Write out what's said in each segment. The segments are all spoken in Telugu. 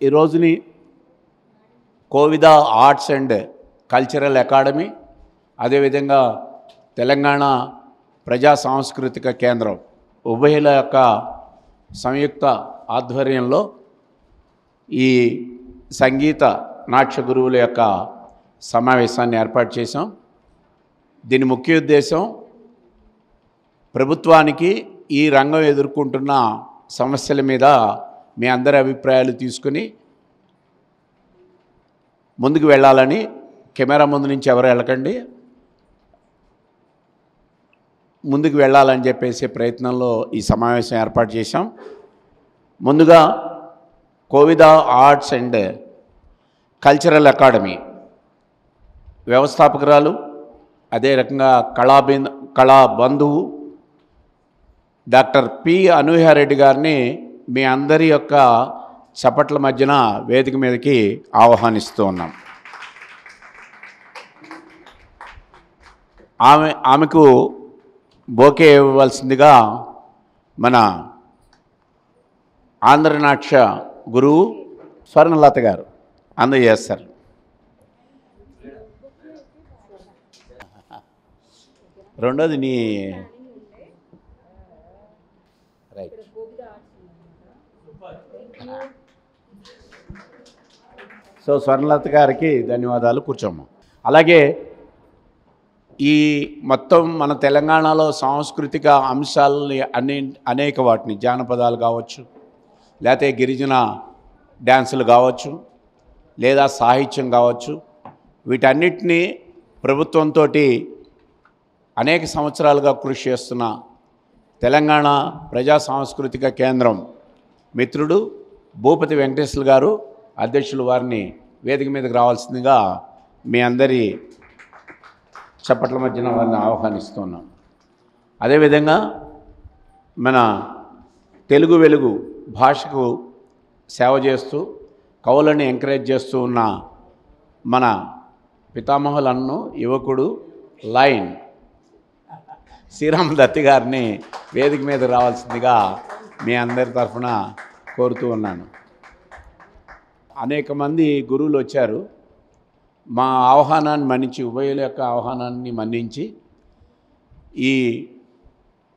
ఈ రోజుని Kovida arts and cultural academy, అదేవిధంగా తెలంగాణ ప్రజా సాంస్కృతిక కేంద్రం ఉభయల యొక్క సంయుక్త ఆధ్వర్యంలో ఈ సంగీత నాట్య గురువుల యొక్క సమావేశాన్ని ఏర్పాటు చేశాం. దీని ముఖ్య ఉద్దేశం ప్రభుత్వానికి ఈ రంగం ఎదుర్కొంటున్న సమస్యల మీద మీ అందరి అభిప్రాయాలు తీసుకుని ముందుకు వెళ్ళాలని. కెమెరా ముందు నుంచి ఎవరు వెళ్ళకండి, ముందుకు వెళ్ళాలని చెప్పేసి ప్రయత్నంలో ఈ సమావేశం ఏర్పాటు చేశాం. ముందుగా Kovida arts and cultural academy వ్యవస్థాపకురాలు, అదే రకంగా కళా బంధువు డాక్టర్ పి అనూహ్యారెడ్డి గారిని మీ అందరి యొక్క చప్పట్ల మధ్యన వేదిక మీదకి ఆహ్వానిస్తూ ఉన్నాం. ఆమెకు బోకే ఇవ్వవలసిందిగా మన ఆంధ్రనాట్య గురువు స్వర్ణలత గారు అందజేస్తారు. రెండోది నీ రైట్. సో స్వర్ణలత గారికి ధన్యవాదాలు. కూర్చోమ్మ. అలాగే ఈ మొత్తం మన తెలంగాణలో సాంస్కృతిక అంశాలని అనేక వాటిని, జానపదాలు కావచ్చు, లేకపోతే గిరిజన డ్యాన్సులు కావచ్చు, లేదా సాహిత్యం కావచ్చు, వీటన్నిటినీ ప్రభుత్వంతో అనేక సంవత్సరాలుగా కృషి చేస్తున్న తెలంగాణ ప్రజా సాంస్కృతిక కేంద్రం మిత్రుడు భూపతి వెంకటేశ్వర గారు అధ్యక్షులు, వారిని వేదిక మీదకి రావాల్సిందిగా మీ అందరి చప్పట్ల మధ్యన వారిని ఆహ్వానిస్తున్నాం. అదేవిధంగా మన తెలుగు వెలుగు భాషకు సేవ చేస్తూ కవులను ఎంకరేజ్ చేస్తూ ఉన్న మన పితామహులను యువకుడు లైన్ శ్రీరామ దత్తి గారిని వేదిక మీద రావాల్సిందిగా మీ అందరి తరఫున కోరుతూ ఉన్నాను. అనేక మంది గురువులు వచ్చారు. మా ఆహ్వానాన్ని మన్నించి, ఉభయుల యొక్క ఆహ్వానాన్ని మన్నించి ఈ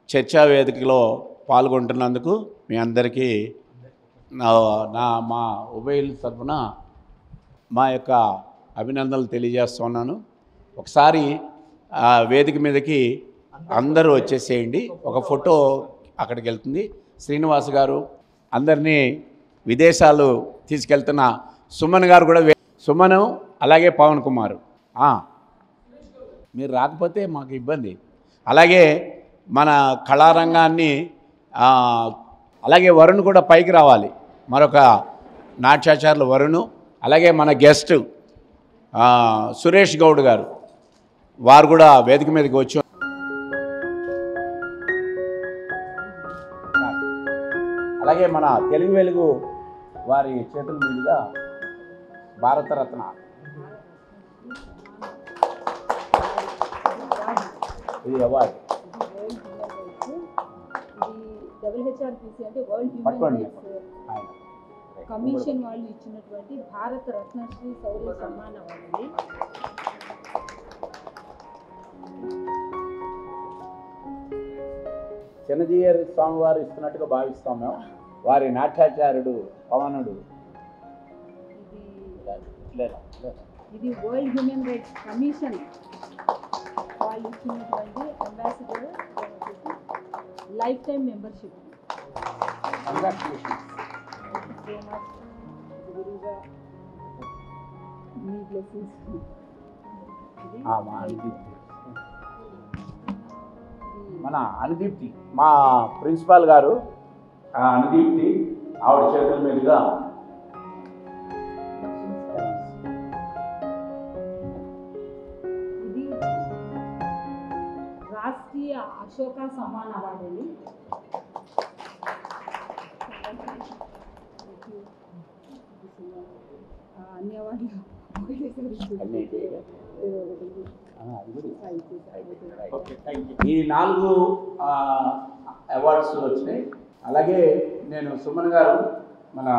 చర్చా వేదికలో పాల్గొంటున్నందుకు మీ అందరికీ మా ఉభయుల తరఫున మా యొక్క అభినందనలు తెలియజేస్తున్నాను. ఒకసారి వేదిక మీదకి అందరూ వచ్చేసేయండి. ఒక ఫోటో అక్కడికి వెళ్తుంది. శ్రీనివాస్ గారు, అందరినీ విదేశాలు తీసుకెళ్తున్న సుమన్ గారు కూడా, సుమను అలాగే పవన్ కుమార్, మీరు రాకపోతే మాకు ఇబ్బంది. అలాగే మన కళారంగాన్ని, అలాగే వరుణ్ కూడా పైకి రావాలి, మరొక నాట్యాచార్యులు వరుణ్. అలాగే మన గెస్ట్ సురేష్ గౌడ్ గారు, వారు కూడా వేదిక మీదకి వచ్చి, అలాగే మన తెలుగు వెలుగు వారి చేతుల మీదుగా భారతరత్న ఇది అవార్డు కమిషన్ వాళ్ళు ఇచ్చినటువంటి భారత రత్న శ్రీ శౌర్య సమ్మాన్ అవార్డు. చిన్నజీయర్ స్వామి వారు ఇస్తున్నట్టుగా భావిస్తాం మేము. వారి నాట్యాచార్యుడు పవనుడు. ఇది వరల్డ్ హ్యూమన్ రైట్స్ కమిషన్ వాళ్ళు ఇచ్చినటువంటి అంబాసిడర్ లైఫ్ టైం మెంబర్షిప్. మన అనుదీప్తి, మా ప్రిన్సిపాల్ గారు అనుదీప్తి, ఆవిడ చేతుల మీదుగా ఇది రాష్ట్రీయ అశోక సమ్మాన్ అవార్డు అండి. అన్ని అవార్డులు ఈ 4 అవార్డ్స్ వచ్చినాయి. అలాగే నేను సుమన్ గారు మన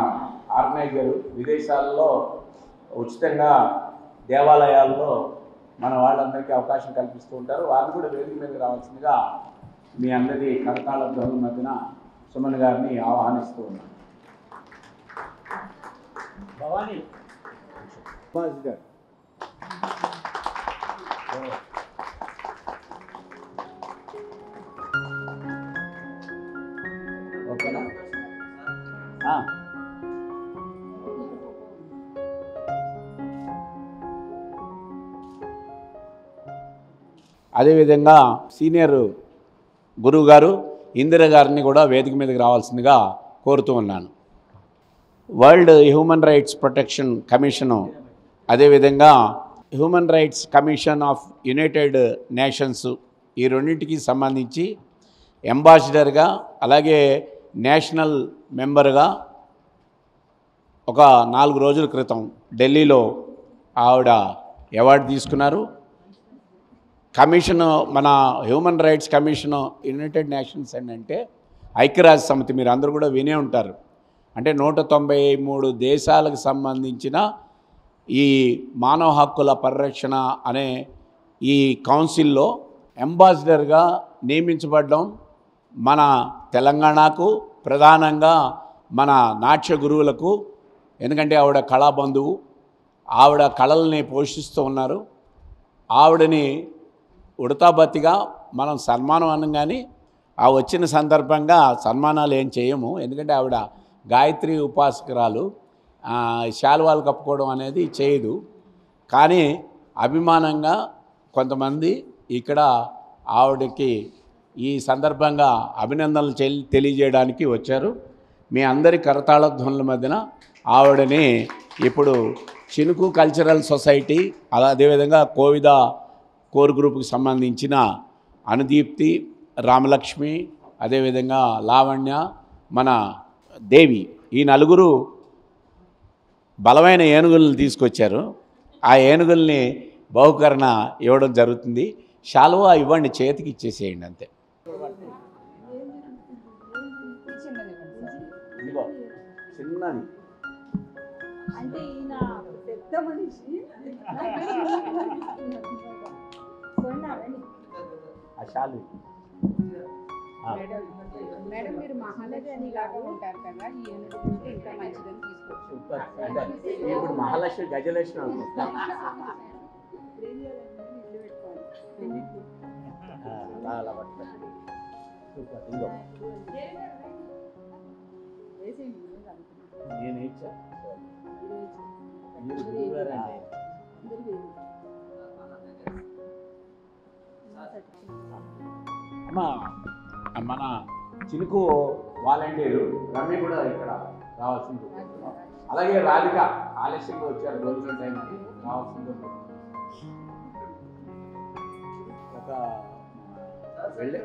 ఆర్గనైజరు విదేశాల్లో ఉచితంగా దేవాలయాల్లో మన వాళ్ళందరికీ అవకాశం కల్పిస్తూ ఉంటారు. వారిని కూడా వేదిక మీదకి రావాల్సిందిగా మీ అందరి కరతాళ ధ్వనుల మధ్యన సుమన్ గారిని ఆహ్వానిస్తూ ఉన్నాను. భవానీ గారు ఓకేనా? అదేవిధంగా సీనియర్ గురువు గారు ఇందిర గారిని కూడా వేదిక మీదకి రావాల్సిందిగా కోరుతూ ఉన్నాను. World human rights protection commission, అదేవిధంగా human rights commission of United Nations, ఈ రెండింటికి సంబంధించి అంబాసిడర్గా అలాగే నేషనల్ మెంబర్గా ఒక 4 రోజుల క్రితం ఢిల్లీలో ఆవిడ అవార్డు తీసుకున్నారు. కమిషను, మన human rights commission United nations అంటే ఐక్యరాజ్య సమితి, మీరు అందరూ కూడా వినే ఉంటారు. అంటే 193 దేశాలకు సంబంధించిన ఈ మానవ హక్కుల పరిరక్షణ అనే ఈ కౌన్సిల్లో అంబాసిడర్గా నియమించబడ్డం మన తెలంగాణకు, ప్రధానంగా మన నాట్య గురువులకు. ఎందుకంటే ఆవిడ కళాబంధువు, ఆవిడ కళల్ని పోషిస్తూ ఉన్నారు. ఆవిడని ఉడతాబత్తిగా మనం సన్మానం అనం, కానీ ఆ వచ్చిన సందర్భంగా సన్మానాలు ఏం చేయము. ఎందుకంటే ఆవిడ గాయత్రి ఉపాసకురాలు, శాల్వాలు కప్పుకోవడం అనేది చేయదు. కానీ అభిమానంగా కొంతమంది ఇక్కడ ఆవిడకి ఈ సందర్భంగా అభినందనలు తెలియజేయడానికి వచ్చారు. మీ అందరి కరతాళ ధ్వనుల మధ్యన ఆవిడని ఇప్పుడు చినుకు కల్చరల్ సొసైటీ, అదేవిధంగా కోవిద కోర్ గ్రూప్కి సంబంధించిన అనుదీప్తి, రామలక్ష్మి, అదేవిధంగా లావణ్య, మన దేవి, ఈ నలుగురు బలమైన ఏనుగులను తీసుకొచ్చారు. ఆ ఏనుగుల్ని బహుకరణ ఇవ్వడం జరుగుతుంది. శాలువా ఇవ్వండి, చేతికి ఇచ్చేసేయండి అంతే. ఇదిగో చిన్నది అంటే ఈయన పెద్ద మనిషి. ఆ శాలు. మేడం, మీరు మహాలక్ష్మి లాగా ఉంటారు కదా, ఈ ఏనుగు ఉంటే ఇంకా మంచిదని తీసుకోవచ్చు. అంటే ఇప్పుడు మహాలక్ష్మి గజలక్ష్మి అనుకుంటా. అలా పట్టుకోండి. సూపర్. ఇదిగో నేను ఇచ్చా. అమ్మా, మన చినుకు వాలంటీరు రమ్య కూడా ఇక్కడ రావాల్సింది. అలాగే రాధిక ఆలస్యంగా వచ్చారు, రోజుల టైం అని రావాల్సింది. ఒక వెళ్ళే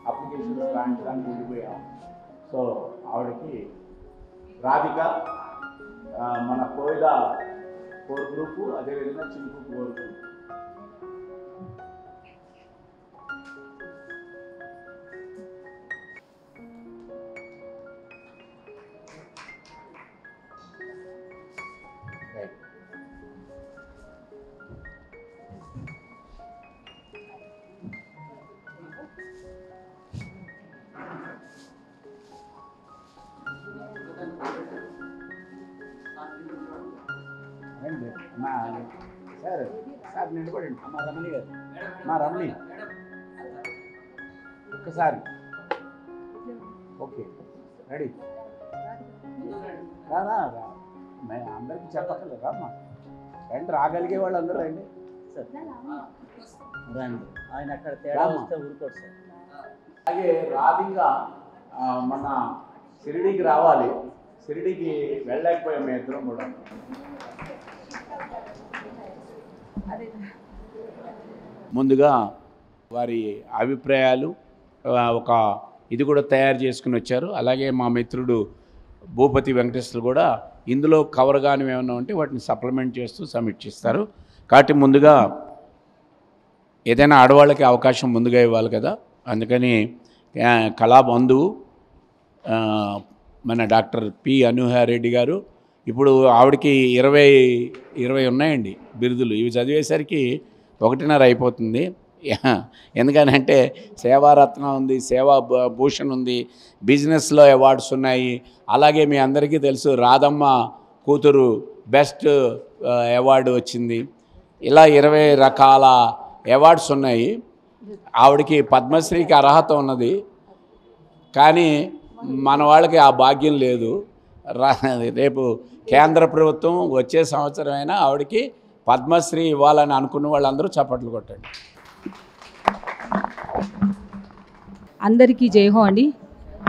అప్లికేషన్ రాయించడానికి వెళ్ళిపోయాం. సో ఆవిడకి రాధిక, మన కోవిద కోర్ గ్రూపు, అదేవిధంగా చినుకు core group. Right. Sir sir నిలబడండి. మా రమణి గారు, మా రమణి ఒక్కసారి. Okay, ready. రాదా అందరికీ చెప్పక్కర్లేదా అమ్మా? రండి, రాగలిగే వాళ్ళు అందరూ రండి. రండి, ఆయన అక్కడ తేడా వస్తే ఊరుకోడు సార్. అలాగే రాధిక మన షిరిడీకి రావాలి. షిరిడీకి వెళ్ళలేకపోయాం మేము ఇద్దరం కూడా. ముందుగా వారి అభిప్రాయాలు ఒక ఇది కూడా తయారు చేసుకుని వచ్చారు. అలాగే మా మిత్రుడు భూపతి వెంకటేశ్వరులు కూడా ఇందులో కవర్ కానీ ఏమన్నా ఉంటే వాటిని సప్లిమెంట్ చేస్తూ సబ్మిట్ చేస్తారు. కాబట్టి ముందుగా ఏదైనా ఆడవాళ్ళకి అవకాశం ముందుగా ఇవ్వాలి కదా. అందుకని కళాబంధువు మన డాక్టర్ పి అనూహ్యారెడ్డి గారు, ఇప్పుడు ఆవిడకి 20 ఉన్నాయండి బిరుదులు. ఇవి చదివేసరికి 1.5 అయిపోతుంది. ఎందుకనంటే సేవారత్న ఉంది, సేవా భూషణ్ ఉంది, బిజినెస్లో అవార్డ్స్ ఉన్నాయి. అలాగే మీ అందరికీ తెలుసు రాధమ్మ కూతురు బెస్ట్ అవార్డు వచ్చింది. ఇలా 20 రకాల అవార్డ్స్ ఉన్నాయి. ఆవిడకి పద్మశ్రీకి అర్హత ఉన్నది, కానీ మన వాళ్ళకి ఆ భాగ్యం లేదు. రేపు కేంద్ర ప్రభుత్వం వచ్చే సంవత్సరం అయినా ఆవిడకి పద్మశ్రీ ఇవ్వాలని అనుకున్న వాళ్ళందరూ చప్పట్లు కొట్టండి. అందరికీ జైహో అండి,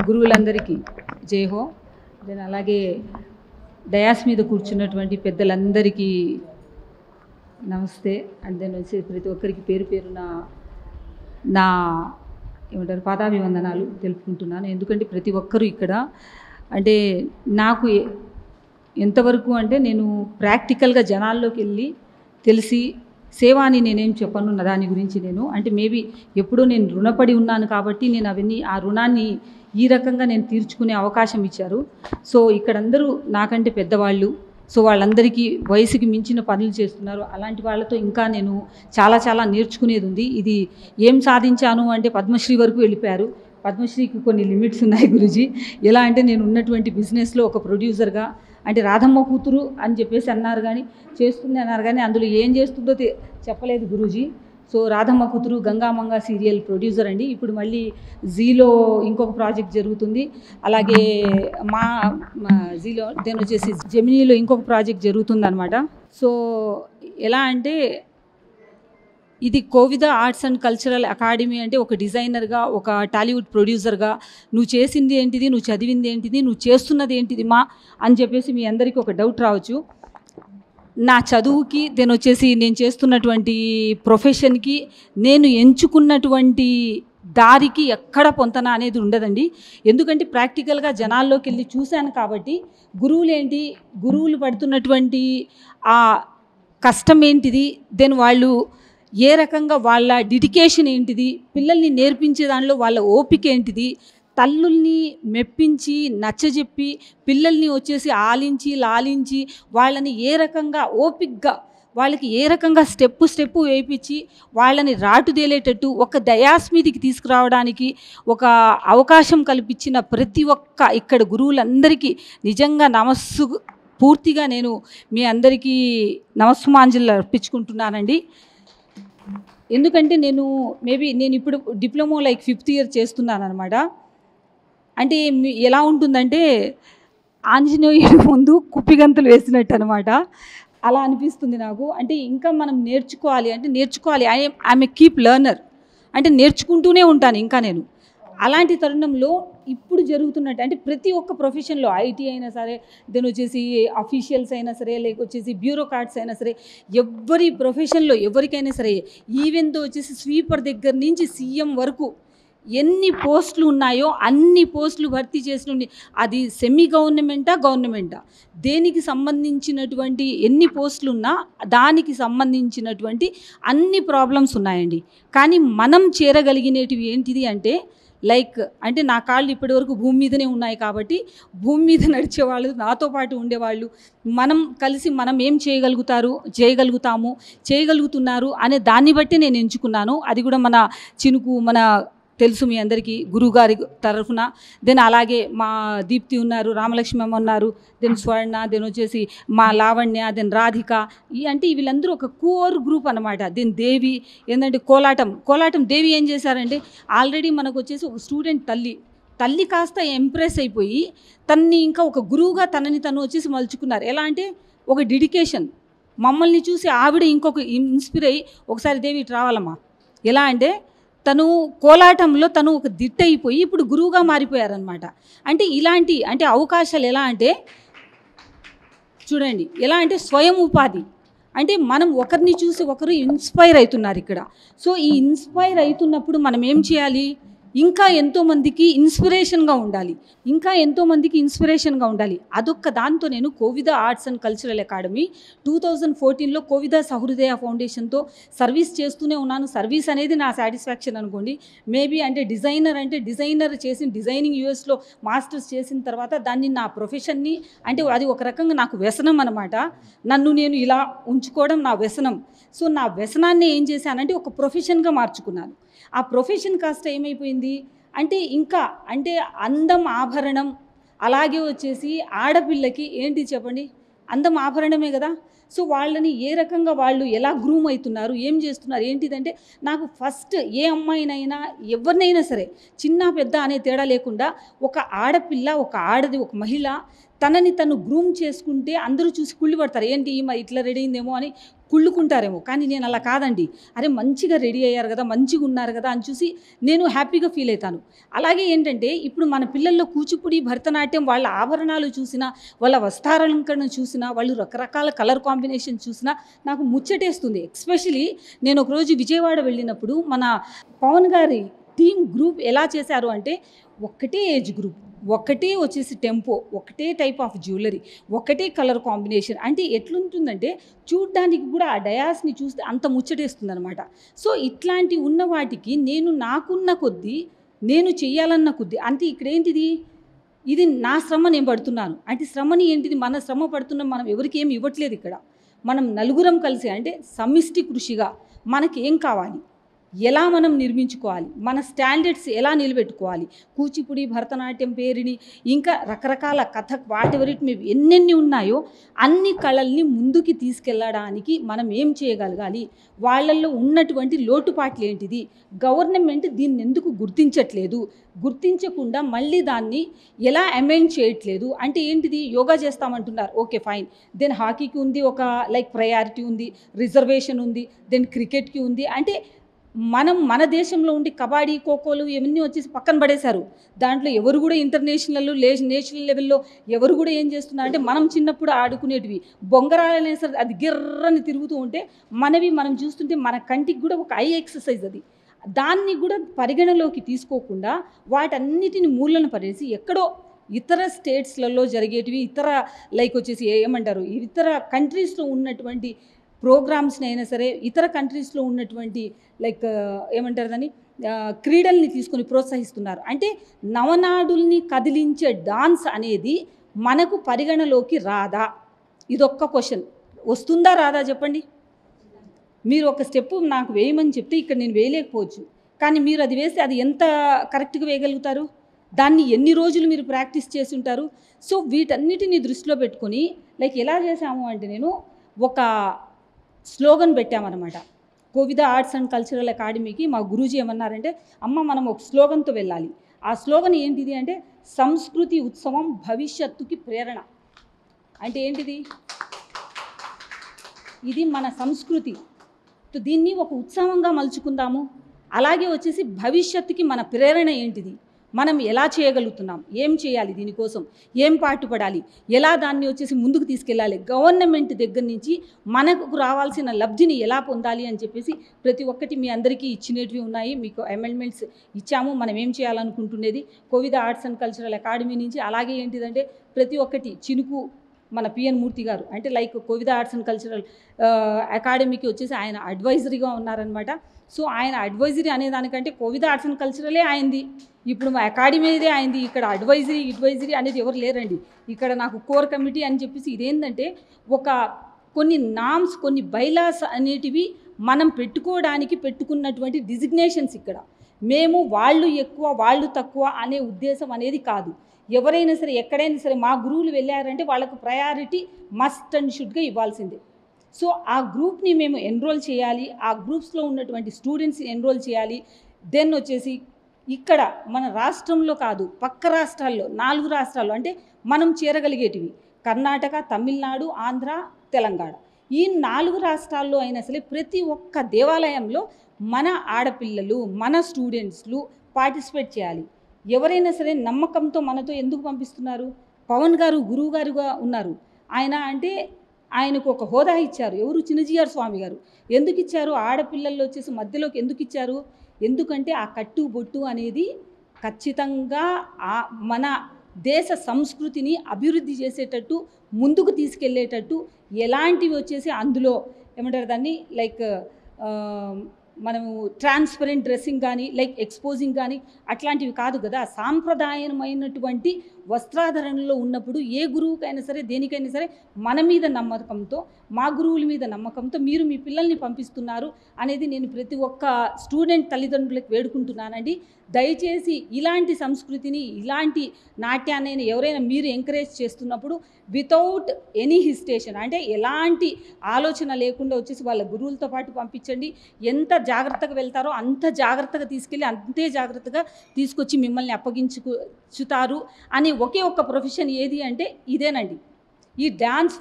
గురువులందరికీ జైహో. దెన్ అలాగే డయాస్ మీద కూర్చున్నటువంటి పెద్దలందరికీ నమస్తే. అండ్ దెన్ వచ్చి ప్రతి ఒక్కరికి పేరు పేరు నా ఏమంటారు పాదాభివందనాలు తెలుపుకుంటున్నాను. ఎందుకంటే ప్రతి ఒక్కరూ ఇక్కడ అంటే నాకు ఎంతవరకు అంటే నేను ప్రాక్టికల్గా జనాల్లోకి వెళ్ళి తెలిసి సేవ అని నేనేం చెప్పను దాని గురించి. నేను అంటే మేబీ ఎప్పుడూ నేను రుణపడి ఉన్నాను కాబట్టి నేను అవన్నీ ఆ రుణాన్ని ఈ రకంగా నేను తీర్చుకునే అవకాశం ఇచ్చారు. సో ఇక్కడందరూ నాకంటే పెద్దవాళ్ళు, సో వాళ్ళందరికీ వయసుకి మించిన పనులు చేస్తున్నారు. అలాంటి వాళ్ళతో ఇంకా నేను చాలా చాలా నేర్చుకునేది ఉంది. ఇది ఏం సాధించాను అంటే పద్మశ్రీ వరకు వెళ్ళిపోయారు. పద్మశ్రీకి కొన్ని లిమిట్స్ ఉన్నాయి గురూజీ. ఎలా అంటే నేను ఉన్నటువంటి బిజినెస్లో ఒక ప్రొడ్యూసర్గా, అంటే రాధమ్మ కూతురు అని చెప్పేసి అన్నారు కానీ చేస్తుంది అన్నారు కానీ అందులో ఏం చేస్తుందో చెప్పలేదు గురూజీ. సో రాధమ్మ కూతురు గంగామంగ సీరియల్ ప్రొడ్యూసర్ అండి. ఇప్పుడు మళ్ళీ జీలో ఇంకొక ప్రాజెక్ట్ జరుగుతుంది. అలాగే మా జీలో దెన్ వచ్చేసి జెమినీలో ఇంకొక ప్రాజెక్ట్ జరుగుతుంది అనమాట. సో ఎలా అంటే ఇది Kovida arts and cultural academy అంటే ఒక డిజైనర్గా, ఒక టాలీవుడ్ ప్రొడ్యూసర్గా నువ్వు చేసింది ఏంటిది, నువ్వు చదివింది ఏంటిది, నువ్వు చేస్తున్నది ఏంటిది మా అని చెప్పేసి మీ అందరికీ ఒక డౌట్ రావచ్చు. నా చదువుకి దెన్ వచ్చేసి నేను చేస్తున్నటువంటి ప్రొఫెషన్కి నేను ఎంచుకున్నటువంటి దారికి ఎక్కడ పొంతన అనేది ఉండదండి. ఎందుకంటే ప్రాక్టికల్గా జనాల్లోకి వెళ్ళి చూశాను కాబట్టి గురువులేంటి, గురువులు పడుతున్నటువంటి ఆ కష్టం ఏంటిది, దెన్ వాళ్ళు ఏ రకంగా వాళ్ళ డెడికేషన్ ఏంటిది, పిల్లల్ని నేర్పించే దానిలో వాళ్ళ ఓపిక ఏంటిది, తల్లుల్ని మెప్పించి నచ్చజెప్పి పిల్లల్ని వచ్చేసి ఆలించి లాలించి వాళ్ళని ఏ రకంగా ఓపికగా వాళ్ళకి ఏ రకంగా స్టెప్పు వేయించి వాళ్ళని రాటుదేలేటట్టు ఒక డయాస్ మీదికి తీసుకురావడానికి ఒక అవకాశం కల్పించిన ప్రతి ఒక్క ఇక్కడ గురువులందరికీ నిజంగా పూర్తిగా నేను మీ అందరికీ నమస్సుమాంజలు అర్పించుకుంటున్నానండి. ఎందుకంటే నేను ఇప్పుడు డిప్లొమా లైక్ 5th ఇయర్ చేస్తున్నాను అనమాట. అంటే ఎలా ఉంటుందంటే ఆంజనేయుడి ముందు కుప్పిగంతులు వేసినట్టు అనమాట. అలా అనిపిస్తుంది నాకు. అంటే ఇంకా మనం నేర్చుకోవాలి. ఐఎమ్ ఏ కీప్ లెర్నర్, అంటే నేర్చుకుంటూనే ఉంటాను ఇంకా నేను. అలాంటి తరుణంలో ఇప్పుడు జరుగుతున్నట్టు అంటే ప్రతి ఒక్క ప్రొఫెషన్లో ఐటీ అయినా సరే, దెన్ వచ్చేసి అఫీషియల్స్ అయినా సరే, లేకొచ్చేసి బ్యూరోక్రాట్స్ అయినా సరే, ఎవరి ప్రొఫెషన్లో ఎవరికైనా సరే, ఈవెన్ దో వచ్చేసి స్వీపర్ దగ్గర నుంచి సీఎం వరకు ఎన్ని పోస్టులు ఉన్నాయో అన్ని పోస్టులు భర్తీ చేసిన అది సెమీ గవర్నమెంటా దేనికి సంబంధించినటువంటి ఎన్ని పోస్టులు ఉన్నా దానికి సంబంధించినటువంటి అన్ని ప్రాబ్లమ్స్ ఉన్నాయండి. కానీ మనం చేరగలిగినటివి ఏంటిది అంటే అంటే నా కాళ్ళు ఇప్పటివరకు భూమి మీదనే ఉన్నాయి కాబట్టి భూమి మీద నడిచేవాళ్ళు నాతో పాటు ఉండేవాళ్ళు మనం కలిసి మనం ఏం చేయగలుగుతున్నారు అనే దాన్ని బట్టి నేను ఎంచుకున్నాను. అది కూడా మన చినుకు మన తెలుసు మీ అందరికీ గురువుగారి తరఫున. దెన్ అలాగే మా దీప్తి ఉన్నారు, రామలక్ష్మి అమ్మ ఉన్నారు, దెన్ స్వర్ణ, దెన్ వచ్చేసి మా లావణ్య, దెన్ రాధిక. అంటే వీళ్ళందరూ ఒక కోర్ గ్రూప్ అనమాట. దెన్ దేవి ఏంటంటే కోలాటం దేవి ఏం చేశారంటే ఆల్రెడీ మనకు వచ్చేసి ఒక స్టూడెంట్ తల్లి కాస్త ఎంప్రెస్ అయిపోయి తన్ని ఇంకా ఒక గురువుగా తను వచ్చేసి మలుచుకున్నారు. ఎలా అంటే ఒక డెడికేషన్, మమ్మల్ని చూసి ఆవిడ ఇంకొక ఇన్స్పైర్ అయ్యి ఒకసారి దేవి ఇటు రావాలమ్మా. ఎలా అంటే తను కోలాటంలో తను ఒక దిట్ట అయిపోయి ఇప్పుడు గురువుగా మారిపోయారనమాట. అంటే ఇలాంటి అవకాశాలు ఎలా అంటే చూడండి, ఎలా అంటే స్వయం ఉపాధి. అంటే మనం ఒకరిని చూసి ఒకరు ఇన్స్పైర్ అవుతున్నారు ఇక్కడ. సో ఈ ఇన్స్పైర్ అవుతున్నప్పుడు మనం ఏం చేయాలి, ఇంకా ఎంతోమందికి ఇన్స్పిరేషన్గా ఉండాలి. అదొక్క దాంతో నేను Kovida arts and cultural academy 2014లో కోవిద సహృదయ ఫౌండేషన్తో సర్వీస్ చేస్తూనే ఉన్నాను. సర్వీస్ అనేది నా సాటిస్ఫాక్షన్ అనుకోండి. మేబీ అంటే డిజైనర్ చేసిన డిజైనింగ్ యూఎస్లో మాస్టర్స్ చేసిన తర్వాత దాన్ని నా ప్రొఫెషన్ని అంటే అది ఒక రకంగా నాకు వ్యసనం అనమాట. నన్ను నేను ఇలా ఉంచుకోవడం నా వ్యసనం. సో నా వ్యసనాన్ని ఏం చేశానంటే ఒక ప్రొఫెషన్గా మార్చుకున్నాను. ఆ ప్రొఫెషన్ కాస్త ఏమైపోయింది అంటే ఇంకా అంటే అందం ఆభరణం, అలాగే వచ్చేసి ఆడపిల్లకి ఏంటి చెప్పండి, అందం ఆభరణమే కదా. సో వాళ్ళని ఏ రకంగా వాళ్ళు ఎలా గ్రూమ్ అవుతున్నారు, ఏం చేస్తున్నారు ఏంటిదంటే నాకు ఫస్ట్ ఏ అమ్మాయినైనా ఎవరినైనా సరే చిన్న పెద్ద అనే తేడా లేకుండా ఒక ఆడపిల్ల, ఒక ఆడది, ఒక మహిళ తనని తను గ్రూమ్ చేసుకుంటే అందరూ చూసి కుళ్ళి పడతారు. ఏంటి మరి ఇట్లా రెడీ అయిందేమో అని కుళ్ళుకుంటారేమో. కానీ నేను అలా కాదండి. అరే మంచిగా రెడీ అయ్యారు కదా, మంచిగా ఉన్నారు కదా అని చూసి నేను హ్యాపీగా ఫీల్ అవుతాను. అలాగే ఏంటంటే ఇప్పుడు మన పిల్లల్లో కూచిపూడి, భరతనాట్యం వాళ్ళ ఆభరణాలు చూసినా, వాళ్ళ వస్త్రాలంకరణ చూసినా, వాళ్ళు రకరకాల కలర్ కాంబినేషన్ చూసినా నాకు ముచ్చటేస్తుంది. ఎస్పెషలీ నేను ఒకరోజు విజయవాడ వెళ్ళినప్పుడు మన పవన్ గారి టీమ్ గ్రూప్ ఎలా చేశారు అంటే ఒక్కటే ఏజ్ గ్రూప్, ఒకటే వచ్చేసి టెంపో, ఒకటే టైప్ ఆఫ్ జ్యువెలరీ, ఒకటే కలర్ కాంబినేషన్. అంటే ఎట్లుంటుందంటే చూడ్డానికి కూడా ఆ డయాస్ని చూస్తే అంత ముచ్చటేస్తుంది అనమాట. సో ఇట్లాంటి ఉన్న వాటికి నేను నాకున్న కొద్దీ నేను చెయ్యాలన్న కొద్దీ అంటే ఇక్కడ ఏంటిది, ఇది నా శ్రమ నేను పడుతున్నాను. అంటే శ్రమని ఏంటిది, మన శ్రమ పడుతున్నాం, మనం ఎవరికి ఏమి ఇవ్వట్లేదు. ఇక్కడ మనం నలుగురం కలిసి అంటే సమిష్టి కృషిగా మనకి ఏం కావాలి, ఎలా మనం నిర్మించుకోవాలి, మన స్టాండర్డ్స్ ఎలా నిలబెట్టుకోవాలి, కూచిపూడి, భరతనాట్యం పేరుని ఇంకా రకరకాల కథక్ వాటెవరిటి మేము ఎన్నెన్ని ఉన్నాయో అన్ని కళల్ని ముందుకి తీసుకెళ్ళడానికి మనం ఏం చేయగలగాలి, వాళ్ళల్లో ఉన్నటువంటి లోటుపాట్లు ఏంటిది, గవర్నమెంట్ దీన్ని ఎందుకు గుర్తించట్లేదు, గుర్తించకుండా మళ్ళీ దాన్ని ఎలా అమెండ్ చేయట్లేదు. అంటే ఏంటిది, యోగా చేస్తామంటున్నారు, ఓకే ఫైన్, దెన్ హాకీకి ఉంది ఒక లైక్ ప్రయారిటీ ఉంది, రిజర్వేషన్ ఉంది, దెన్ క్రికెట్కి ఉంది. అంటే మన దేశంలో ఉండి కబడ్డీ, ఖోఖోలు ఇవన్నీ వచ్చేసి పక్కన పడేశారు. దాంట్లో ఎవరు కూడా ఇంటర్నేషనల్ నేషనల్ లెవెల్లో ఎవరు కూడా ఏం చేస్తున్నారు అంటే మనం చిన్నప్పుడు ఆడుకునేటివి బొంగరాలనే సరే అది గిర్రని తిరుగుతూ ఉంటే మనం చూస్తుంటే మన కంటికి కూడా ఒక ఐ ఎక్సర్సైజ్ అది. దాన్ని కూడా పరిగణలోకి తీసుకోకుండా వాటన్నిటిని మూలన పడేసి ఎక్కడో ఇతర స్టేట్స్లలో జరిగేటివి, ఇతర లైక్ వచ్చేసి ఏమంటారు ఇతర కంట్రీస్లో ఉన్నటువంటి ప్రోగ్రామ్స్ని అయినా సరే, ఇతర కంట్రీస్లో ఉన్నటువంటి లైక్ ఏమంటారు దాన్ని క్రీడల్ని తీసుకొని ప్రోత్సహిస్తున్నారు. అంటే నవనాడుల్ని కదిలించే డాన్స్ అనేది మనకు పరిగణలోకి రాదా, ఇదొక్క క్వశ్చన్. వస్తుందా రాదా చెప్పండి. మీరు ఒక స్టెప్ నాకు వేయమని చెప్తే ఇక్కడ నేను వేయలేకపోవచ్చు, కానీ మీరు అది వేస్తే అది ఎంత కరెక్ట్గా వేయగలుగుతారు, దాన్ని ఎన్ని రోజులు మీరు ప్రాక్టీస్ చేసి ఉంటారు. సో వీటన్నిటిని దృష్టిలో పెట్టుకొని లైక్ ఎలా చేసాము అంటే నేను ఒక స్లోగన్ పెట్టామన్నమాట. కోవిద ఆర్ట్స్ అండ్ కల్చరల్ అకాడమీకి మా గురూజీ ఏమన్నారంటే, అమ్మ మనం ఒక స్లోగన్తో వెళ్ళాలి. ఆ స్లోగన్ ఏంటిది అంటే సంస్కృతి ఉత్సవం భవిష్యత్తుకి ప్రేరణ. అంటే ఏంటిది, ఇది మన సంస్కృతి, దీన్ని ఒక ఉత్సవంగా మలుచుకుందాము. అలాగే వచ్చేసి భవిష్యత్తుకి మన ప్రేరణ ఏంటిది, మనం ఎలా చేయగలుగుతున్నాం, ఏం చేయాలి, దీనికోసం ఏం పాటుపడాలి, ఎలా దాన్ని వచ్చేసి ముందుకు తీసుకెళ్ళాలి, గవర్నమెంట్ దగ్గర నుంచి మనకు రావాల్సిన లబ్ధిని ఎలా పొందాలి అని చెప్పేసి ప్రతి ఒక్కటి మీ అందరికీ ఇచ్చినవి ఉన్నాయి. మీకు అమెండ్మెంట్స్ ఇచ్చాము. మనం ఏం చేయాలనుకుంటున్నది Kovida arts and cultural academy నుంచి. అలాగే ఏంటిదంటే ప్రతి ఒక్కటి చినుకు మన పిఎన్ మూర్తి గారు అంటే like Kovida arts and cultural అకాడమీకి వచ్చేసి ఆయన అడ్వైజరీగా ఉన్నారనమాట. సో ఆయన అడ్వైజరీ అనేదానికంటే కోవిద ఆర్ట్స్ అండ్ కల్చరలే అయింది, ఇప్పుడు మా అకాడమీదే అయింది. ఇక్కడ అడ్వైజరీ అనేది ఎవరు లేరండి. ఇక్కడ నాకు కోర్ కమిటీ అని చెప్పేసి ఇదేంటంటే ఒక కొన్ని నామ్స్, కొన్ని బైలాస్ అనేటివి మనం పెట్టుకున్నటువంటి డిజిగ్నేషన్స్. ఇక్కడ మేము వాళ్ళు ఎక్కువ వాళ్ళు తక్కువ అనే ఉద్దేశం అనేది కాదు. ఎవరైనా సరే ఎక్కడైనా సరే మా గురువులు వెళ్ళారంటే వాళ్ళకు ప్రయారిటీ మస్ట్ అండ్ షుడ్గా ఇవ్వాల్సిందే. సో ఆ గ్రూప్ని మేము ఎన్రోల్ చేయాలి, ఆ గ్రూప్స్లో ఉన్నటువంటి స్టూడెంట్స్ని ఎన్రోల్ చేయాలి. దెన్ వచ్చేసి ఇక్కడ మన రాష్ట్రంలో కాదు పక్క రాష్ట్రాల్లో 4 రాష్ట్రాల్లో అంటే మనం చేరగలిగేటివి కర్ణాటక, తమిళనాడు, ఆంధ్ర, తెలంగాణ, ఈ 4 రాష్ట్రాల్లో అయినా సరే ప్రతి ఒక్క దేవాలయంలో మన ఆడపిల్లలు మన స్టూడెంట్స్లు పార్టిసిపేట్ చేయాలి. ఎవరైనా సరే నమ్మకంతో మనతో ఎందుకు పంపిస్తున్నారు, పవన్ గారు గురువు గారుగా ఉన్నారు. ఆయన అంటే ఆయనకు ఒక హోదా ఇచ్చారు. ఎవరు? చిన్నజీఆర్ స్వామి గారు. ఎందుకు ఇచ్చారు? ఆడపిల్లల్లో వచ్చేసి మధ్యలోకి ఎందుకు ఇచ్చారు? ఎందుకంటే ఆ కట్టు బొట్టు అనేది ఖచ్చితంగా మన దేశ సంస్కృతిని అభివృద్ధి చేసేటట్టు, ముందుకు తీసుకెళ్ళేటట్టు, ఎలాంటివి వచ్చేసి అందులో ఏమంటారు దాన్ని, లైక్ మనము ట్రాన్స్పరెంట్ డ్రెస్సింగ్ కానీ, లైక్ ఎక్స్పోజింగ్ కానీ అట్లాంటివి కాదు కదా. సాంప్రదాయమైనటువంటి వస్త్రాధరణలో ఉన్నప్పుడు ఏ గురువుకైనా సరే, దేనికైనా సరే మన మీద నమ్మకంతో, మా గురువుల మీద నమ్మకంతో మీరు మీ పిల్లల్ని పంపిస్తున్నారు అనేది నేను ప్రతి ఒక్క స్టూడెంట్ తల్లిదండ్రులకు వేడుకుంటున్నానండి. దయచేసి ఇలాంటి సంస్కృతిని, ఇలాంటి నాట్యాన్ని ఎవరైనా మీరు ఎంకరేజ్ చేస్తున్నప్పుడు వితౌట్ ఎనీ హిస్టేషన్, అంటే ఎలాంటి ఆలోచన లేకుండా వచ్చేసి వాళ్ళ గురువులతో పాటు పంపించండి. ఎంత జాగ్రత్తగా వెళ్తారో అంత జాగ్రత్తగా తీసుకెళ్ళి అంతే జాగ్రత్తగా తీసుకొచ్చి మిమ్మల్ని అప్పగించుతారు అని ఒకే ఒక్క ప్రొఫెషన్ ఏది అంటే ఇదేనండి. ఈ డాన్స్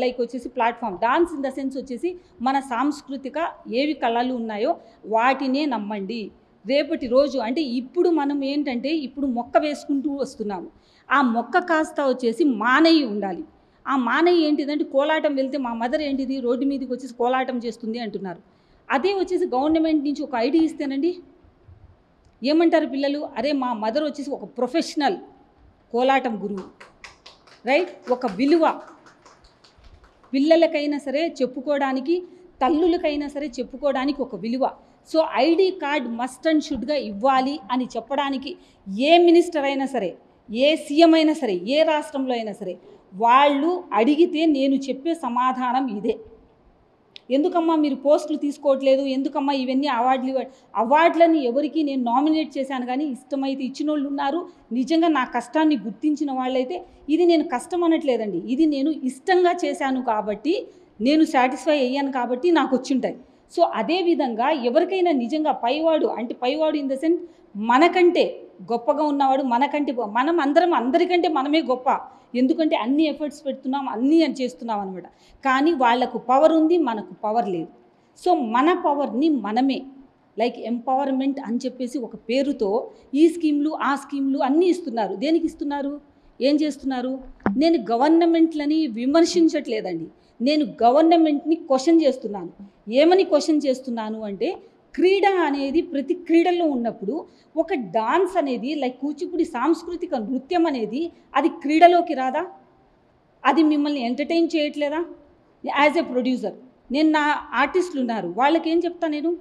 లైక్ వచ్చేసి platform, dance in the sense వచ్చేసి మన సాంస్కృతిక ఏవి కళలు ఉన్నాయో వాటినే నమ్మండి. రేపటి రోజు అంటే ఇప్పుడు మనం ఏంటంటే ఇప్పుడు మొక్క వేసుకుంటూ వస్తున్నాము. ఆ మొక్క కాస్త వచ్చేసి మానయ్యి ఉండాలి. ఆ మానయ్యి ఏంటిదంటే కోలాటం వెళ్తే మా మదర్ ఏంటిది రోడ్డు మీదకి వచ్చేసి కోలాటం చేస్తుంది అంటున్నారు. అదే వచ్చేసి గవర్నమెంట్ నుంచి ఒక ఐడియా ఇస్తేనండి ఏమంటారు పిల్లలు? అరే మా మదర్ వచ్చేసి ఒక ప్రొఫెషనల్ కోలాటం గురువు, రైట్? ఒక విలువ పిల్లలకైనా సరే చెప్పుకోవడానికి, తల్లులకైనా సరే చెప్పుకోవడానికి ఒక విలువ. So ID card must and షుడ్గా ఇవ్వాలి అని చెప్పడానికి ఏ మినిస్టర్ అయినా సరే, ఏ సీఎం అయినా సరే, ఏ రాష్ట్రంలో అయినా సరే వాళ్ళు అడిగితే నేను చెప్పే సమాధానం ఇదే. ఎందుకమ్మా మీరు పోస్టులు తీసుకోవట్లేదు, ఎందుకమ్మా ఇవన్నీ అవార్డులని ఎవరికి నేను నామినేట్ చేశాను కానీ ఇష్టమైతే ఇచ్చిన వాళ్ళు ఉన్నారు. నిజంగా నా కష్టాన్ని గుర్తించిన వాళ్ళైతే ఇది నేను కష్టం అనట్లేదండి, ఇది నేను ఇష్టంగా చేశాను కాబట్టి, నేను సాటిస్ఫై అయ్యాను కాబట్టి నాకు వచ్చింటాయి. సో అదేవిధంగా ఎవరికైనా నిజంగా పైవాడు అంటే పైవాడు ఇన్ ద సెన్స్ మనకంటే గొప్పగా ఉన్నవాడు, మనకంటే మనం అందరికంటే మనమే గొప్ప. ఎందుకంటే అన్ని ఎఫర్ట్స్ పెడుతున్నాం, అన్నీ చేస్తున్నాం అనమాట. కానీ వాళ్లకు పవర్ ఉంది, మనకు పవర్ లేదు. సో మన పవర్ని మనమే లైక్ ఎంపవర్మెంట్ అని చెప్పేసి ఒక పేరుతో ఈ స్కీమ్లు ఆ స్కీమ్లు అన్నీ ఇస్తున్నారు. దేనికి ఇస్తున్నారు? ఏం చేస్తున్నారు? నేను గవర్నమెంట్లని విమర్శించట్లేదండి, నేను గవర్నమెంట్ని క్వశ్చన్ చేస్తున్నాను. ఏమని క్వశ్చన్ చేస్తున్నాను అంటే క్రీడ అనేది ప్రతి క్రీడల్లో ఉన్నప్పుడు ఒక డాన్స్ అనేది లైక్ కూచిపూడి సాంస్కృతిక నృత్యం అనేది అది క్రీడలోకి రాదా? అది మిమ్మల్ని ఎంటర్టైన్ చేయట్లేదా? యాజ్ ఏ ప్రొడ్యూసర్ నేను నా ఆర్టిస్టులు ఉన్నారు వాళ్ళకి ఏం చెప్తాను, నేను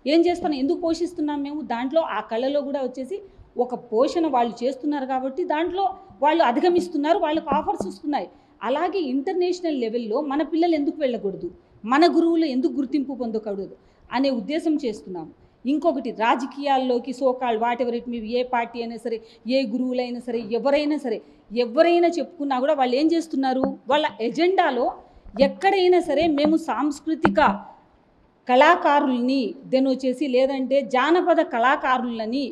ఏం చేస్తాను, ఎందుకు పోషిస్తున్నాం మేము దాంట్లో? ఆ కళలో కూడా వచ్చేసి ఒక పోషణ వాళ్ళు చేస్తున్నారు కాబట్టి దాంట్లో వాళ్ళు అధిగమిస్తున్నారు, వాళ్ళకు ఆఫర్స్ వస్తున్నాయి. అలాగే ఇంటర్నేషనల్ లెవెల్లో మన పిల్లలు ఎందుకు వెళ్ళకూడదు, మన గురువులు ఎందుకు గుర్తింపు పొందకూడదు అనే ఉద్దేశం చేస్తున్నాము. ఇంకొకటి రాజకీయాల్లోకి so-called what ever it me, A party అయినా సరే, ఏ గురువులైనా సరే, ఎవరైనా చెప్పుకున్నా కూడా వాళ్ళు ఏం చేస్తున్నారు, వాళ్ళ ఎజెండాలో ఎక్కడైనా సరే మేము సాంస్కృతిక కళాకారుల్ని దెన్ వచ్చేసి లేదంటే జానపద కళాకారులని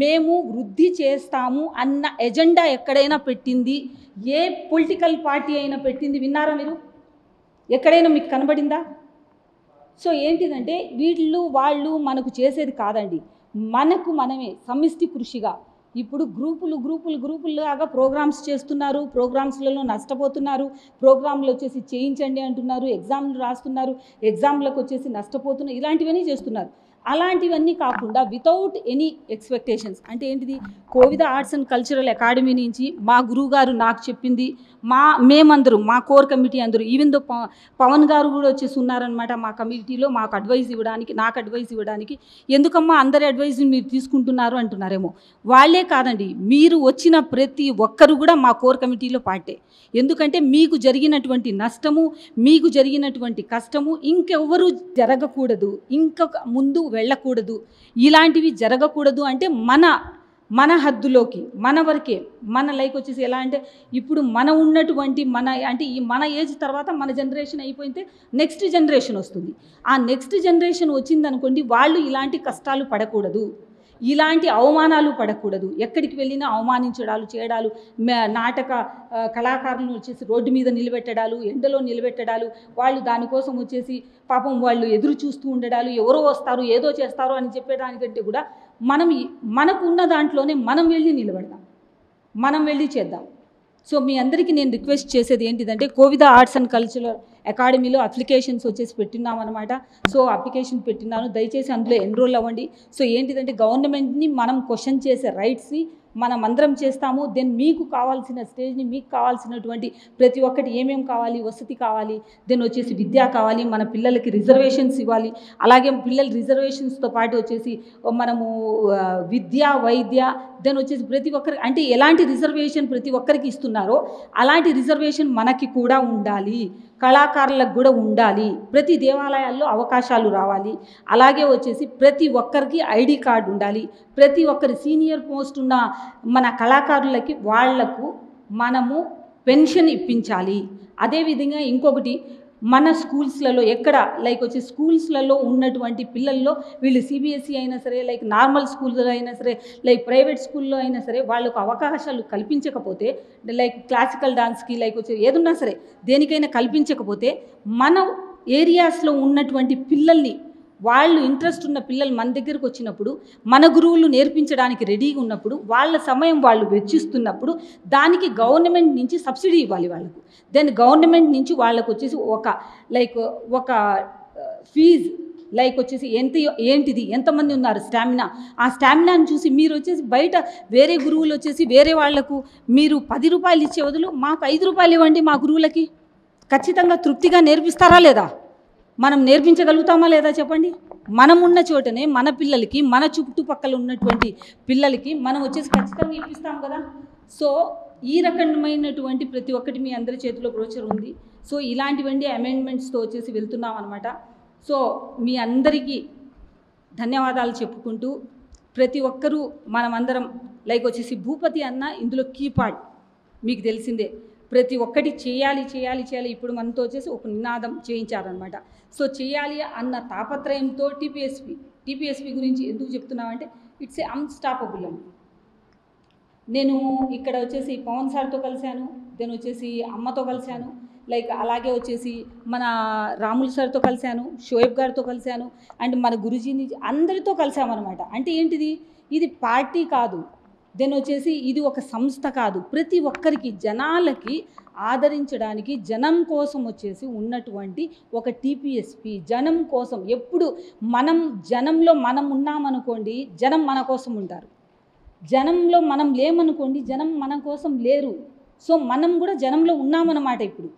మేము వృద్ధి చేస్తాము అన్న ఎజెండా ఎక్కడైనా పెట్టింది, ఏ పొలిటికల్ పార్టీ అయినా పెట్టింది విన్నారా మీరు? ఎక్కడైనా మీకు కనబడిందా? సో ఏంటిదంటే వాళ్ళు మనకు చేసేది కాదండి, మనకు మనమే సమిష్టి కృషిగా ఇప్పుడు గ్రూపులుగా ప్రోగ్రామ్స్ చేస్తున్నారు, ప్రోగ్రామ్స్లలో నష్టపోతున్నారు, ప్రోగ్రాంలు వచ్చేసి చేయించండి అంటున్నారు, ఎగ్జామ్లు రాస్తున్నారు, ఎగ్జామ్లకు వచ్చేసి నష్టపోతున్నారు, ఇలాంటివన్నీ చేస్తున్నారు. అలాంటివన్నీ కాకుండా వితౌట్ ఎనీ ఎక్స్పెక్టేషన్స్ అంటే ఏంటిది, Kovida arts and cultural academy నుంచి మా గురువు గారు నాకు చెప్పింది, మేమందరూ మా కోర్ కమిటీ అందరూ ఈవెన్ దో పవన్ గారు కూడా వచ్చేసి ఉన్నారనమాట మా కమిటీలో, మాకు అడ్వైస్ ఇవ్వడానికి, నాకు అడ్వైస్ ఇవ్వడానికి. ఎందుకమ్మా అందరి అడ్వైస్ మీరు తీసుకుంటున్నారు అంటున్నారేమో, వాళ్ళే కాదండి, మీరు వచ్చిన ప్రతి ఒక్కరు కూడా మా కోర్ కమిటీలో పార్టే. ఎందుకంటే మీకు జరిగినటువంటి నష్టము, మీకు జరిగినటువంటి కష్టము ఇంకెవ్వరూ జరగకూడదు, ఇంకొక ముందు వెళ్ళకూడదు, ఇలాంటివి జరగకూడదు. అంటే మన హద్దులోకి మన వరకే, మన లైక్ వచ్చేసి ఎలా అంటే ఇప్పుడు మన ఉన్నటువంటి మన ఏజ్ తర్వాత మన జనరేషన్ అయిపోతే నెక్స్ట్ జనరేషన్ వస్తుంది. ఆ నెక్స్ట్ జనరేషన్ వచ్చిందనుకోండి, వాళ్ళు ఇలాంటి కష్టాలు పడకూడదు, ఇలాంటి అవమానాలు పడకూడదు, ఎక్కడికి వెళ్ళినా అవమానించడాలు చేయడాలు, నాటక కళాకారులను వచ్చేసి రోడ్డు మీద నిలబెట్టడాలు, ఎండలో నిలబెట్టడాలు, వాళ్ళు దానికోసం వచ్చేసి పాపం వాళ్ళు ఎదురు చూస్తూ ఉండడాలు, ఎవరో వస్తారు ఏదో చేస్తారు అని చెప్పేదానికంటే కూడా మనకు ఉన్న దాంట్లోనే మనం వెళ్ళి నిలబడదాం, మనం వెళ్ళి చేద్దాం. సో మీ అందరికీ నేను రిక్వెస్ట్ చేసేది ఏంటిదంటే కోవిద ఆర్ట్స్ అండ్ కల్చరల్ అకాడమీలో అప్లికేషన్స్ వచ్చేసి పెట్టినాం అనమాట. సో అప్లికేషన్ పెట్టినాను, దయచేసి అందులో ఎన్రోల్ అవ్వండి. సో ఏంటిదంటే గవర్నమెంట్ని మనం క్వశ్చన్ చేసే రైట్స్ని మనం అందరం చేస్తాము. దెన్ మీకు కావాల్సిన స్టేజ్ని, మీకు కావాల్సినటువంటి ప్రతి ఒక్కటి ఏమేమి కావాలి, వసతి కావాలి, దెన్ వచ్చేసి విద్య కావాలి, మన పిల్లలకి రిజర్వేషన్స్ ఇవ్వాలి. అలాగే పిల్లల రిజర్వేషన్స్తో పాటు వచ్చేసి మనము విద్య, వైద్య, దెన్ వచ్చేసి ప్రతి ఒక్కరికి అంటే ఎలాంటి రిజర్వేషన్ ప్రతి ఒక్కరికి ఇస్తున్నారో అలాంటి రిజర్వేషన్ మనకి కూడా ఉండాలి, కళాకారులకు కూడా ఉండాలి. ప్రతి దేవాలయాల్లో అవకాశాలు రావాలి. అలాగే వచ్చేసి ప్రతి ఒక్కరికి ఐడి కార్డు ఉండాలి. ప్రతి ఒక్కరి సీనియర్ పోస్ట్ ఉన్న మన కళాకారులకి వాళ్లకు మనము పెన్షన్ ఇప్పించాలి. అదేవిధంగా ఇంకొకటి, మన స్కూల్స్లలో ఎక్కడ లైక్ వచ్చి స్కూల్స్లలో ఉన్నటువంటి పిల్లల్లో వీళ్ళు సిబిఎస్ఈ అయినా సరే, లైక్ నార్మల్ స్కూల్లో అయినా సరే, లైక్ ప్రైవేట్ స్కూల్లో అయినా సరే వాళ్ళకు అవకాశాలు కల్పించకపోతే, లైక్ క్లాసికల్ డాన్స్కి లైక్ వచ్చి ఏదున్నా సరే దేనికైనా కల్పించకపోతే, మన ఏరియాస్లో ఉన్నటువంటి పిల్లల్ని, వాళ్ళు ఇంట్రెస్ట్ ఉన్న పిల్లలు మన దగ్గరకు వచ్చినప్పుడు, మన గురువులు నేర్పించడానికి రెడీగా ఉన్నప్పుడు, వాళ్ళ సమయం వాళ్ళు వెచ్చిస్తున్నప్పుడు దానికి గవర్నమెంట్ నుంచి సబ్సిడీ ఇవ్వాలి వాళ్ళకు. దెన్ గవర్నమెంట్ నుంచి వాళ్ళకు వచ్చేసి ఒక ఫీజు లైక్ వచ్చేసి ఏంటిది ఎంతమంది ఉన్నారు స్టామినా, ఆ స్టామినాని చూసి మీరు వచ్చేసి బయట వేరే గురువులు వచ్చేసి వేరే వాళ్లకు మీరు 10 రూపాయలు ఇచ్చే బదులు మాకు 5 రూపాయలు ఇవ్వండి, మా గురువులకి ఖచ్చితంగా తృప్తిగా నేర్పిస్తారా లేదా? మనం నేర్పించగలుగుతామా లేదా చెప్పండి? మనం ఉన్న చోటనే మన పిల్లలకి, మన చుట్టుపక్కల ఉన్నటువంటి పిల్లలకి మనం వచ్చేసి ఖచ్చితంగా ఇప్పిస్తాం కదా. సో ఈ రకమైనటువంటి ప్రతి ఒక్కటి మీ అందరి చేతిలో బ్రోచర్ ఉంది. సో ఇలాంటివంటి అమెండ్మెంట్స్తో వచ్చేసి వెళ్తున్నాం అనమాట. సో మీ అందరికీ ధన్యవాదాలు చెప్పుకుంటూ, ప్రతి ఒక్కరూ మనమందరం లైక్ వచ్చేసి భూపతి అన్న ఇందులో కీ పార్ట్ మీకు తెలిసిందే. ప్రతి ఒక్కటి చేయాలి. ఇప్పుడు మనతో వచ్చేసి ఒక నినాదం చేయించారనమాట. సో చేయాలి అన్న తాపత్రయంతో టీపీఎస్పీ గురించి ఎందుకు చెప్తున్నామంటే ఇట్స్ ఏ అన్స్టాపబుల్ అని. నేను ఇక్కడ వచ్చేసి పవన్ సార్తో కలిశాను, దెన్ వచ్చేసి అమ్మతో కలిశాను, లైక్ అలాగే వచ్చేసి మన రాములు సార్తో కలిశాను, షోయబ్ గారితో కలిశాను, అండ్ మన గురుజీని అందరితో కలిసామన్నమాట. అంటే ఏంటిది, ఇది పార్టీ కాదు, దెన్ వచ్చేసి ఇది ఒక సంస్థ కాదు, ప్రతి ఒక్కరికి జనాలకి ఆదరించడానికి జనం కోసం వచ్చేసి ఉన్నటువంటి ఒక టీపీఎస్పీ, జనం కోసం. ఎప్పుడు జనంలో మనం ఉన్నామనుకోండి, జనం మన కోసం ఉంటారు. జనంలో మనం లేమనుకోండి, జనం మన కోసం లేరు. సో మనం కూడా జనంలో ఉన్నామన్నమాట. ఇప్పుడు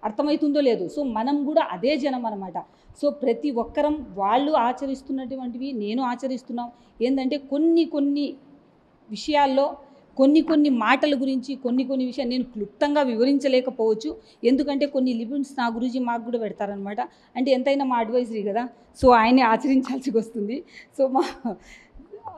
అర్థమవుతుందో లేదు. సో మనం కూడా అదే జనం అన్నమాట. సో ప్రతి ఒక్కరం వాళ్ళు ఆచరిస్తున్నటువంటివి నేను ఆచరిస్తున్నాం. ఏంటంటే కొన్ని విషయాల్లో కొన్ని మాటల గురించి కొన్ని విషయాలు నేను క్లుప్తంగా వివరించలేకపోవచ్చు. ఎందుకంటే కొన్ని లిమిట్స్ నా గురించి మాకు కూడా పెడతారనమాట. అంటే ఎంతైనా మా అడ్వైజరీ కదా, సో ఆయనే ఆచరించాల్సి వస్తుంది. సో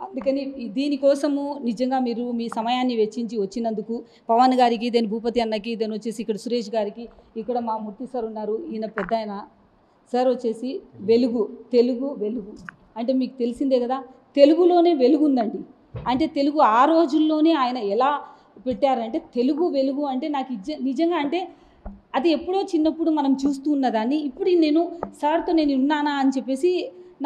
అందుకని దీనికోసము నిజంగా మీరు మీ సమయాన్ని వెచ్చించి వచ్చినందుకు పవన్ గారికి, దెన్ భూపతి అన్నకి, దెన్ వచ్చేసి ఇక్కడ సురేష్ గారికి, ఇక్కడ మా మూర్తి సార్ ఉన్నారు, ఈయన పెద్ద ఆయన సార్ వచ్చేసి తెలుగు వెలుగు అంటే మీకు తెలిసిందే కదా, తెలుగులోనే వెలుగు ఉందండి. అంటే తెలుగు ఆ రోజుల్లోనే ఆయన ఎలా పెట్టారంటే తెలుగు వెలుగు అంటే నాకు నిజంగా అంటే అది ఎప్పుడో చిన్నప్పుడు మనం చూస్తూ ఉన్నదాన్ని ఇప్పుడు నేను సార్తో నేను ఉన్నానా అని చెప్పేసి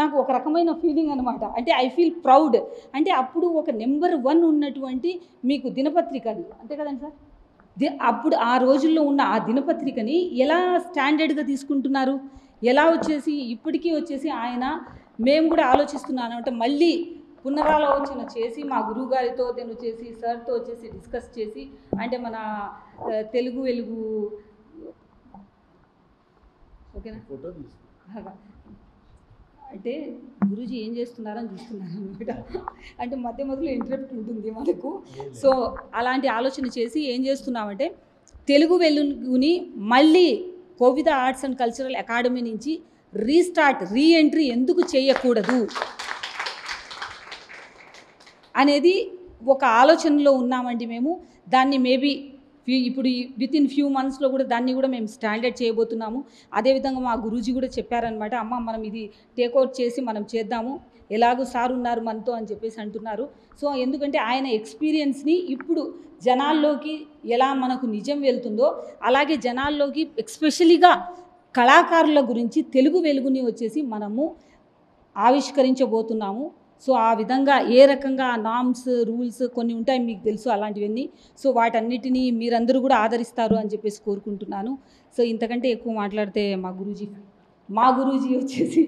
నాకు ఒక రకమైన ఫీలింగ్ అనమాట. అంటే ఐ ఫీల్ ప్రౌడ్. అంటే అప్పుడు ఒక నెంబర్ 1 ఉన్నటువంటి మీకు దినపత్రిక అది, అంతే కదండి సార్? అప్పుడు ఆ రోజుల్లో ఉన్న ఆ దినపత్రికని ఎలా స్టాండర్డ్గా తీసుకుంటున్నారు, ఎలా వచ్చేసి ఇప్పటికీ వచ్చేసి ఆయన మేము కూడా ఆలోచిస్తున్నాను అంటే మళ్ళీ పునరాలోచన చేసి మా గురువు గారితో నేను వచ్చేసి సార్తో వచ్చేసి డిస్కస్ చేసి అంటే మన తెలుగు వెలుగు ఓకేనా అంటే గురూజీ ఏం చేస్తున్నారని చూస్తున్నారు అనమాట. అంటే మధ్యలో ఇంటరప్ట్ ఉంటుంది మనకు. సో అలాంటి ఆలోచన చేసి ఏం చేస్తున్నామంటే తెలుగు వెలుగుని మళ్ళీ Kovida arts and cultural academy నుంచి రీఎంట్రీ ఎందుకు చేయకూడదు అనేది ఒక ఆలోచనలో ఉన్నామండి మేము. దాన్ని మేబీ ఇప్పుడు వితిన్ ఫ్యూ మంత్స్లో కూడా దాన్ని కూడా మేము స్టాండర్డ్ చేయబోతున్నాము. అదేవిధంగా మా గురూజీ కూడా చెప్పారనమాట, అమ్మ మనం ఇది టేక్అవుట్ చేసి మనం చేద్దాము, ఎలాగో సార్ ఉన్నారు మనతో అని చెప్పేసి అంటున్నారు. సో ఎందుకంటే ఆయన ఎక్స్పీరియన్స్ని ఇప్పుడు జనాల్లోకి ఎలా మనకు నిజం వెళ్తుందో అలాగే జనాల్లోకి ఎస్పెషలీగా కళాకారుల గురించి తెలుగు వెలుగుని వచ్చేసి మనము ఆవిష్కరించబోతున్నాము. సో ఆ విధంగా ఏ రకంగా నామ్స్ రూల్స్ కొన్ని ఉంటాయి మీకు తెలుసు అలాంటివన్నీ. సో వాటన్నిటినీ మీరందరూ కూడా ఆదరిస్తారు అని చెప్పేసి కోరుకుంటున్నాను. సో ఇంతకంటే ఎక్కువ మాట్లాడితే మా గురూజీ వచ్చేసి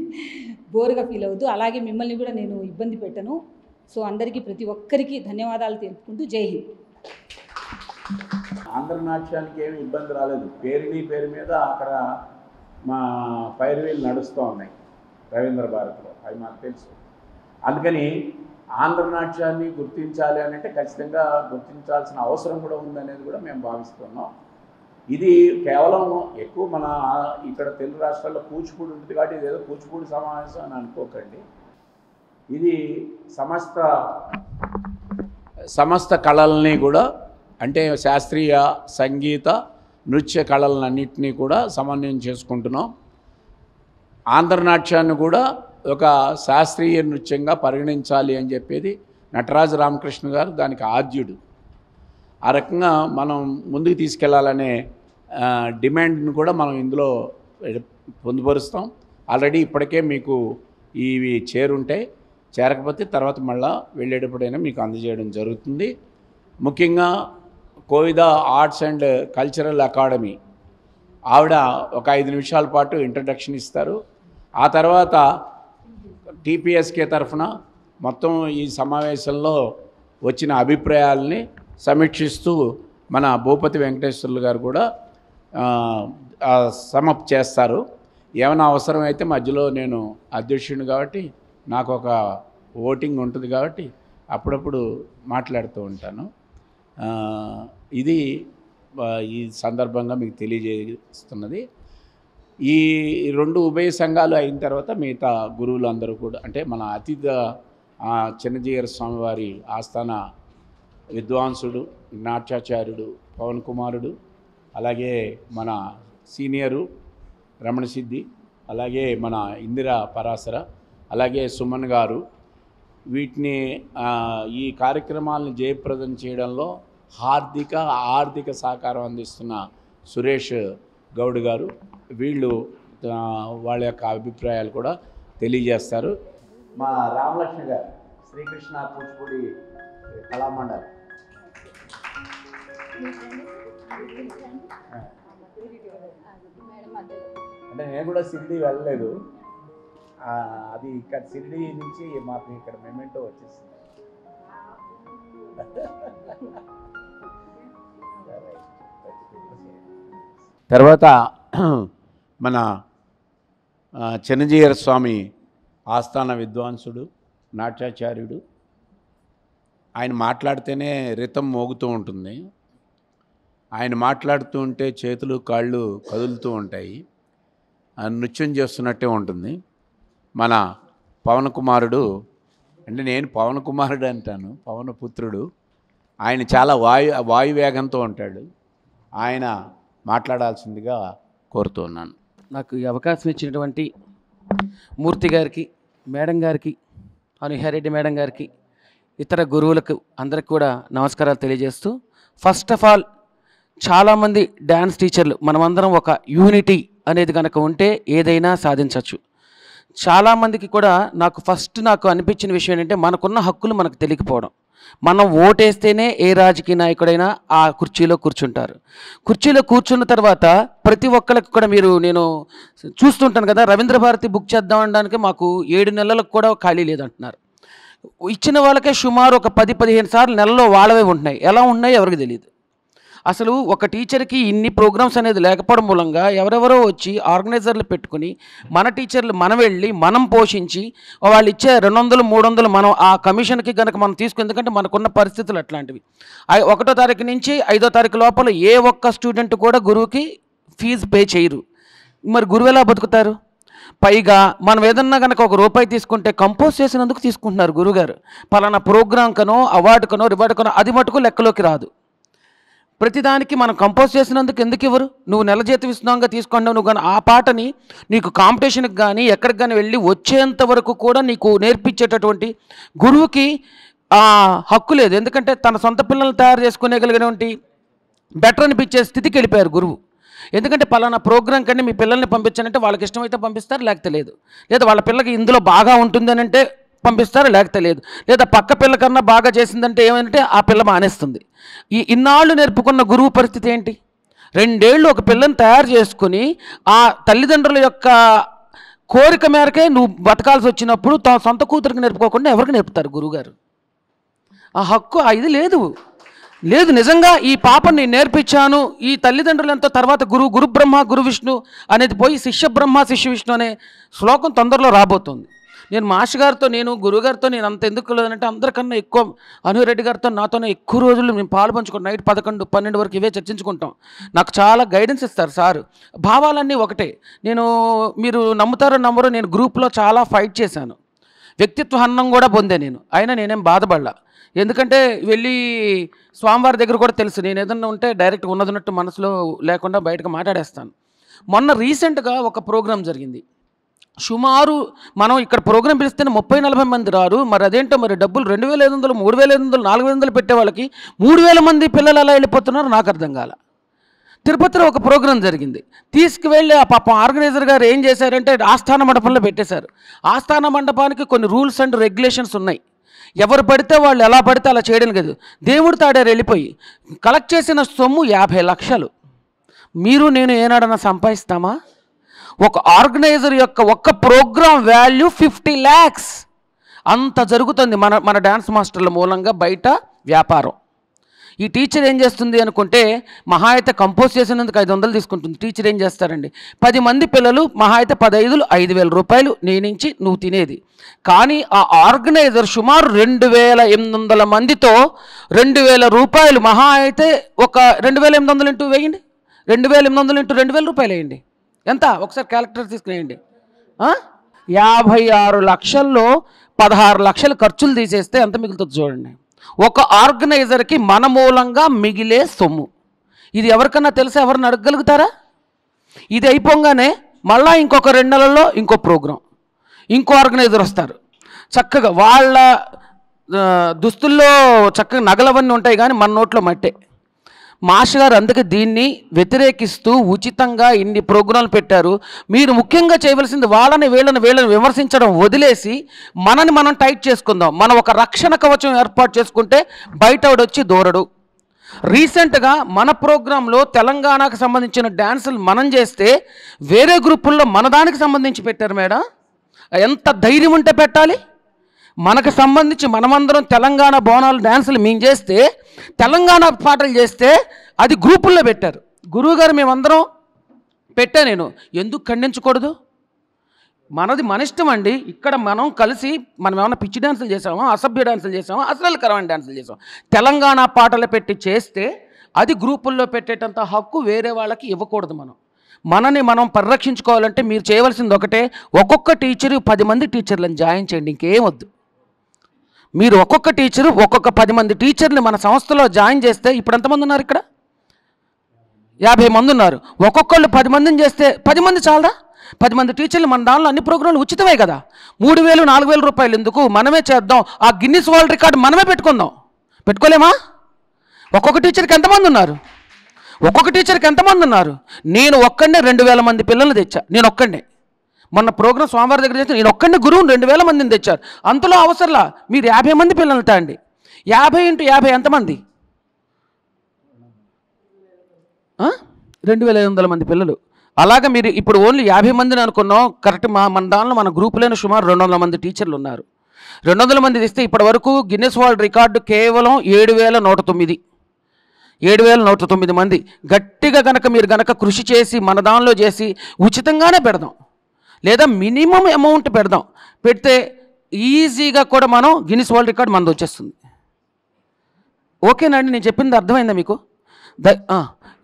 బోర్గా ఫీల్ అవుతూ, అలాగే మిమ్మల్ని కూడా నేను ఇబ్బంది పెట్టను. సో అందరికీ ప్రతి ఒక్కరికి ధన్యవాదాలు తెలుపుకుంటూ జై హింద్. ఆంధ్ర నాట్యానికి ఏమి ఇబ్బంది రాలేదు. పేరు మీద అక్కడ మా ఫైర్ వీల్ నడుస్తూ ఉన్నాయి రవీంద్ర భారతిలో, అవి మాకు తెలుసు. అందుకని ఆంధ్ర నాట్యాన్ని గుర్తించాలి అని అంటే ఖచ్చితంగా గుర్తించాల్సిన అవసరం కూడా ఉందనేది కూడా మేము భావిస్తున్నాం. ఇది కేవలం ఎక్కువ మన ఇక్కడ తెలుగు రాష్ట్రాల్లో కూచిపూడి ఉంటుంది కాబట్టి ఇదేదో కూచిపూడి సమావేశం అని అనుకోకండి. ఇది సమస్త కళల్ని కూడా, అంటే శాస్త్రీయ సంగీత నృత్య కళలన్నింటినీ కూడా సమన్వయం చేసుకుంటున్నాం. ఆంధ్రనాట్యాన్ని కూడా ఒక శాస్త్రీయ నృత్యంగా పరిగణించాలి అని చెప్పేది నటరాజ రామకృష్ణ గారు దానికి ఆద్యుడు. ఆ రకంగా మనం ముందుకు తీసుకెళ్లాలనే డిమాండ్ని కూడా మనం ఇందులో పొందుపరుస్తాం. ఆల్రెడీ ఇప్పటికే మీకు ఇవి చేరకపోతే తర్వాత మళ్ళీ వెళ్ళేటప్పుడైనా మీకు అందజేయడం జరుగుతుంది. ముఖ్యంగా Kovida arts and cultural academy ఆవిడ ఒక 5 నిమిషాల పాటు ఇంట్రడక్షన్ ఇస్తారు. ఆ తర్వాత టీపీఎస్కే తరఫున మొత్తం ఈ సమావేశంలో వచ్చిన అభిప్రాయాలని సమీక్షిస్తూ మన భూపతి వెంకటేశ్వర్లు గారు కూడా సమప్ చేస్తారు. ఏమైనా అవసరమైతే మధ్యలో నేను అధ్యక్షుడిని కాబట్టి నాకు ఒక ఓటింగ్ ఉంటుంది కాబట్టి అప్పుడప్పుడు మాట్లాడుతూ ఉంటాను. ఇది ఈ సందర్భంగా మీకు తెలియజేస్తున్నది. ఈ 2 ఉభయ సంఘాలు అయిన తర్వాత మిగతా గురువులందరూ కూడా, అంటే మన అతిథ చిన్నజీయర స్వామివారి ఆస్థాన విద్వాంసుడు నాట్యాచార్యుడు పవన్ కుమారుడు, అలాగే మన సీనియరు రమణ సిద్ధి, అలాగే మన ఇందిరా పరాశర, అలాగే సుమన్ గారు, వీటిని ఈ కార్యక్రమాలను జయప్రదం చేయడంలో ఆర్థిక సహకారం అందిస్తున్న సురేష్ గౌడ్ గారు, వీళ్ళు వాళ్ళ యొక్క అభిప్రాయాలు కూడా తెలియజేస్తారు. మా రామలక్ష్మి గారు శ్రీకృష్ణ కూచిపూడి కళామండలి అంటే నేను కూడా సిరిడి వెళ్ళలేదు. అది ఇక్కడ సిరిడి నుంచి మాకు ఇక్కడ మెమెంటో వచ్చేసింది. తర్వాత మన చిన్నజీయర స్వామి ఆస్థాన విద్వాంసుడు నాట్యాచార్యుడు, ఆయన మాట్లాడితేనే రితం మోగుతూ ఉంటుంది. ఆయన మాట్లాడుతూ ఉంటే చేతులు కాళ్ళు కదులుతూ ఉంటాయి, నృత్యం చేస్తున్నట్టే ఉంటుంది. మన పవన్ కుమారుడు, అంటే నేను పవన్ కుమారుడు అంటాను, పవన పుత్రుడు, ఆయన చాలా వాయువేగంతో ఉంటాడు. ఆయన మాట్లాడాల్సిందిగా కోరుతున్నాను. నాకు ఈ అవకాశం ఇచ్చినటువంటి మూర్తి గారికి, మేడం గారికి, అనుహారెడ్డి మేడం గారికి, ఇతర గురువులకు అందరికి కూడా నమస్కారాలు తెలియజేస్తూ, ఫస్ట్ ఆఫ్ ఆల్ చాలామంది డ్యాన్స్ టీచర్లు మనమందరం ఒక యూనిటీ అనేది కనుక ఉంటే ఏదైనా సాధించవచ్చు. చాలామందికి కూడా నాకు అనిపించిన విషయం ఏంటంటే, మనకున్న హక్కులు మనకు తెలియకపోవడం. మనం ఓటేస్తేనే ఏ రాజకీయ నాయకుడైనా ఆ కుర్చీలో కూర్చుంటారు. కుర్చీలో కూర్చున్న తర్వాత ప్రతి ఒక్కరికి కూడా నేను చూస్తుంటాను కదా, రవీంద్ర భారతి బుక్ చేద్దాం అనడానికి మాకు 7 నెలలకు కూడా ఖాళీ లేదంటున్నారు. ఇచ్చిన వాళ్ళకే సుమారు ఒక 10-15 సార్లు నెలలో వాళ్ళవే ఉంటున్నాయి. ఎలా ఉన్నాయి ఎవరికి తెలియదు. అసలు ఒక టీచర్కి ఇన్ని ప్రోగ్రామ్స్ అనేది లేకపోవడం మూలంగా ఎవరెవరో వచ్చి ఆర్గనైజర్లు పెట్టుకుని మన టీచర్లు మనం పోషించి వాళ్ళు ఇచ్చే 200-300 మనం ఆ కమిషన్కి కనుక మనం తీసుకుని, ఎందుకంటే మనకున్న పరిస్థితులు అట్లాంటివి. 1వ తారీఖు నుంచి 5వ తారీఖు లోపల ఏ ఒక్క స్టూడెంట్ కూడా గురువుకి ఫీజు పే చేయరు. మరి గురువు ఎలా బతుకుతారు? పైగా మనం ఏదన్నా కనుక ₹1 తీసుకుంటే కంపోజ్ చేసినందుకు తీసుకుంటున్నారు గురువుగారు. పలానా ప్రోగ్రాంకనో అవార్డుకనో రివార్డుకనో అది మటుకు లెక్కలోకి రాదు. ప్రతిదానికి మనం కంపోజ్ చేసినందుకు ఎందుకు ఇవ్వరు? నువ్వు నెల జీతం ఇస్తున్నాగా తీసుకున్నావు, నువ్వు కానీ ఆ పాటని నీకు కాంపిటీషన్కి కానీ ఎక్కడికి కానీ వెళ్ళి వచ్చేంత వరకు కూడా నీకు నేర్పించేటటువంటి గురువుకి హక్కు లేదు. ఎందుకంటే తన సొంత పిల్లల్ని తయారు చేసుకునేగలిగినటువంటి బెటర్ అనిపించే స్థితికి వెళ్ళిపోయారు గురువు. ఎందుకంటే పలానా ప్రోగ్రాం కంటే మీ పిల్లల్ని పంపించానంటే వాళ్ళకి ఇష్టమైతే పంపిస్తారు, లేకపోతే లేదు. లేదా వాళ్ళ పిల్లకి ఇందులో బాగా ఉంటుంది అని అంటే పంపిస్తారు, లేకపోతే లేదు. లేదా పక్క పిల్ల కన్నా బాగా చేసిందంటే ఏమంటే ఆ పిల్ల మానేస్తుంది. ఇన్నాళ్ళు నేర్పుకున్న గురువు పరిస్థితి ఏంటి? 2 ఏళ్ళు ఒక పిల్లని తయారు చేసుకుని ఆ తల్లిదండ్రుల యొక్క కోరిక మేరకే నువ్వు బతకాల్సి వచ్చినప్పుడు సొంత కూతురికి నేర్పుకోకుండా ఎవరికి నేర్పుతారు గురువుగారు? ఆ హక్కు ఇది లేదు. నిజంగా ఈ పాపని నేర్పించాను, ఈ తల్లిదండ్రులు ఎంతో తర్వాత గురు బ్రహ్మ గురు విష్ణు అనేది పోయి శిష్య బ్రహ్మ శిష్య విష్ణు అనే శ్లోకం తొందరలో రాబోతుంది. నేను మాస్టర్ గారితో, నేను గురువుగారితో నేను అంత ఎందుకు లేదంటే అందరికన్నా ఎక్కువ అనురెడ్డి గారితో నాతోనే ఎక్కువ రోజులు మేము పాలు పంచుకుంటాం. నైట్ 11, 12 వరకు ఇవే చర్చించుకుంటాం. నాకు చాలా గైడెన్స్ ఇస్తారు సార్. భావాలన్నీ ఒకటే. మీరు నమ్ముతారో నమ్మరో, నేను గ్రూప్లో చాలా ఫైట్ చేశాను. వ్యక్తిత్వ హననం కూడా పొందే నేను. అయినా నేనేం బాధపడలా. ఎందుకంటే వెళ్ళి స్వామివారి దగ్గర కూడా తెలుసు, నేను ఏదన్నా ఉంటే డైరెక్ట్ ఉన్నదన్నట్టు మనసులో లేకుండా బయటకు మాట్లాడేస్తాను. మొన్న రీసెంట్గా ఒక ప్రోగ్రాం జరిగింది. సుమారు మనం ఇక్కడ ప్రోగ్రాం పిలిస్తేనే 30-40 మంది రారు. మరి అదేంటో మరి డబ్బులు 2500, 3500, 4500 పెట్టే వాళ్ళకి 3000 మంది పిల్లలు ఎలా వెళ్ళిపోతున్నారో నాకు అర్థం కాల. తిరుపతిలో ఒక ప్రోగ్రాం జరిగింది. తీసుకువెళ్ళి ఆ పాపం ఆర్గనైజర్ గారు ఏం చేశారంటే ఆస్థాన మండపంలో పెట్టేశారు. ఆస్థాన మండపానికి కొన్ని రూల్స్ అండ్ రెగ్యులేషన్స్ ఉన్నాయి. ఎవరు పడితే వాళ్ళు ఎలా పడితే అలా చేయడం లేదు. దేవుడు తాడారు వెళ్ళిపోయి కలెక్ట్ చేసిన సొమ్ము 50 లక్షలు. మీరు నేను ఏనాడన్నా సంపాదిస్తామా? ఒక ఆర్గనైజర్ యొక్క ఒక్క ప్రోగ్రాం వాల్యూ 50 lakhs. అంత జరుగుతుంది మన డ్యాన్స్ మాస్టర్ల మూలంగా బయట వ్యాపారం. ఈ టీచర్ ఏం చేస్తుంది అనుకుంటే, మహా అయితే కంపోజ్ చేసినందుకు 500 తీసుకుంటుంది. టీచర్ ఏం చేస్తారండి, 10 మంది పిల్లలు మహా అయితే 15 5,000 రూపాయలు నీ నుంచి నువ్వు తినేది. కానీ ఆ ఆర్గనైజర్ సుమారు 2,800 మందితో 2,000 రూపాయలు మహా అయితే ఒక 2,800 ఇంటూ వేయండి, 2,800 ఇంటూ 2,000 రూపాయలు వేయండి. ఎంత? ఒకసారి క్యాలిక్యులేటర్ తీసుకునేయండి. 56 లక్షల్లో 16 లక్షలు ఖర్చులు తీసేస్తే ఎంత మిగులుతుంది చూడండి. ఒక ఆర్గనైజర్కి మన మూలంగా మిగిలే సొమ్ము. ఇది ఎవరికన్నా తెలుసా? ఎవరిని అడగగలుగుతారా? ఇది అయిపోగానే మళ్ళీ ఇంకొక 2 నెలల్లో ఇంకో ప్రోగ్రాం, ఇంకో ఆర్గనైజర్ వస్తారు. చక్కగా వాళ్ళ దుస్తుల్లో చక్కగా నగలవన్నీ ఉంటాయి, కానీ మన నోట్లో మట్టే. మాస్టర్ గారు అందుకే దీన్ని వ్యతిరేకిస్తూ ఉచితంగా ఇన్ని ప్రోగ్రాంలు పెట్టారు. మీరు ముఖ్యంగా చేయవలసింది వీళ్ళని విమర్శించడం వదిలేసి మనని మనం టైట్ చేసుకుందాం. మనం ఒక రక్షణ కవచం ఏర్పాటు చేసుకుంటే బయట వచ్చి దూరడు. రీసెంట్గా మన ప్రోగ్రాంలో తెలంగాణకు సంబంధించిన డ్యాన్సులు మనం చేస్తే వేరే గ్రూపుల్లో మన దానికి సంబంధించి పెట్టారు మేడం. ఎంత ధైర్యం ఉంటే పెట్టాలి? మనకు సంబంధించి మనమందరం తెలంగాణ బోనాలు డ్యాన్సులు మేము చేస్తే, తెలంగాణ పాటలు చేస్తే అది గ్రూపుల్లో పెట్టారు. గురువుగారు మేమందరం పెట్టా, నేను ఎందుకు ఖండించకూడదు? మనది మన ఇష్టం అండి. ఇక్కడ మనం కలిసి మనం ఏమైనా పిచ్చి డ్యాన్సులు చేసామా, అసభ్య డ్యాన్సులు చేసామా, అసలుకరమైన డ్యాన్సులు చేసాం. తెలంగాణ పాటలు పెట్టి చేస్తే అది గ్రూపుల్లో పెట్టేటంత హక్కు వేరే వాళ్ళకి ఇవ్వకూడదు. మనని మనం పరిరక్షించుకోవాలంటే మీరు చేయవలసింది ఒకటే, ఒక్కొక్క టీచరు 10 మంది టీచర్లను జాయిన్ చేయండి, ఇంకేం వద్దు. మీరు ఒక్కొక్క టీచరు ఒక్కొక్క 10 మంది టీచర్ని మన సంస్థలో జాయిన్ చేస్తే, ఇప్పుడు ఎంతమంది ఉన్నారు ఇక్కడ? 50 మంది ఉన్నారు. ఒక్కొక్కళ్ళు 10 మందిని చేస్తే 10 మంది చాలదా? 10 మంది టీచర్లు మన దానిలో అన్ని ప్రోగ్రాంలు ఉచితమే కదా. 3,000 4,000 రూపాయలు ఎందుకు? మనమే చేద్దాం. ఆ గిన్నిస్ వరల్డ్ రికార్డు మనమే పెట్టుకుందాం. పెట్టుకోలేమా? ఒక్కొక్క టీచర్కి ఎంతమంది ఉన్నారు? నేను ఒక్కడే 2,000 మంది పిల్లల్ని తెచ్చా. నేను ఒక్కడే మొన్న ప్రోగ్రాం స్వామివారి దగ్గర చేస్తే నేను ఒక్కడే గురువుని 2,000 మందిని తెచ్చారు. అంతలో అవసరంలా మీరు 50 మంది పిల్లల్ని తాండి. 50 × 50 ఎంతమంది? 2,500 మంది పిల్లలు. అలాగే మీరు ఇప్పుడు ఓన్లీ 50 మందిని అనుకున్నాం కరెక్ట్. మన దానిలో మన గ్రూపులోనే సుమారు 200 మంది టీచర్లు ఉన్నారు. 200 మంది ఇస్తే ఇప్పటి వరకు గిన్నెస్ వరల్డ్ రికార్డు కేవలం 7,109 మంది. గట్టిగా కనుక మీరు కనుక కృషి చేసి మన దానిలో చేసి ఉచితంగానే పెడదాం, లేదా మినిమం అమౌంట్ పెడదాం. పెడితే ఈజీగా కూడా మనం గిన్నిస్ వరల్డ్ రికార్డ్ మనది వచ్చేస్తుంది. ఓకేనండి, నేను చెప్పింది అర్థమైందా మీకు?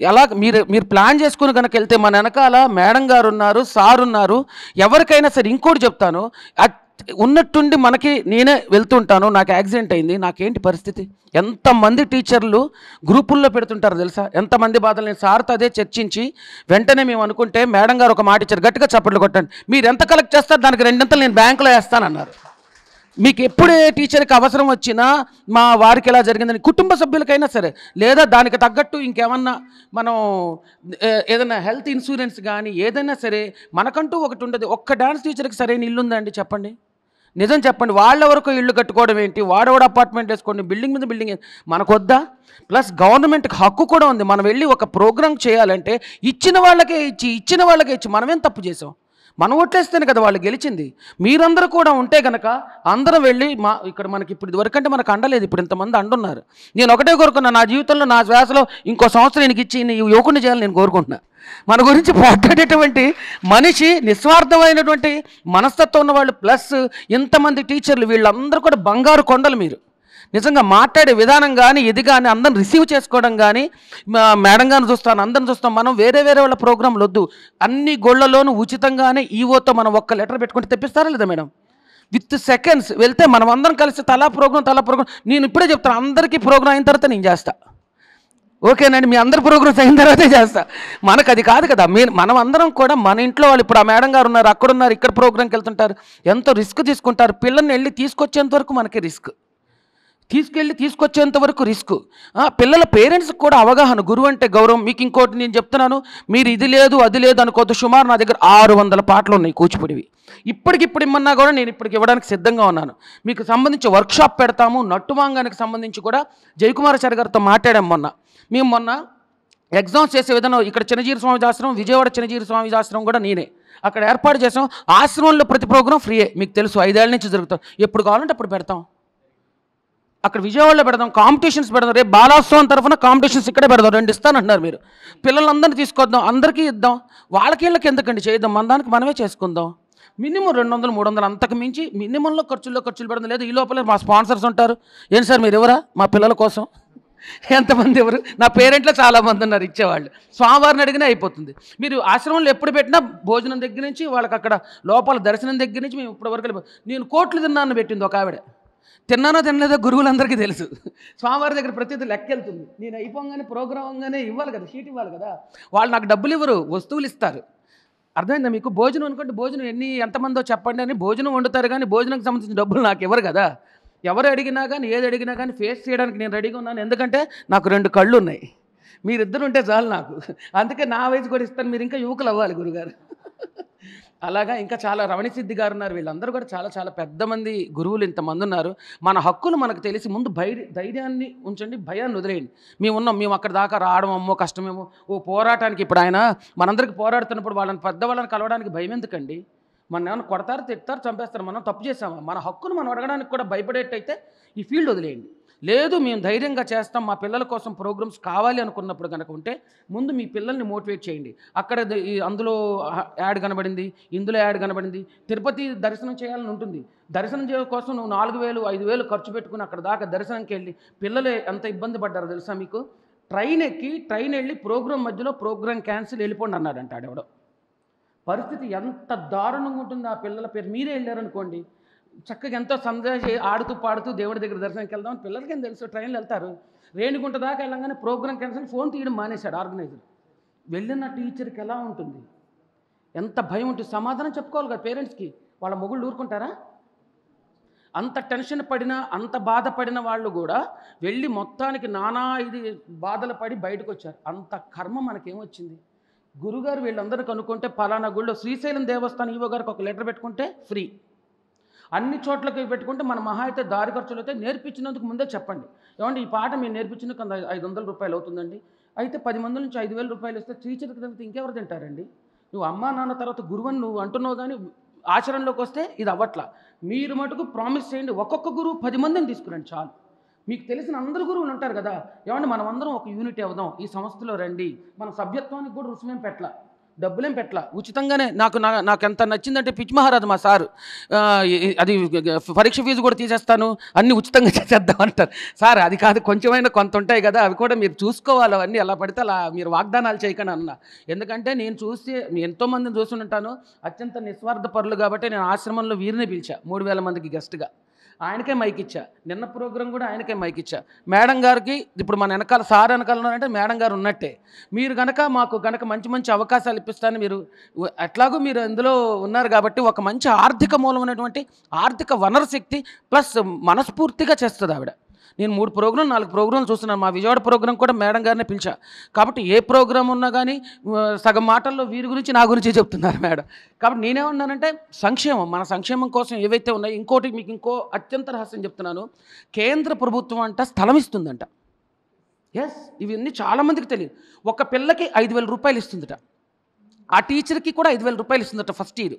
ఎలా మీరు ప్లాన్ చేసుకుని కనుక వెళ్తే మన వెనకాల మేడం గారు ఉన్నారు, సార్ ఉన్నారు. ఎవరికైనా సరే ఇంకోటి చెప్తాను, ఉన్నట్టుండి మనకి నేనే వెళ్తుంటాను, నాకు యాక్సిడెంట్ అయింది, నాకేంటి పరిస్థితి? ఎంతమంది టీచర్లు గ్రూపుల్లో పెడుతుంటారు తెలుసా? ఎంతమంది బాధలు. నేను సార్తో అదే చర్చించి వెంటనే మేము అనుకుంటే మేడం గారు ఒక మాట ఇచ్చారు, గట్టిగా చప్పట్లు కొట్టండి, మీరు ఎంత కలెక్ట్ చేస్తారు దానికి 2 నేను బ్యాంకులో వేస్తానన్నారు. మీకు ఎప్పుడే టీచర్కి అవసరం వచ్చినా మా వారికి ఎలా జరిగిందని కుటుంబ సభ్యులకైనా సరే, లేదా దానికి తగ్గట్టు ఇంకేమన్నా మనం ఏదైనా హెల్త్ ఇన్సూరెన్స్ కానీ ఏదైనా సరే మనకంటూ ఒకటి ఉండదు. ఒక్క డాన్స్ టీచర్కి సరైన ఇల్లు ఉందండి చెప్పండి? నిజం చెప్పండి, వాళ్ళ వరకు ఇళ్ళు కట్టుకోవడం ఏంటి, వాడవాడు అపార్ట్మెంట్ వేసుకోండి, బిల్డింగ్ మీద బిల్డింగ్ మనకొద్దా? ప్లస్ గవర్నమెంట్కి హక్కు కూడా ఉంది. మనం వెళ్ళి ఒక ప్రోగ్రామ్ చేయాలంటే ఇచ్చిన వాళ్ళకే ఇచ్చి మనమేం తప్పు చేసాం? మనం ఓట్లేస్తేనే కదా వాళ్ళు గెలిచింది. మీరందరూ కూడా ఉంటే కనుక అందరం వెళ్ళి ఇక్కడ మనకి ఇప్పుడు ఇదివరకు అంటే మనకు అండలేదు, ఇప్పుడు ఇంతమంది అండున్నారు. నేను ఒకటే కోరుకున్నా, నా జీవితంలో నా శ్వాసలో ఇంకో సంవత్సరం ఈయనకి ఇచ్చి ఈ యువకుని చేయాలని నేను కోరుకుంటున్నా. మన గురించి పోట్లాడేటువంటి మనిషి, నిస్వార్థమైనటువంటి మనస్తత్వం ఉన్నవాళ్ళు, ప్లస్ ఇంతమంది టీచర్లు, వీళ్ళందరూ కూడా బంగారు కొండలు. మీరు నిజంగా మాట్లాడే విధానం కానీ ఇది కానీ అందరిని రిసీవ్ చేసుకోవడం కానీ, మేడం గారిని చూస్తాను, అందరిని చూస్తాం. మనం వేరే వాళ్ళ ప్రోగ్రాంలు వద్దు, అన్ని గోళ్లలోనూ ఉచితంగానే ఈవోతో మనం ఒక్క లెటర్ పెట్టుకుంటే తెప్పిస్తారా లేదా మేడం? విత్ సెకండ్స్ వెళ్తే మనం అందరం కలిసి తలా ప్రోగ్రాం. నేను ఇప్పుడే చెప్తాను, అందరికీ ప్రోగ్రాం అయిన తర్వాత నేను చేస్తా. ఓకేనండి, మీ అందరి ప్రోగ్రామ్స్ అయిన తర్వాతే చేస్తా. మనకు అది కాదు కదా. మనం అందరం కూడా మన ఇంట్లో వాళ్ళు, ఇప్పుడు ఆ మేడం గారు ఉన్నారు, అక్కడ ఉన్నారు, ఇక్కడ ప్రోగ్రాంకి వెళ్తుంటారు, ఎంతో రిస్క్ తీసుకుంటారు. పిల్లల్ని వెళ్ళి తీసుకొచ్చేంత వరకు మనకి రిస్క్, తీసుకొచ్చేంత వరకు రిస్క్. పిల్లల పేరెంట్స్కి కూడా అవగాహన, గురువు అంటే గౌరవం. మీకు ఇంకోటి నేను చెప్తున్నాను, మీరు ఇది లేదు అది లేదు అనుకోవద్దు. సుమారు నా దగ్గర 600 పాటలు ఉన్నాయి కూచిపూడివి. ఇప్పటికిప్పుడు ఇమ్మన్నా కూడా నేను ఇప్పటికి ఇవ్వడానికి సిద్ధంగా ఉన్నాను. మీకు సంబంధించి వర్క్షాప్ పెడతాము. నట్టువాంగానికి సంబంధించి కూడా జయకుమారాచారి గారితో మాట్లాడాం మొన్న. మేము మొన్న ఎగ్జామ్స్ చేసే విధానం ఇక్కడ చిన్నజీరి స్వామి ఆశ్రమం, విజయవాడ చిన్నజీరి స్వామి ఆశ్రమం కూడా నేనే అక్కడ ఏర్పాటు చేసాం. ఆశ్రమంలో ప్రతి ప్రోగ్రాం ఫ్రీయే, మీకు తెలుసు, 5 ఏళ్ల నుంచి జరుగుతాం. ఎప్పుడు కావాలంటే అప్పుడు పెడతాం. అక్కడ విజయవాడలో పెడదాం, కాంపిటీషన్స్ పెడదాం. రేపు బాలాత్సవం తరఫున కాంపిటీషన్స్ ఇక్కడే పెడదాం. 2 ఇస్తానంటున్నారు మీరు. పిల్లలందరినీ తీసుకొద్దాం, అందరికీ ఇద్దాం. వాళ్ళకి ఎందుకండి చేద్దాం, మన దానికి మనమే చేసుకుందాం. మినిమం 200-300, అంతకు మించి మినిమంలో ఖర్చులు పెడదాం. లేదు ఈ లోపల మా స్పాన్సర్స్ ఉంటారు, ఏంటి సార్ మీరు ఎవరా మా పిల్లల కోసం? ఎంతమంది ఎవరు? నా పేరెంట్లో చాలామంది ఉన్నారు ఇచ్చేవాళ్ళు. స్వామివారిని అడిగినా అయిపోతుంది. మీరు ఆశ్రమంలో ఎప్పుడు పెట్టినా భోజనం దగ్గర నుంచి వాళ్ళకి అక్కడ లోపల దర్శనం దగ్గర నుంచి మేము ఇప్పటివరకు నేను కోట్లు తిన్నాను పెట్టింది ఒక ఆవిడ. తిన్నానో తినలేదో గురువులందరికీ తెలుసు. స్వామివారి దగ్గర ప్రతిదీ లెక్కెళ్తుంది. నేను అయిపోగానే ప్రోగ్రామ్గానే ఇవ్వాలి కదా, షీట్ ఇవ్వాలి కదా. వాళ్ళు నాకు డబ్బులు ఇవ్వరు, వస్తువులు ఇస్తారు. అర్థమైందా మీకు? భోజనం అనుకోండి, భోజనం ఎంతమందో చెప్పండి అని భోజనం వండుతారు, కానీ భోజనంకి సంబంధించిన డబ్బులు నాకు ఇవ్వరు కదా. ఎవరు అడిగినా కానీ ఏది అడిగినా కానీ ఫేస్ చేయడానికి నేను రెడీగా ఉన్నాను. ఎందుకంటే నాకు 2 కళ్ళు ఉన్నాయి, మీరిద్దరు ఉంటే చాలు నాకు. అందుకే నా వయసు కూడా ఇస్తాను, మీరు ఇంకా యువకులు అవ్వాలి గురుగారు. అలాగా ఇంకా చాలా రమణిసిద్ధి గారు ఉన్నారు. వీళ్ళందరూ కూడా చాలా పెద్ద మంది గురువులు ఇంతమంది ఉన్నారు. మన హక్కులు మనకు తెలిసి ముందు ధైర్యాన్ని ఉంచండి, భయాన్ని వదిలేయండి. మేము అక్కడ దాకా రావడం అమ్మో కష్టమేమో, పోరాటానికి ఇప్పుడు ఆయన మనందరికీ పోరాడుతున్నప్పుడు పెద్దవాళ్ళని కలవడానికి భయం ఎందుకండి? మన ఏమైనా కొడతారు, తిడతారు, చంపేస్తారు. మనం తప్పు చేసామా? మన హక్కును మనం అడగడానికి కూడా భయపడేటైతే ఈ ఫీల్డ్ వదిలేయండి. లేదు మేము ధైర్యంగా చేస్తాం, మా పిల్లల కోసం ప్రోగ్రామ్స్ కావాలి అనుకున్నప్పుడు కనుక ఉంటే ముందు మీ పిల్లల్ని మోటివేట్ చేయండి. అక్కడ అందులో యాడ్ కనబడింది, ఇందులో యాడ్ కనబడింది. తిరుపతి దర్శనం చేయాలని ఉంటుంది. దర్శనం చేయడం కోసం నువ్వు 4,000-5,000 ఖర్చు పెట్టుకుని అక్కడ దాకా దర్శనంకి వెళ్ళి పిల్లలు ఎంత ఇబ్బంది పడ్డారో తెలుసా మీకు? ట్రైన్ వెళ్ళి ప్రోగ్రామ్ మధ్యలో ప్రోగ్రామ్ క్యాన్సిల్ వెళ్ళిపోండి అన్నాడంట ఆడెవడో. పరిస్థితి ఎంత దారుణంగా ఉంటుంది ఆ పిల్లల పేరు. మీరే వెళ్ళారనుకోండి, చక్కగా ఎంతో సందేశం ఆడుతూ పాడుతూ దేవుడి దగ్గర దర్శనానికి వెళ్దామని పిల్లలకి ఏం తెలుసు, ట్రైన్లో వెళ్తారు. రేణిగుంట దాకా వెళ్ళంగానే ప్రోగ్రామ్ క్యాన్సిల్, ఫోన్ తీయడం మానేశాడు ఆర్గనైజర్. వెళ్ళిన టీచర్కి ఎలా ఉంటుంది, ఎంత భయం ఉంటుంది. సమాధానం చెప్పుకోవాలి కదా పేరెంట్స్కి. వాళ్ళ మొగుళ్ళు ఊరుకుంటారా? అంత టెన్షన్ పడినా అంత బాధపడిన వాళ్ళు కూడా వెళ్ళి మొత్తానికి నానా ఇది బాధలు పడి బయటకు వచ్చారు. అంత కర్మ మనకేమొచ్చింది? గురుగారు వీళ్ళందరూ కనుక్కుంటే పలానా గుళ్ళో శ్రీశైలం దేవస్థానం ఈవో గారికి ఒక లెటర్ పెట్టుకుంటే ఫ్రీ, అన్ని చోట్లకి పెట్టుకుంటే మన మహా అయితే దారి ఖర్చులు అయితే నేర్పించినందుకు ముందే చెప్పండి, ఏమంటే ఈ పాట మీరు నేర్పించినందుకు 500 రూపాయలు అవుతుందండి. అయితే 10 మంది నుంచి 5,000 రూపాయలు ఇస్తే టీచర్కి తింటే ఇంకెవరు తింటారండి? నువ్వు అమ్మా నాన్న తర్వాత గురువుని నువ్వు అంటున్నావు, కానీ ఆచరణలోకి వస్తే ఇది అవ్వట్లా. మీరు మటుకు ప్రామిస్ చేయండి, ఒక్కొక్క గురువు 10 మందిని తీసుకురండి చాలు. మీకు తెలిసిన అందరు గురువులు ఉంటారు కదా, ఏమంటే మనం అందరం ఒక యూనిట్ అవుదాం, ఈ సంస్థలో రండి. మన సభ్యత్వానికి కూడా రుసుమేం పెట్టలా, డబ్బులేం పెట్టలా, ఉచితంగానే. నాకు ఎంత నచ్చిందంటే పిచ్ మహారాజు మా సారు, అది పరీక్ష ఫీజు కూడా తీసేస్తాను, అన్నీ ఉచితంగా చేసేద్దాం అంటారు. సార్ అది కాదు, కొంచెమైనా కొంత ఉంటాయి కదా, అవి కూడా మీరు చూసుకోవాలి. అవన్నీ ఎలా పడితే అలా మీరు వాగ్దానాలు చేయకండి అన్న. ఎందుకంటే నేను ఎంతోమందిని చూస్తుంటాను, అత్యంత నిస్వార్థ పరులు. కాబట్టి నేను ఆశ్రమంలో వీరిని పిలిచా 3,000 మందికి గెస్ట్గా. ఆయనకే మైక్ ఇచ్చా. నిన్న ప్రోగ్రాం కూడా ఆయనకే మైక్ ఇచ్చా. మేడం గారికి ఇప్పుడు మన వెనకాల సార్ వెనకాల ఉన్నారంటే మేడం గారు ఉన్నట్టే. మీరు కనుక మాకు మంచి అవకాశాలు ఇప్పిస్తాను, మీరు ఎట్లాగూ మీరు అందులో ఉన్నారు కాబట్టి ఒక మంచి ఆర్థిక మూలమైనటువంటి ఆర్థిక వనరు శక్తి ప్లస్ మనస్ఫూర్తిగా చేస్తుంది ఆవిడ. నేను 3 ప్రోగ్రాం 4 ప్రోగ్రాంలు చూస్తున్నాను. మా విజయవాడ ప్రోగ్రాం కూడా మేడం గారినే పిలిచా. కాబట్టి ఏ ప్రోగ్రాం ఉన్నా కానీ సగం మాటల్లో వీరి గురించి నా గురించి చెప్తున్నారు మేడం. కాబట్టి నేనేమన్నానంటే సంక్షేమం, మన సంక్షేమం కోసం ఏవైతే ఉన్నాయో, ఇంకోటి మీకు ఇంకో అత్యంత రహస్యం చెప్తున్నాను. కేంద్ర ప్రభుత్వం అంట స్థలం ఇస్తుందంట. ఎస్, ఇవన్నీ చాలామందికి తెలియదు. ఒక పిల్లకి 5,000 రూపాయలు ఇస్తుందట. ఆ టీచర్కి కూడా 5,000 రూపాయలు ఇస్తుందట. ఫస్ట్ ఇయర్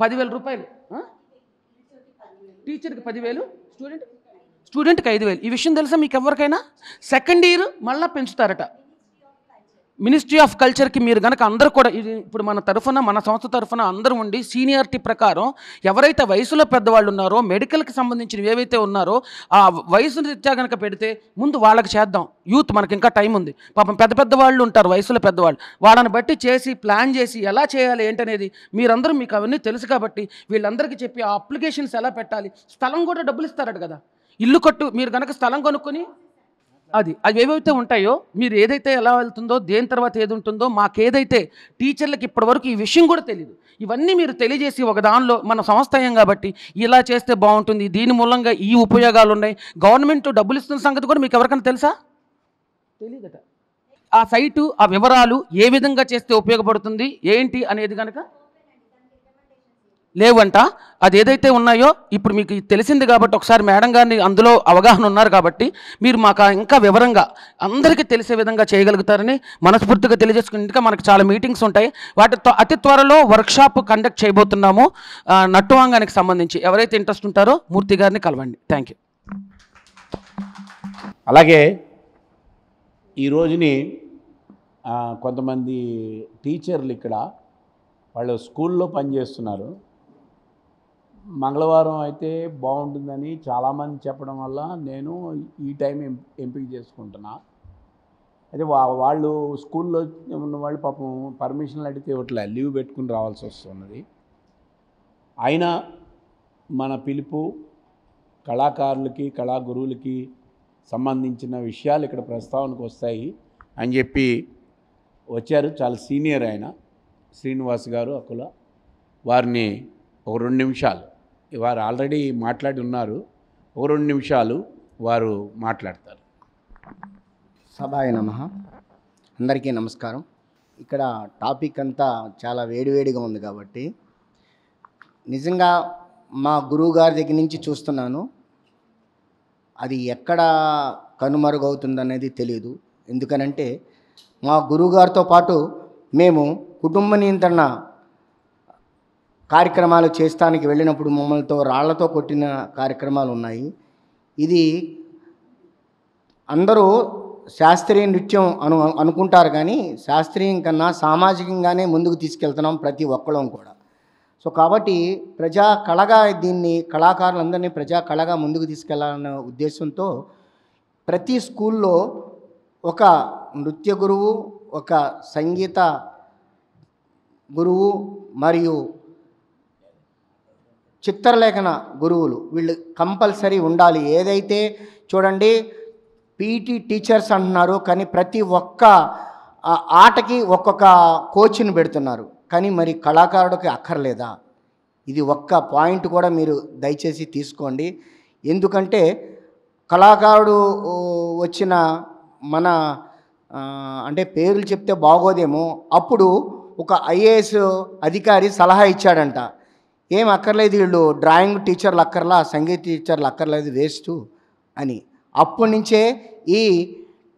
10,000 రూపాయలు, టీచర్కి 10,000, స్టూడెంట్కి 5,000. ఈ విషయం తెలుసా మీకు ఎవరికైనా? సెకండ్ ఇయర్ మళ్ళీ పెంచుతారట. మినిస్ట్రీ ఆఫ్ కల్చర్కి మీరు కనుక అందరూ కూడా ఇది ఇప్పుడు మన తరఫున, మన సంస్థ తరఫున అందరూ ఉండి సీనియారిటీ ప్రకారం ఎవరైతే వయసులో పెద్దవాళ్ళు ఉన్నారో, మెడికల్కి సంబంధించినవి ఏవైతే ఉన్నారో ఆ వయసు రీత్యా కనుక పెడితే ముందు వాళ్ళకి చేద్దాం. యూత్ మనకి ఇంకా టైం ఉంది. పాపం పెద్ద వాళ్ళు ఉంటారు, వయసులో పెద్దవాళ్ళు. వాళ్ళని బట్టి చేసి ప్లాన్ చేసి ఎలా చేయాలి ఏంటనేది మీరందరూ, మీకు అవన్నీ తెలుసు కాబట్టి వీళ్ళందరికీ చెప్పి ఆ అప్లికేషన్స్ ఎలా పెట్టాలి. స్థలం కూడా డబ్బులు ఇస్తారట కదా. ఇల్లు కట్టు, మీరు కనుక స్థలం కొనుక్కొని అవి ఏవైతే ఉంటాయో, మీరు ఏదైతే ఎలా వెళ్తుందో, దేని తర్వాత ఏది ఉంటుందో, మాకేదైతే టీచర్లకి ఇప్పటివరకు ఈ విషయం కూడా తెలియదు. ఇవన్నీ మీరు తెలియజేసి ఒక దానిలో మన సంస్థ అయ్యాం కాబట్టి ఇలా చేస్తే బాగుంటుంది, దీని మూలంగా ఈ ఉపయోగాలు ఉన్నాయి, గవర్నమెంట్ డబ్బులు ఇస్తున్న సంగతి కూడా మీకు ఎవరికైనా తెలుసా? తెలియదట. ఆ సైటు, ఆ వివరాలు ఏ విధంగా చేస్తే ఉపయోగపడుతుంది ఏంటి అనేది కనుక లేవంట. అది ఏదైతే ఉన్నాయో ఇప్పుడు మీకు తెలిసింది కాబట్టి ఒకసారి మేడం గారిని అందులో అవగాహన ఉన్నారు కాబట్టి మీరు మాకు ఇంకా వివరంగా అందరికీ తెలిసే విధంగా చేయగలుగుతారని మనస్ఫూర్తిగా తెలియజేసుకుని, ఇంకా మనకు చాలా మీటింగ్స్ ఉంటాయి. వాటితో అతి త్వరలో వర్క్షాప్ కండక్ట్ చేయబోతున్నాము. నట్టువాంగానికి సంబంధించి ఎవరైతే ఇంట్రెస్ట్ ఉంటారో మూర్తి గారిని కలవండి. Thank you. అలాగే ఈ రోజుని కొంతమంది టీచర్లు ఇక్కడ వాళ్ళు స్కూల్లో పనిచేస్తున్నారు. మంగళవారం అయితే బాగుంటుందని చాలామంది చెప్పడం వల్ల నేను ఈ టైం ఎంపిక చేసుకుంటున్నా. అయితే వాళ్ళు స్కూల్లో ఉన్న వాళ్ళు పాపం పర్మిషన్లు అడిగితే ఇవ్వట్లే, లీవ్ పెట్టుకుని రావాల్సి వస్తున్నది. అయినా మన పిలుపు కళాకారులకి, కళాగురువులకి సంబంధించిన విషయాలు ఇక్కడ ప్రస్తావనకు వస్తాయి అని చెప్పి వచ్చారు. చాలా సీనియర్ ఆయన శ్రీనివాస్ గారు అకుల. వారిని ఒక 2 నిమిషాలు, వారు ఆల్రెడీ మాట్లాడి ఉన్నారు, ఒక 2 నిమిషాలు వారు మాట్లాడతారు. సభాయ నమః. అందరికీ నమస్కారం. ఇక్కడ టాపిక్ అంతా చాలా వేడివేడిగా ఉంది కాబట్టి నిజంగా మా గురువు గారి దగ్గర నుంచి చూస్తున్నాను, అది ఎక్కడ కనుమరుగవుతుందనేది తెలియదు. ఎందుకనంటే మా గురువుగారితో పాటు మేము కుటుంబ నియంత్రణ కార్యక్రమాలు చేస్తానికి వెళ్ళినప్పుడు మమ్మల్తో రాళ్లతో కొట్టిన కార్యక్రమాలు ఉన్నాయి. ఇది అందరూ శాస్త్రీయ నృత్యం అనుకుంటారు కానీ శాస్త్రీయం కన్నా సామాజికంగానే ముందుకు తీసుకెళ్తున్నాం ప్రతి ఒక్కళ్ళం కూడా. సో కాబట్టి ప్రజా కళగా దీన్ని, కళాకారులందరినీ ప్రజా కళగా ముందుకు తీసుకెళ్లాలన్న ఉద్దేశంతో ప్రతి స్కూల్లో ఒక నృత్య గురువు, ఒక సంగీత గురువు మరియు చిత్రలేఖన గురువులు వీళ్ళు కంపల్సరీ ఉండాలి. ఏదైతే చూడండి పీటీ టీచర్స్ అంటున్నారు కానీ ప్రతి ఒక్క ఆటకి ఒక్కొక్క కోచ్ని పెడుతున్నారు, కానీ మరి కళాకారుడికి అక్కర్లేదా? ఇది ఒక్క పాయింట్ కూడా మీరు దయచేసి తీసుకోండి. ఎందుకంటే కళాకారుడు వచ్చిన మన అంటే పేర్లు చెప్తే బాగోదేమో, అప్పుడు ఒక ఐఏఎస్ అధికారి సలహా ఇచ్చాడంట, ఏం అక్కర్లేదు వీళ్ళు డ్రాయింగ్ టీచర్లు అక్కర్లా, సంగీత టీచర్లు అక్కర్లేదు, వేస్ట్ అని. అప్పటి నుంచే ఈ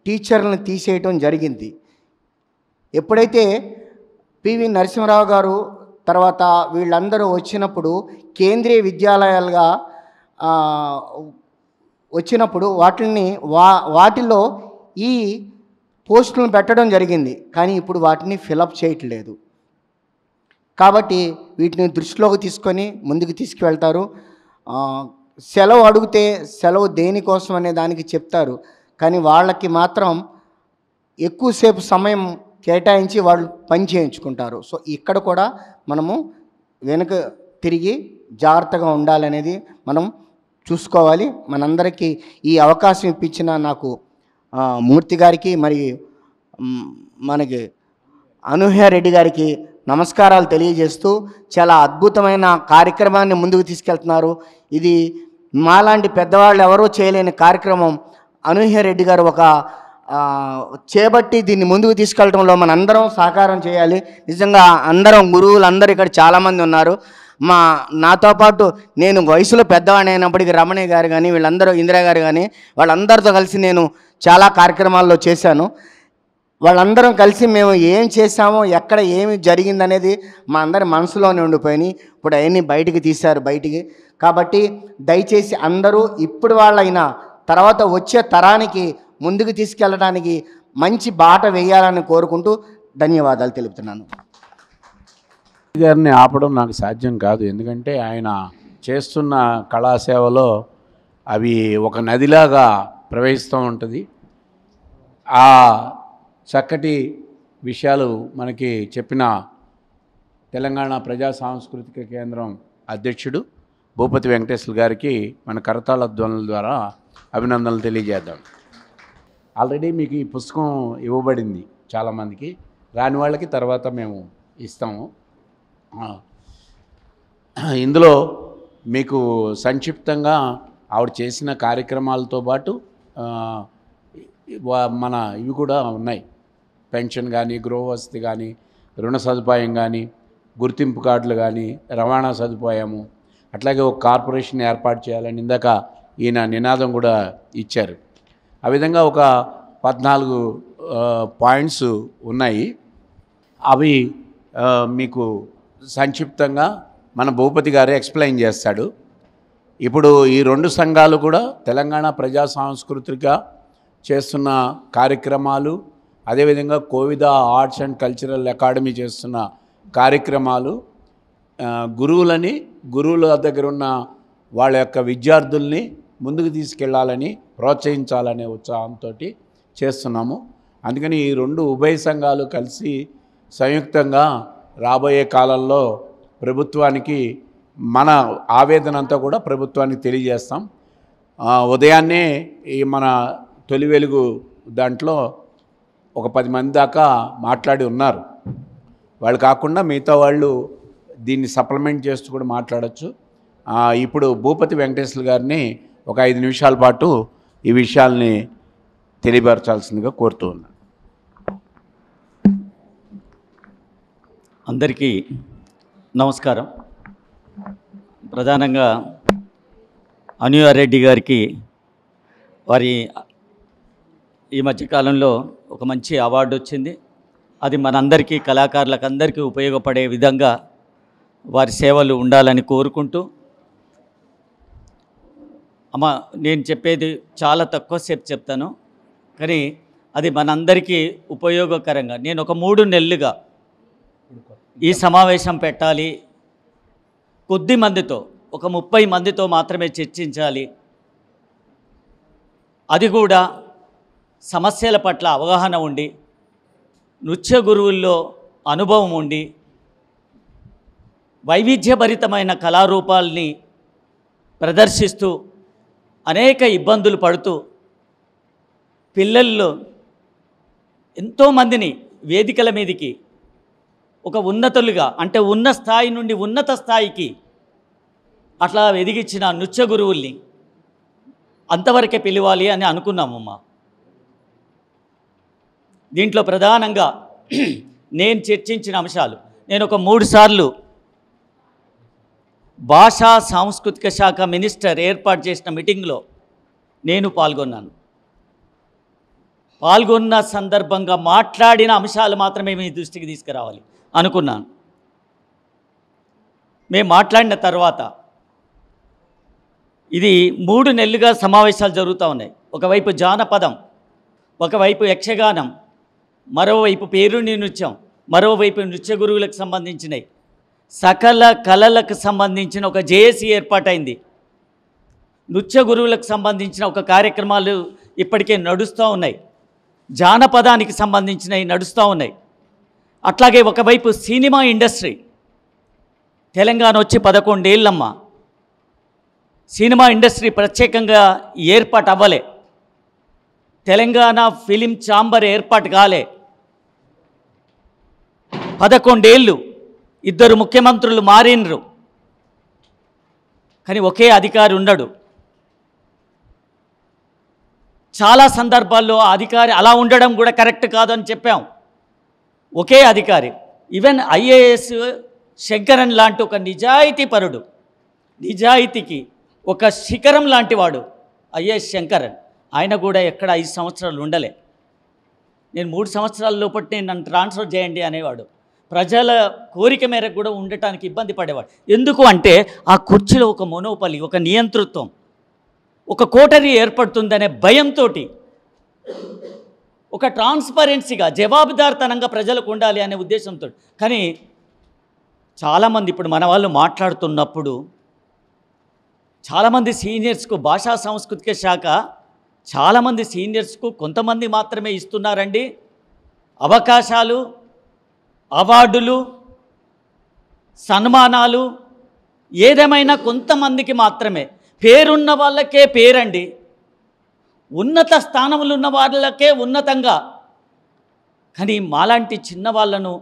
టీచర్లను తీసేయటం జరిగింది. ఎప్పుడైతే పివి నరసింహరావు గారు తర్వాత వీళ్ళందరూ వచ్చినప్పుడు కేంద్రీయ విద్యాలయాలుగా వచ్చినప్పుడు వాటిల్లో ఈ పోస్టులను పెట్టడం జరిగింది, కానీ ఇప్పుడు వాటిని ఫిలప్ చేయట్లేదు. కాబట్టి వీటిని దృష్టిలోకి తీసుకొని ముందుకు తీసుకువెళ్తారు. సెలవు అడిగితే సెలవు దేనికోసం అనే దానికి చెప్తారు, కానీ వాళ్ళకి మాత్రం ఎక్కువసేపు సమయం కేటాయించి వాళ్ళు పని చేయించుకుంటారు. సో ఇక్కడ కూడా మనము వెనుక తిరిగి జాగ్రత్తగా ఉండాలనేది మనం చూసుకోవాలి. మనందరికీ ఈ అవకాశం ఇప్పించిన నాకు మూర్తి గారికి మరి మనకి అనూహ్య రెడ్డి గారికి నమస్కారాలు తెలియజేస్తూ చాలా అద్భుతమైన కార్యక్రమాన్ని ముందుకు తీసుకెళ్తున్నారు. ఇది మాలాంటి పెద్దవాళ్ళు ఎవరూ చేయలేని కార్యక్రమం అనూహ్య రెడ్డి గారు ఒక చేపట్టి దీన్ని ముందుకు తీసుకెళ్ళడంలో మనందరం సహకారం చేయాలి. నిజంగా అందరం గురువులు అందరూ ఇక్కడ చాలామంది ఉన్నారు. నాతో పాటు నేను వయసులో పెద్దవాడిని అయినప్పటికీ రమణయ్య గారు కానీ వీళ్ళందరూ ఇందిరా గారు కానీ వాళ్ళందరితో కలిసి నేను చాలా కార్యక్రమాల్లో చేశాను. వాళ్ళందరం కలిసి మేము ఏం చేశామో ఎక్కడ ఏమి జరిగిందనేది మా అందరి మనసులోనే ఉండిపోయినాయి. ఇప్పుడు అవన్నీ బయటికి తీశారు బయటికి. కాబట్టి దయచేసి అందరూ ఇప్పుడు వాళ్ళైనా తర్వాత వచ్చే తరానికి ముందుకు తీసుకెళ్ళడానికి మంచి బాట వేయాలని కోరుకుంటూ ధన్యవాదాలు తెలుపుతున్నాను. గారిని ఆపడం నాకు సాధ్యం కాదు. ఎందుకంటే ఆయన చేస్తున్న కళాసేవలో అవి ఒక నదిలాగా ప్రవహిస్తూ ఉంటుంది. ఆ చక్కటి విషయాలు మనకి చెప్పిన తెలంగాణ ప్రజా సాంస్కృతిక కేంద్రం అధ్యక్షుడు భూపతి వెంకటేశ్వర గారికి మన కరతాళ ధ్వనుల ద్వారా అభినందనలు తెలియజేద్దాం. ఆల్రెడీ మీకు ఈ పుస్తకం ఇవ్వబడింది చాలామందికి, రాని వాళ్ళకి తర్వాత మేము ఇస్తాము. ఇందులో మీకు సంక్షిప్తంగా ఆవిడ చేసిన కార్యక్రమాలతో పాటు మన ఇవి కూడా ఉన్నాయి. పెన్షన్ కానీ, గృహవసతి కానీ, రుణ సదుపాయం కానీ, గుర్తింపు కార్డులు కానీ, రవాణా సదుపాయము, అట్లాగే ఒక కార్పొరేషన్ ఏర్పాటు చేయాలని ఇందాక ఈయన నినాదం కూడా ఇచ్చారు. ఆ విధంగా ఒక 14 పాయింట్స్ ఉన్నాయి. అవి మీకు సంక్షిప్తంగా మన భూపతి గారే ఎక్స్ప్లెయిన్ చేస్తాడు. ఇప్పుడు ఈ 2 సంఘాలు కూడా తెలంగాణ ప్రజా సాంస్కృతిక చేస్తున్న కార్యక్రమాలు, అదేవిధంగా Kovida arts and cultural academy చేస్తున్న కార్యక్రమాలు, గురువుల దగ్గర ఉన్న వాళ్ళ యొక్క విద్యార్థుల్ని ముందుకు తీసుకెళ్లాలని, ప్రోత్సహించాలనే ఉత్సాహంతో చేస్తున్నాము. అందుకని ఈ 2 ఉభయ సంఘాలు కలిసి సంయుక్తంగా రాబోయే కాలంలో ప్రభుత్వానికి మన ఆవేదన అంతా కూడా ప్రభుత్వానికి తెలియజేస్తాం. ఉదయాన్నే ఈ మన తొలి వెలుగు దాంట్లో ఒక 10 మంది దాకా మాట్లాడి ఉన్నారు. వాళ్ళు కాకుండా మిగతా వాళ్ళు దీన్ని సప్లిమెంట్ చేస్తూ కూడా మాట్లాడచ్చు. ఇప్పుడు భూపతి వెంకటేశ్వర గారిని ఒక 5 నిమిషాల పాటు ఈ విషయాల్ని తెలియపరచాల్సిందిగా కోరుతూ ఉన్నాను. అందరికీ నమస్కారం. ప్రధానంగా అనూహ్య రెడ్డి గారికి వారి ఈ మధ్యకాలంలో ఒక మంచి అవార్డు వచ్చింది. అది మనందరికీ కళాకారులకు అందరికీ ఉపయోగపడే విధంగా వారి సేవలు ఉండాలని కోరుకుంటూ, అమ్మ నేను చెప్పేది చాలా తక్కువ సేపు చెప్తాను, కానీ అది మనందరికీ ఉపయోగకరంగా. నేను ఒక 3 నెలలుగా ఈ సమావేశం పెట్టాలి, కొద్ది మందితో, ఒక 30 మందితో మాత్రమే చర్చించాలి, అది కూడా సమస్యల పట్ల అవగాహన ఉండి, నృత్య గురువుల్లో అనుభవం ఉండి, వైవిధ్యభరితమైన కళారూపాల్ని ప్రదర్శిస్తూ అనేక ఇబ్బందులు పడుతూ పిల్లల్లో ఎంతోమందిని వేదికల మీదకి ఒక ఉన్నతులుగా, అంటే ఉన్న స్థాయి నుండి ఉన్నత స్థాయికి అట్లా ఎదిగించిన నృత్య గురువుల్ని అంతవరకే పిలవాలి అని అనుకున్నామమ్మా. దీంట్లో ప్రధానంగా నేను చర్చించిన అంశాలు, నేను ఒక 3 సార్లు భాషా సాంస్కృతిక శాఖ మినిస్టర్ ఏర్పాటు చేసిన మీటింగ్లో నేను పాల్గొన్న సందర్భంగా మాట్లాడిన అంశాలు మాత్రమే మీ దృష్టికి తీసుకురావాలి అనుకున్నాను. మేము మాట్లాడిన తర్వాత ఇది 3 నెలలుగా సమావేశాలు జరుగుతూ ఉన్నాయి. ఒకవైపు జానపదం, ఒకవైపు యక్షగానం, మరోవైపు పేరుని నృత్యం, మరోవైపు నృత్య గురువులకు సంబంధించినవి, సకల కళలకు సంబంధించిన ఒక జేఏసీ ఏర్పాటైంది. నృత్య గురువులకు సంబంధించిన ఒక కార్యక్రమాలు ఇప్పటికే నడుస్తూ ఉన్నాయి, జానపదానికి సంబంధించినవి నడుస్తూ ఉన్నాయి. అట్లాగే ఒకవైపు సినిమా ఇండస్ట్రీ, తెలంగాణ వచ్చి 11 ఏళ్ళమ్మ, సినిమా ఇండస్ట్రీ ప్రత్యేకంగా ఏర్పాటు అవ్వలే, తెలంగాణ ఫిలిం ఛాంబర్ ఏర్పాటు కాలే. 11 ఏళ్ళు 2 ముఖ్యమంత్రులు మారినరు, కానీ ఒకే అధికారి ఉండడు. చాలా సందర్భాల్లో ఆ అధికారి అలా ఉండడం కూడా కరెక్ట్ కాదని చెప్పాం. ఒకే అధికారి ఈవెన్ ఐఏఎస్ శంకరన్ లాంటి ఒక నిజాయితీ పరుడు, నిజాయితీకి ఒక శిఖరం లాంటి వాడు ఐఏఎస్ శంకరన్, ఆయన కూడా ఎక్కడ 5 సంవత్సరాలు ఉండలే. నేను 3 సంవత్సరాల లోపటి నన్ను ట్రాన్స్ఫర్ చేయండి అనేవాడు. ప్రజల కోరిక మేరకు కూడా ఉండటానికి ఇబ్బంది పడేవాడు. ఎందుకు అంటే ఆ కుర్చీలో ఒక మొనోపలి, ఒక నియంతృత్వం, ఒక కోటరీ ఏర్పడుతుందనే భయంతో, ఒక ట్రాన్స్పరెన్సీగా జవాబుదారితనంగా ప్రజలకు ఉండాలి అనే ఉద్దేశంతో. కానీ చాలామంది ఇప్పుడు మన వాళ్ళు మాట్లాడుతున్నప్పుడు చాలామంది సీనియర్స్కు భాషా సాంస్కృతిక శాఖ చాలామంది సీనియర్స్కు కొంతమంది మాత్రమే ఇస్తున్నారండి అవకాశాలు, అవార్డులు, సన్మానాలు. ఏదేమైనా కొంతమందికి మాత్రమే. పేరున్న వాళ్ళకే పేరండి, ఉన్నత స్థానంలో ఉన్న వాళ్ళకే ఉన్నతంగా. కానీ మాలాంటి చిన్న వాళ్ళను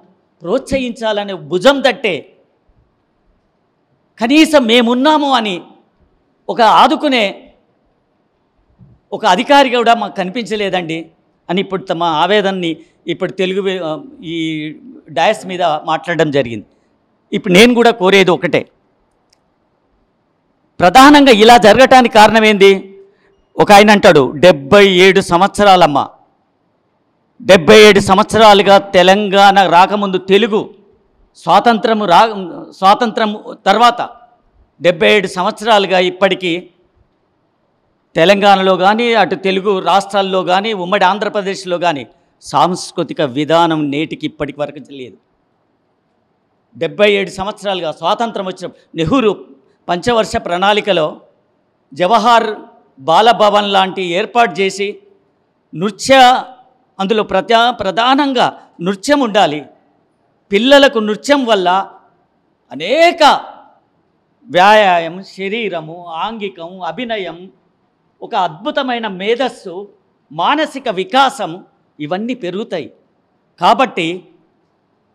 ప్రోత్సహించాలనే భుజం తట్టే, కనీసం మేమున్నాము అని ఒక ఆదుకునే ఒక అధికారి కూడా మాకు కనిపించలేదండి అని ఇప్పుడు తమ ఆవేదనని ఇప్పుడు తెలుగు ఈ డయాస్ మీద మాట్లాడడం జరిగింది. ఇప్పుడు నేను కూడా కోరేది ఒకటే, ప్రధానంగా ఇలా జరగటానికి కారణం ఏంది? ఒక ఆయన అంటాడు 77 సంవత్సరాలమ్మ, 77 సంవత్సరాలుగా తెలంగాణ రాకముందు తెలుగు స్వాతంత్రం తర్వాత 77 సంవత్సరాలుగా ఇప్పటికీ తెలంగాణలో కానీ అటు తెలుగు రాష్ట్రాల్లో కానీ ఉమ్మడి ఆంధ్రప్రదేశ్లో కానీ సాంస్కృతిక విధానం నేటికి ఇప్పటికి వరకు లేదు. 77 సంవత్సరాలుగా స్వాతంత్రం వచ్చిన నెహ్రూ పంచవర్ష ప్రణాళికలో జవహర్ బాలభవన్ లాంటి ఏర్పాటు చేసి అందులో ప్రధానంగా నృత్యం ఉండాలి. పిల్లలకు నృత్యం వల్ల అనేక వ్యాయామం, శరీరము, ఆంగికం, అభినయం, ఒక అద్భుతమైన మేధస్సు, మానసిక వికాసం ఇవన్నీ పెరుగుతాయి. కాబట్టి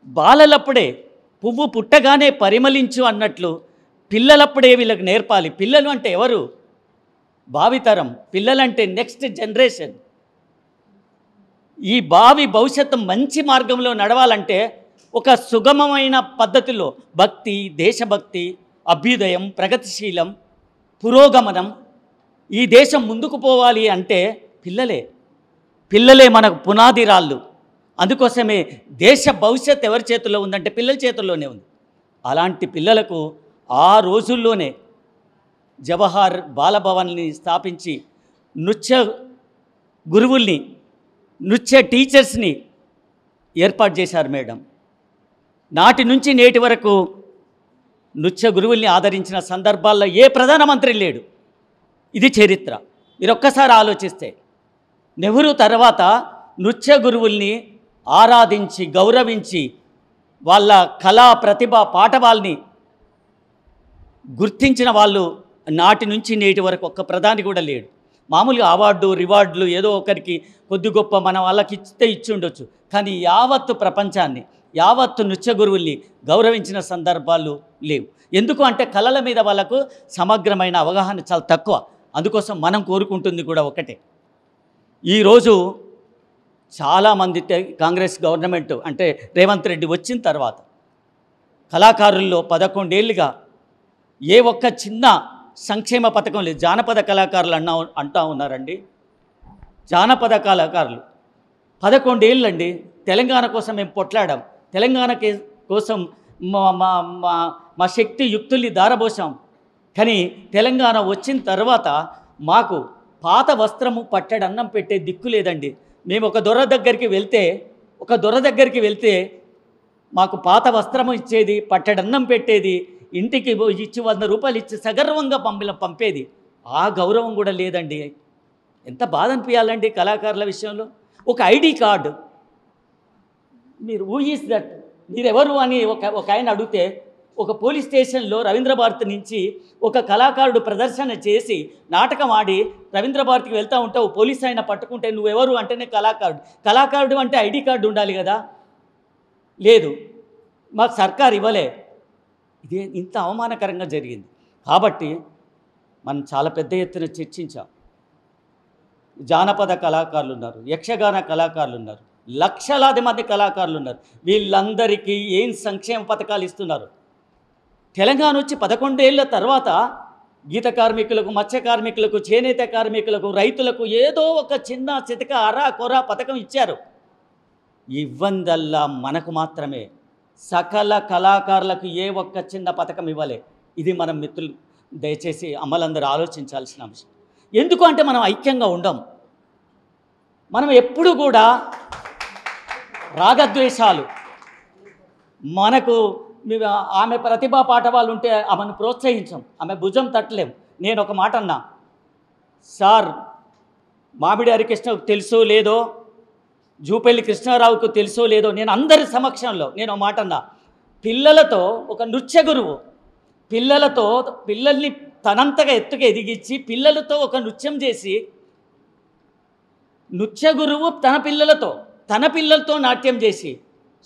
బాలలప్పుడే పువ్వు పుట్టగానే పరిమళించు అన్నట్లు పిల్లలప్పుడే వీళ్ళకి నేర్పాలి. పిల్లలు అంటే ఎవరు? భావితరం. పిల్లలంటే నెక్స్ట్ జనరేషన్. ఈ భావి భవిష్యత్తు మంచి మార్గంలో నడవాలంటే ఒక సుగమమైన పద్ధతిలో భక్తి, దేశభక్తి, అభ్యుదయం, ప్రగతిశీలం, పురోగమనం, ఈ దేశం ముందుకు పోవాలి అంటే పిల్లలే మనకు పునాది రాళ్ళు. అందుకోసమే దేశ భవిష్యత్తు ఎవరి చేతుల్లో ఉందంటే పిల్లల చేతుల్లోనే ఉంది. అలాంటి పిల్లలకు ఆ రోజుల్లోనే జవహర్ బాలభవన్ని స్థాపించి నృత్య గురువుల్ని, నృత్య టీచర్స్ని ఏర్పాటు చేశారు మేడం. నాటి నుంచి నేటి వరకు నృత్య గురువుల్ని ఆదరించిన సందర్భాల్లో ఏ ప్రధానమంత్రి లేడు. ఇది చరిత్ర. మీరు ఒక్కసారి ఆలోచిస్తే నెహ్రూ తర్వాత నృత్య గురువుల్ని ఆరాధించి గౌరవించి వాళ్ళ కళా ప్రతిభ పాఠవాల్ని గుర్తించిన వాళ్ళు నాటి నుంచి నేటి వరకు ఒక్క ప్రధాని కూడా లేడు. మామూలుగా అవార్డు రివార్డులు ఏదో ఒకరికి కొద్ది గొప్ప మన వాళ్ళకి ఇచ్చి ఉండొచ్చు. కానీ యావత్తు ప్రపంచాన్ని, యావత్తు నృత్య గురువుల్ని గౌరవించిన సందర్భాలు లేవు. ఎందుకు అంటే కళల మీద వాళ్ళకు సమగ్రమైన అవగాహన చాలా తక్కువ. అందుకోసం మనం కోరుకుంటుంది కూడా ఒకటే. ఈరోజు చాలామంది కాంగ్రెస్ గవర్నమెంట్ అంటే రేవంత్ రెడ్డి వచ్చిన తర్వాత కళాకారుల్లో 11 ఏళ్ళుగా ఏ ఒక్క చిన్న సంక్షేమ పథకం లేదు. జానపద కళాకారులు అంటా ఉన్నారండి. జానపద కళాకారులు 11 ఏళ్ళండి తెలంగాణ కోసం మేము పొట్లాడాం. తెలంగాణ కోసం మా శక్తి యుక్తుల్ని దారబోసాం. కానీ తెలంగాణ వచ్చిన తర్వాత మాకు పాత వస్త్రము పట్టెడన్నం పెట్టే దిక్కు లేదండి. మేము ఒక దొర దగ్గరికి వెళ్తే మాకు పాత వస్త్రము ఇచ్చేది, పట్టెడన్నం పెట్టేది, ఇంటికి ఇచ్చి 100 రూపాయలు ఇచ్చి సగర్వంగా పంపేది. ఆ గౌరవం కూడా లేదండి. ఎంత బాధ అనిపించాలండి కళాకారుల విషయంలో. ఒక ఐడి కార్డు, మీరు హూ ఈజ్ దట్, మీరెవరు అని ఒక ఆయన అడిగితే ఒక పోలీస్ స్టేషన్లో రవీంద్ర భారతి నుంచి ఒక కళాకారుడు ప్రదర్శన చేసి నాటకం ఆడి రవీంద్ర భారతికి వెళ్తూ ఉంటే ఓ పోలీస్ ఆయన పట్టుకుంటే నువ్వెవరు అంటేనే కళాకారుడు అంటే ఐడి కార్డు ఉండాలి కదా. లేదు, మాకు సర్కార్ ఇవ్వలే. ఇదే ఇంత అవమానకరంగా జరిగింది. కాబట్టి మనం చాలా పెద్ద ఎత్తున చర్చించాం. జానపద కళాకారులు ఉన్నారు, యక్షగాన కళాకారులు ఉన్నారు, లక్షలాది మంది కళాకారులు ఉన్నారు. వీళ్ళందరికీ ఏం సంక్షేమ పథకాలు ఇస్తున్నారు? తెలంగాణ వచ్చి 11 ఏళ్ళ తర్వాత గీత కార్మికులకు, మత్స్య కార్మికులకు, చేనేత కార్మికులకు, రైతులకు ఏదో ఒక చిన్న చితక అరా కొర పథకం ఇచ్చారు. ఇవ్వందల్లా మనకు మాత్రమే, సకల కళాకారులకు ఏ ఒక్క చిన్న పథకం ఇవ్వలే. ఇది మనం మిత్రులు దయచేసి అమ్మలందరూ ఆలోచించాల్సిన అంశం. ఎందుకు అంటే మనం ఐక్యంగా ఉండం. మనం ఎప్పుడు కూడా రాగద్వేషాలు, మనకు ఆమె ప్రతిభా పాఠవాళ్ళు ఉంటే ఆమెను ప్రోత్సహించాం, ఆమె భుజం తట్టలేం. నేను ఒక మాట అన్నా, సార్ మామిడి హరికృష్ణకు తెలుసో లేదో, జూపల్లి కృష్ణారావుకు తెలుసో లేదో, నేను అందరి సమక్షంలో నేను ఒక మాట అన్నా, పిల్లలతో ఒక నృత్య గురువు పిల్లల్ని తనంతగా ఎత్తుగా ఎదిగించి పిల్లలతో ఒక నృత్యం చేసి, నృత్య గురువు తన పిల్లలతో నాట్యం చేసి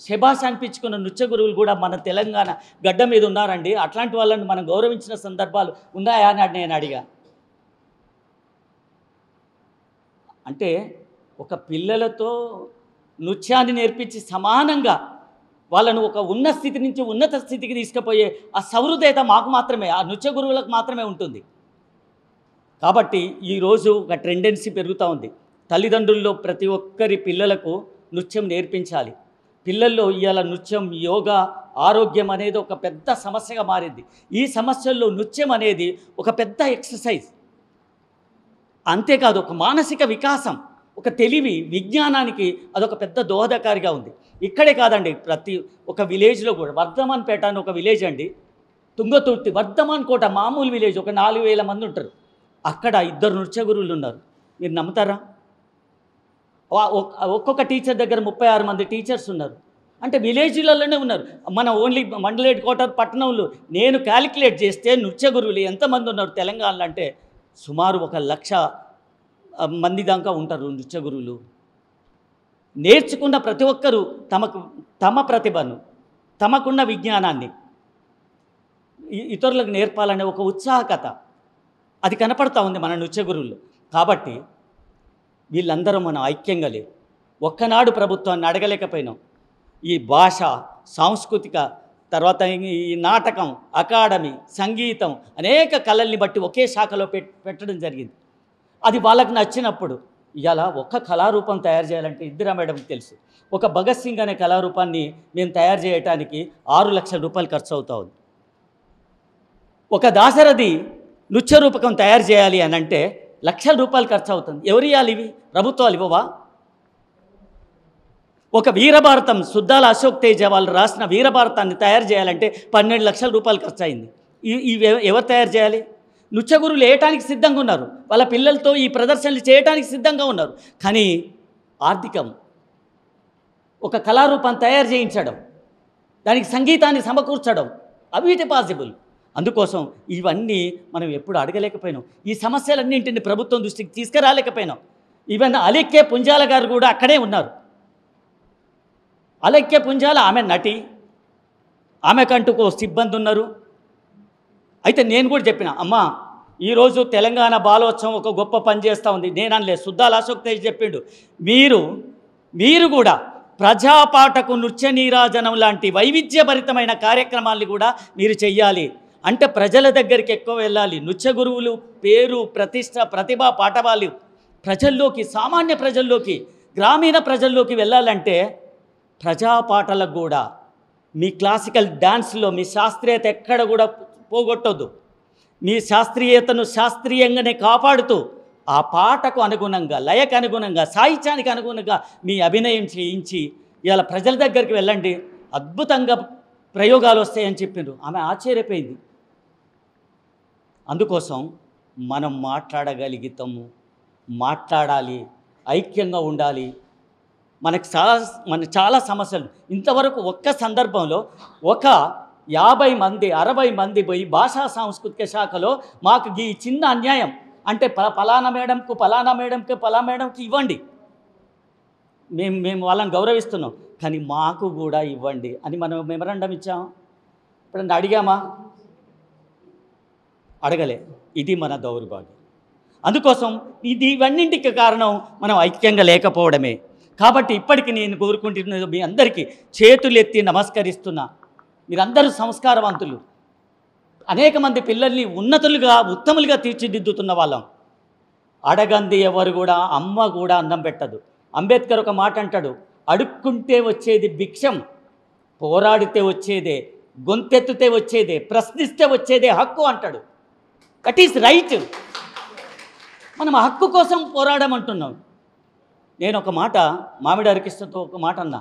శభాష్ అనిపించుకున్న నృత్య గురువులు కూడా మన తెలంగాణ గడ్డ మీద ఉన్నారండి. అట్లాంటి వాళ్ళని మనం గౌరవించిన సందర్భాలు ఉన్నాయా అని నేను అడిగా. అంటే ఒక పిల్లలతో నృత్యాన్ని నేర్పించి సమానంగా వాళ్ళను ఒక ఉన్నత స్థితి నుంచి ఉన్నత స్థితికి తీసుకుపోయే ఆ సౌహృదయత మాకు మాత్రమే, ఆ నృత్య గురువులకు మాత్రమే ఉంటుంది. కాబట్టి ఈరోజు ఒక టెండెన్సీ పెరుగుతూ ఉంది. తల్లిదండ్రుల్లో ప్రతి ఒక్కరి పిల్లలకు నృత్యం నేర్పించాలి. పిల్లల్లో ఇవాళ నృత్యం, యోగా, ఆరోగ్యం అనేది ఒక పెద్ద సమస్యగా మారింది. ఈ సమస్యల్లో నృత్యం అనేది ఒక పెద్ద ఎక్సర్సైజ్. అంతేకాదు ఒక మానసిక వికాసం, ఒక తెలివి, విజ్ఞానానికి అదొక పెద్ద దోహదకారిగా ఉంది. ఇక్కడే కాదండి, ప్రతి ఒక విలేజ్లో కూడా, వర్ధమాన్ పేట అని ఒక విలేజ్ అండి, తుంగతుర్తి, వర్ధమాన్ కోట మామూలు విలేజ్, ఒక 4000 మంది ఉంటారు. అక్కడ 2 నృత్య గురువులు ఉన్నారు. మీరు నమ్ముతారా? ఒక్కొక్క టీచర్ దగ్గర 36 మంది టీచర్స్ ఉన్నారు. అంటే విలేజ్లలోనే ఉన్నారు. మన ఓన్లీ మండల్ హెడ్ క్వార్టర్ పట్టణంలో నేను క్యాలిక్యులేట్ చేస్తే నృత్య గురువులు ఎంతమంది ఉన్నారు తెలంగాణలో అంటే సుమారు 1,00,000 మంది దాకా ఉంటారు నృత్య గురువులు. నేర్చుకున్న ప్రతి ఒక్కరూ తమ ప్రతిభను, తమకున్న విజ్ఞానాన్ని ఇతరులకు నేర్పాలనే ఒక ఉత్సాహకత అది కనపడతా ఉంది మన నృత్య గురువులు. కాబట్టి వీళ్ళందరూ మనం ఐక్యంగా లేవు. ఒక్కనాడు ప్రభుత్వాన్ని అడగలేకపోయినాం. ఈ భాష, సాంస్కృతిక, తర్వాత ఈ నాటకం, అకాడమీ, సంగీతం, అనేక కళల్ని బట్టి ఒకే శాఖలో పెట్టడం జరిగింది. అది వాళ్ళకి నచ్చినప్పుడు ఇలా ఒక్క కళారూపం తయారు చేయాలంటే ఇందిరా మేడంకి తెలుసు, ఒక భగత్ సింగ్ అనే కళారూపాన్ని మేము తయారు చేయడానికి 6 లక్షల రూపాయలు ఖర్చు అవుతా ఉంది. ఒక దాశరథి నృత్య రూపకం తయారు చేయాలి అని అంటే లక్షల రూపాయలు ఖర్చు అవుతుంది. ఎవరు ఇవ్వాలి? ఇవి ప్రభుత్వాలు ఇవ్వవా? ఒక వీరభారతం, సుద్దాల అశోక్ తేజ వాళ్ళు రాసిన వీరభారతాన్ని తయారు చేయాలంటే 12 లక్షల రూపాయలు ఖర్చు అయింది. ఇవి ఎవరు తయారు చేయాలి? నృత్య గురువులు వేయటానికి సిద్ధంగా ఉన్నారు, వాళ్ళ పిల్లలతో ఈ ప్రదర్శనలు చేయడానికి సిద్ధంగా ఉన్నారు. కానీ ఆర్థికం, ఒక కళారూపాన్ని తయారు చేయించడం, దానికి సంగీతాన్ని సమకూర్చడం, అవిటి పాసిబుల్. అందుకోసం ఇవన్నీ మనం ఎప్పుడు అడగలేకపోయినాం. ఈ సమస్యలన్నింటిని ప్రభుత్వం దృష్టికి తీసుకురాలేకపోయినాం. ఈవెన్ అలెక్కే పుంజాల గారు కూడా అక్కడే ఉన్నారు. అలెక్కే పుంజాల ఆమె నటి, ఆమెకంటూ సిబ్బంది ఉన్నారు. అయితే నేను కూడా చెప్పిన, అమ్మా ఈరోజు తెలంగాణ బాలోత్సవం ఒక గొప్ప పని చేస్తూ ఉంది. నేను అనలేదు, సుద్దాల అశోక్ తేజ్ చెప్పిండు, మీరు కూడా ప్రజాపాటకు, నృత్య నీరాజనం లాంటి వైవిధ్యభరితమైన కార్యక్రమాల్ని కూడా మీరు చెయ్యాలి. అంటే ప్రజల దగ్గరికి ఎక్కువ వెళ్ళాలి. నృత్య గురువులు పేరు, ప్రతిష్ట, ప్రతిభా పాఠవాళ్ళు ప్రజల్లోకి, సామాన్య ప్రజల్లోకి, గ్రామీణ ప్రజల్లోకి వెళ్ళాలంటే ప్రజాపాటలకు కూడా మీ క్లాసికల్ డ్యాన్స్లో మీ శాస్త్రీయత ఎక్కడ కూడా పోగొట్టొద్దు. మీ శాస్త్రీయతను శాస్త్రీయంగానే కాపాడుతూ ఆ పాటకు అనుగుణంగా, లయకు అనుగుణంగా, సాహిత్యానికి అనుగుణంగా మీ అభినయం చేయించి ఇవాళ ప్రజల దగ్గరికి వెళ్ళండి, అద్భుతంగా ప్రయోగాలు వస్తాయని చెప్పిండ్రు. ఆమె ఆశ్చర్యపోయింది. అందుకోసం మనం మాట్లాడగలుగుతాము, మాట్లాడాలి, ఐక్యంగా ఉండాలి. మనకు చాలా సమస్యలు. ఇంతవరకు ఒక్క సందర్భంలో ఒక 50 మంది 60 మంది పోయి భాషా సాంస్కృతిక శాఖలో మాకు ఈ చిన్న అన్యాయం అంటే పలానా మేడంకి ఇవ్వండి, మేము వాళ్ళని గౌరవిస్తున్నాం, కానీ మాకు కూడా ఇవ్వండి అని మనం మెమరాండం ఇచ్చాము. ఇప్పుడు అడిగామా? అడగలే. ఇది మన దౌర్భాగ్యం. అందుకోసం ఇవన్నింటికి కారణం మనం ఐక్యంగా లేకపోవడమే. కాబట్టి ఇప్పటికీ నేను కోరుకుంటున్నది మీ అందరికీ చేతులెత్తి నమస్కరిస్తున్నా. మీరందరూ సంస్కారవంతులు, అనేక మంది పిల్లల్ని ఉన్నతులుగా ఉత్తములుగా తీర్చిదిద్దుతున్న వాళ్ళం. అడగంది ఎవరు కూడా, అమ్మ కూడా అన్నం పెట్టదు. అంబేద్కర్ ఒక మాట అంటాడు, అడుక్కుంటే వచ్చేది భిక్షం, పోరాడితే వచ్చేదే, గొంతెత్తితే వచ్చేదే, ప్రశ్నిస్తే వచ్చేదే హక్కు అంటాడు. That is right. మనం హక్కు కోసం పోరాడమంటున్నాం. నేను ఒక మాట మామిడి హరికృష్ణతో ఒక మాట అన్నా,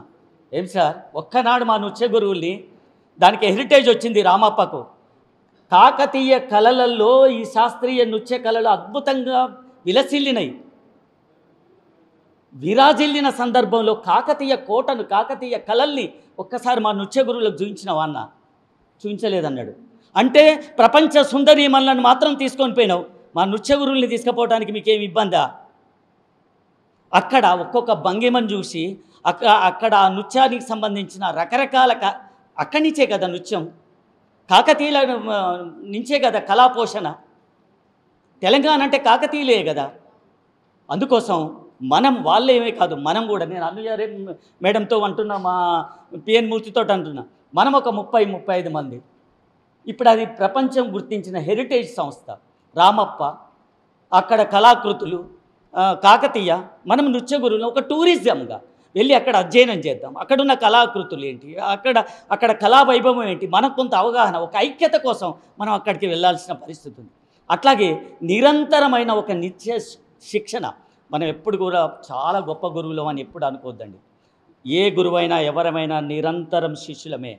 ఏం సార్ ఒక్కనాడు మా నృత్య గురువుల్ని, దానికి హెరిటేజ్ వచ్చింది రామప్పకు, కాకతీయ కళలలో ఈ శాస్త్రీయ నృత్య కళలు అద్భుతంగా విలసిల్లినాయి. విరాజిల్లిన సందర్భంలో కాకతీయ కోటను, కాకతీయ కళల్ని ఒక్కసారి మా నృత్య గురువులకు చూపించినావా అన్న? చూపించలేదన్నాడు. అంటే ప్రపంచ సుందరీమణులను మాత్రం తీసుకొని పోయినావు, మా నృత్య గురువుల్ని తీసుకుపోవడానికి మీకేమి ఇబ్బందా? అక్కడ ఒక్కొక్క భంగిమను చూసి అక్కడ ఆ నృత్యానికి సంబంధించిన రకరకాల అక్కడి నుంచే కదా నృత్యం, కాకతీయుల నుంచే కదా కళాపోషణ. తెలంగాణ అంటే కాకతీయులే కదా. అందుకోసం మనం వాళ్ళేమే కాదు, మనం కూడా, నేను అనుయారే మేడంతో అంటున్నా, మా పిఎన్ మూర్తితో అంటున్నా, మనం ఒక 30-35 మంది. ఇప్పుడు అది ప్రపంచం గుర్తించిన హెరిటేజ్ సంస్థ రామప్ప, అక్కడ కళాకృతులు, కాకతీయ, మనం నృత్య గురువులు ఒక టూరిజంగా వెళ్ళి అక్కడ అధ్యయనం చేద్దాం. అక్కడున్న కళాకృతులు ఏంటి, అక్కడ కళా వైభవం ఏంటి, మనకు కొంత అవగాహన, ఒక ఐక్యత కోసం మనం అక్కడికి వెళ్ళాల్సిన పరిస్థితి ఉంది. అట్లాగే నిరంతరమైన ఒక నిత్య శిక్షణ. మనం ఎప్పుడు కూడా చాలా గొప్ప గురువులం అని ఎప్పుడు అనుకోవద్దండి. ఏ గురువైనా ఎవరమైనా నిరంతరం శిష్యులమే.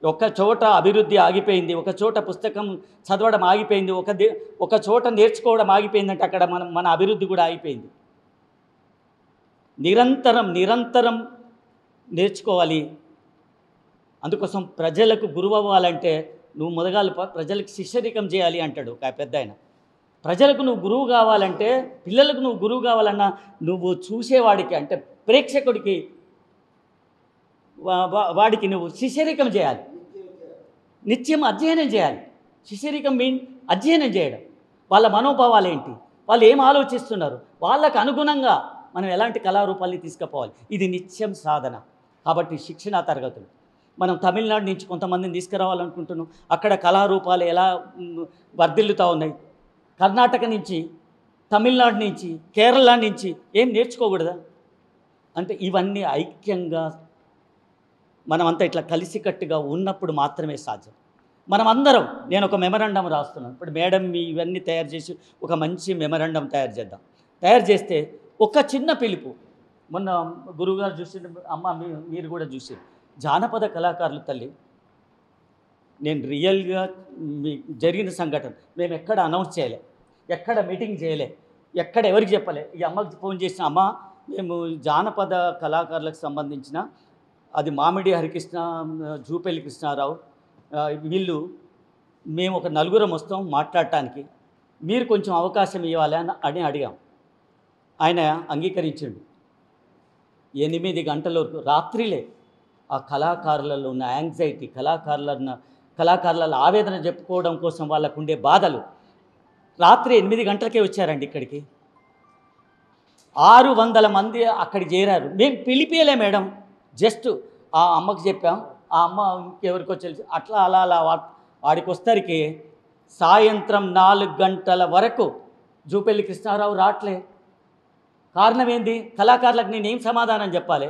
ఒక చోట అభివృద్ధి ఆగిపోయింది, ఒక చోట పుస్తకం చదవడం ఆగిపోయింది, ఒక చోట నేర్చుకోవడం ఆగిపోయిందంటే అక్కడ మన అభివృద్ధి కూడా ఆగిపోయింది. నిరంతరం నేర్చుకోవాలి. అందుకోసం ప్రజలకు గురువు అవ్వాలంటే నువ్వు మొదగాలు ప్రజలకు శిష్యరికం చేయాలి అంటాడు ఒక పెద్ద ఆయన. ప్రజలకు నువ్వు గురువు కావాలంటే, పిల్లలకు నువ్వు గురువు కావాలన్నా నువ్వు చూసేవాడికి, అంటే ప్రేక్షకుడికి, వాడికి నువ్వు శిష్యరికం చేయాలి, నిత్యం అధ్యయనం చేయాలి. శిష్యరికం మీన్ అధ్యయనం చేయడం. వాళ్ళ మనోభావాలు ఏంటి, వాళ్ళు ఏం ఆలోచిస్తున్నారు, వాళ్ళకు అనుగుణంగా మనం ఎలాంటి కళారూపాల్ని తీసుకుపోవాలి. ఇది నిత్యం సాధన. కాబట్టి శిక్షణా తరగతులు మనం తమిళనాడు నుంచి కొంతమందిని తీసుకురావాలనుకుంటున్నాం. అక్కడ కళారూపాలు ఎలా వర్ధిల్లుతూ ఉన్నాయి. కర్ణాటక నుంచి, తమిళనాడు నుంచి, కేరళ నుంచి ఏం నేర్చుకోకూడదా? అంటే ఇవన్నీ ఐక్యంగా మనమంతా ఇట్లా కలిసికట్టుగా ఉన్నప్పుడు మాత్రమే సాధ్యం. మనమందరం, నేను ఒక మెమరాండం రాస్తున్నాను ఇప్పుడు, మేడం ఇవన్నీ తయారు చేసి ఒక మంచి మెమరాండం తయారు చేద్దాం. తయారు చేస్తే ఒక చిన్న పిలుపు, మొన్న గురువుగారు చూసి, అమ్మ మీరు కూడా చూసి, జానపద కళాకారులు తల్లి, నేను రియల్గా జరిగిన సంఘటన, మేము ఎక్కడ అనౌన్స్ చేయలే, ఎక్కడ మీటింగ్ చేయలే, ఎక్కడ ఎవరికి చెప్పలే. ఈ అమ్మకి ఫోన్ చేసిన, అమ్మ మేము జానపద కళాకారులకు సంబంధించిన, అది మామిడి హరికృష్ణ, జూపల్లి కృష్ణారావు, వీళ్ళు మేము ఒక 4 వస్తాం మాట్లాడటానికి, మీరు కొంచెం అవకాశం ఇవ్వాలి అని అడిగాం. ఆయన అంగీకరించిండు. 8 గంటల వరకు రాత్రిలే ఆ కళాకారులలో ఉన్న యాంగ్జైటీ, కళాకారుల ఆవేదన చెప్పుకోవడం కోసం వాళ్ళకు ఉండే బాధలు, రాత్రి 8 గంటలకే వచ్చారండి ఇక్కడికి. 600 మంది అక్కడికి చేరారు. మేము పిలిపియలే మేడం, జస్ట్ ఆ అమ్మకి చెప్పాం, ఆ అమ్మ ఇంకెవరికో తెలిసి అట్లా అలా వాడికి వస్తరికి సాయంత్రం 4 గంటల వరకు జూపల్లి కృష్ణారావు రావట్లే. కారణం ఏంది? కళాకారులకు నేనేం సమాధానం చెప్పాలి?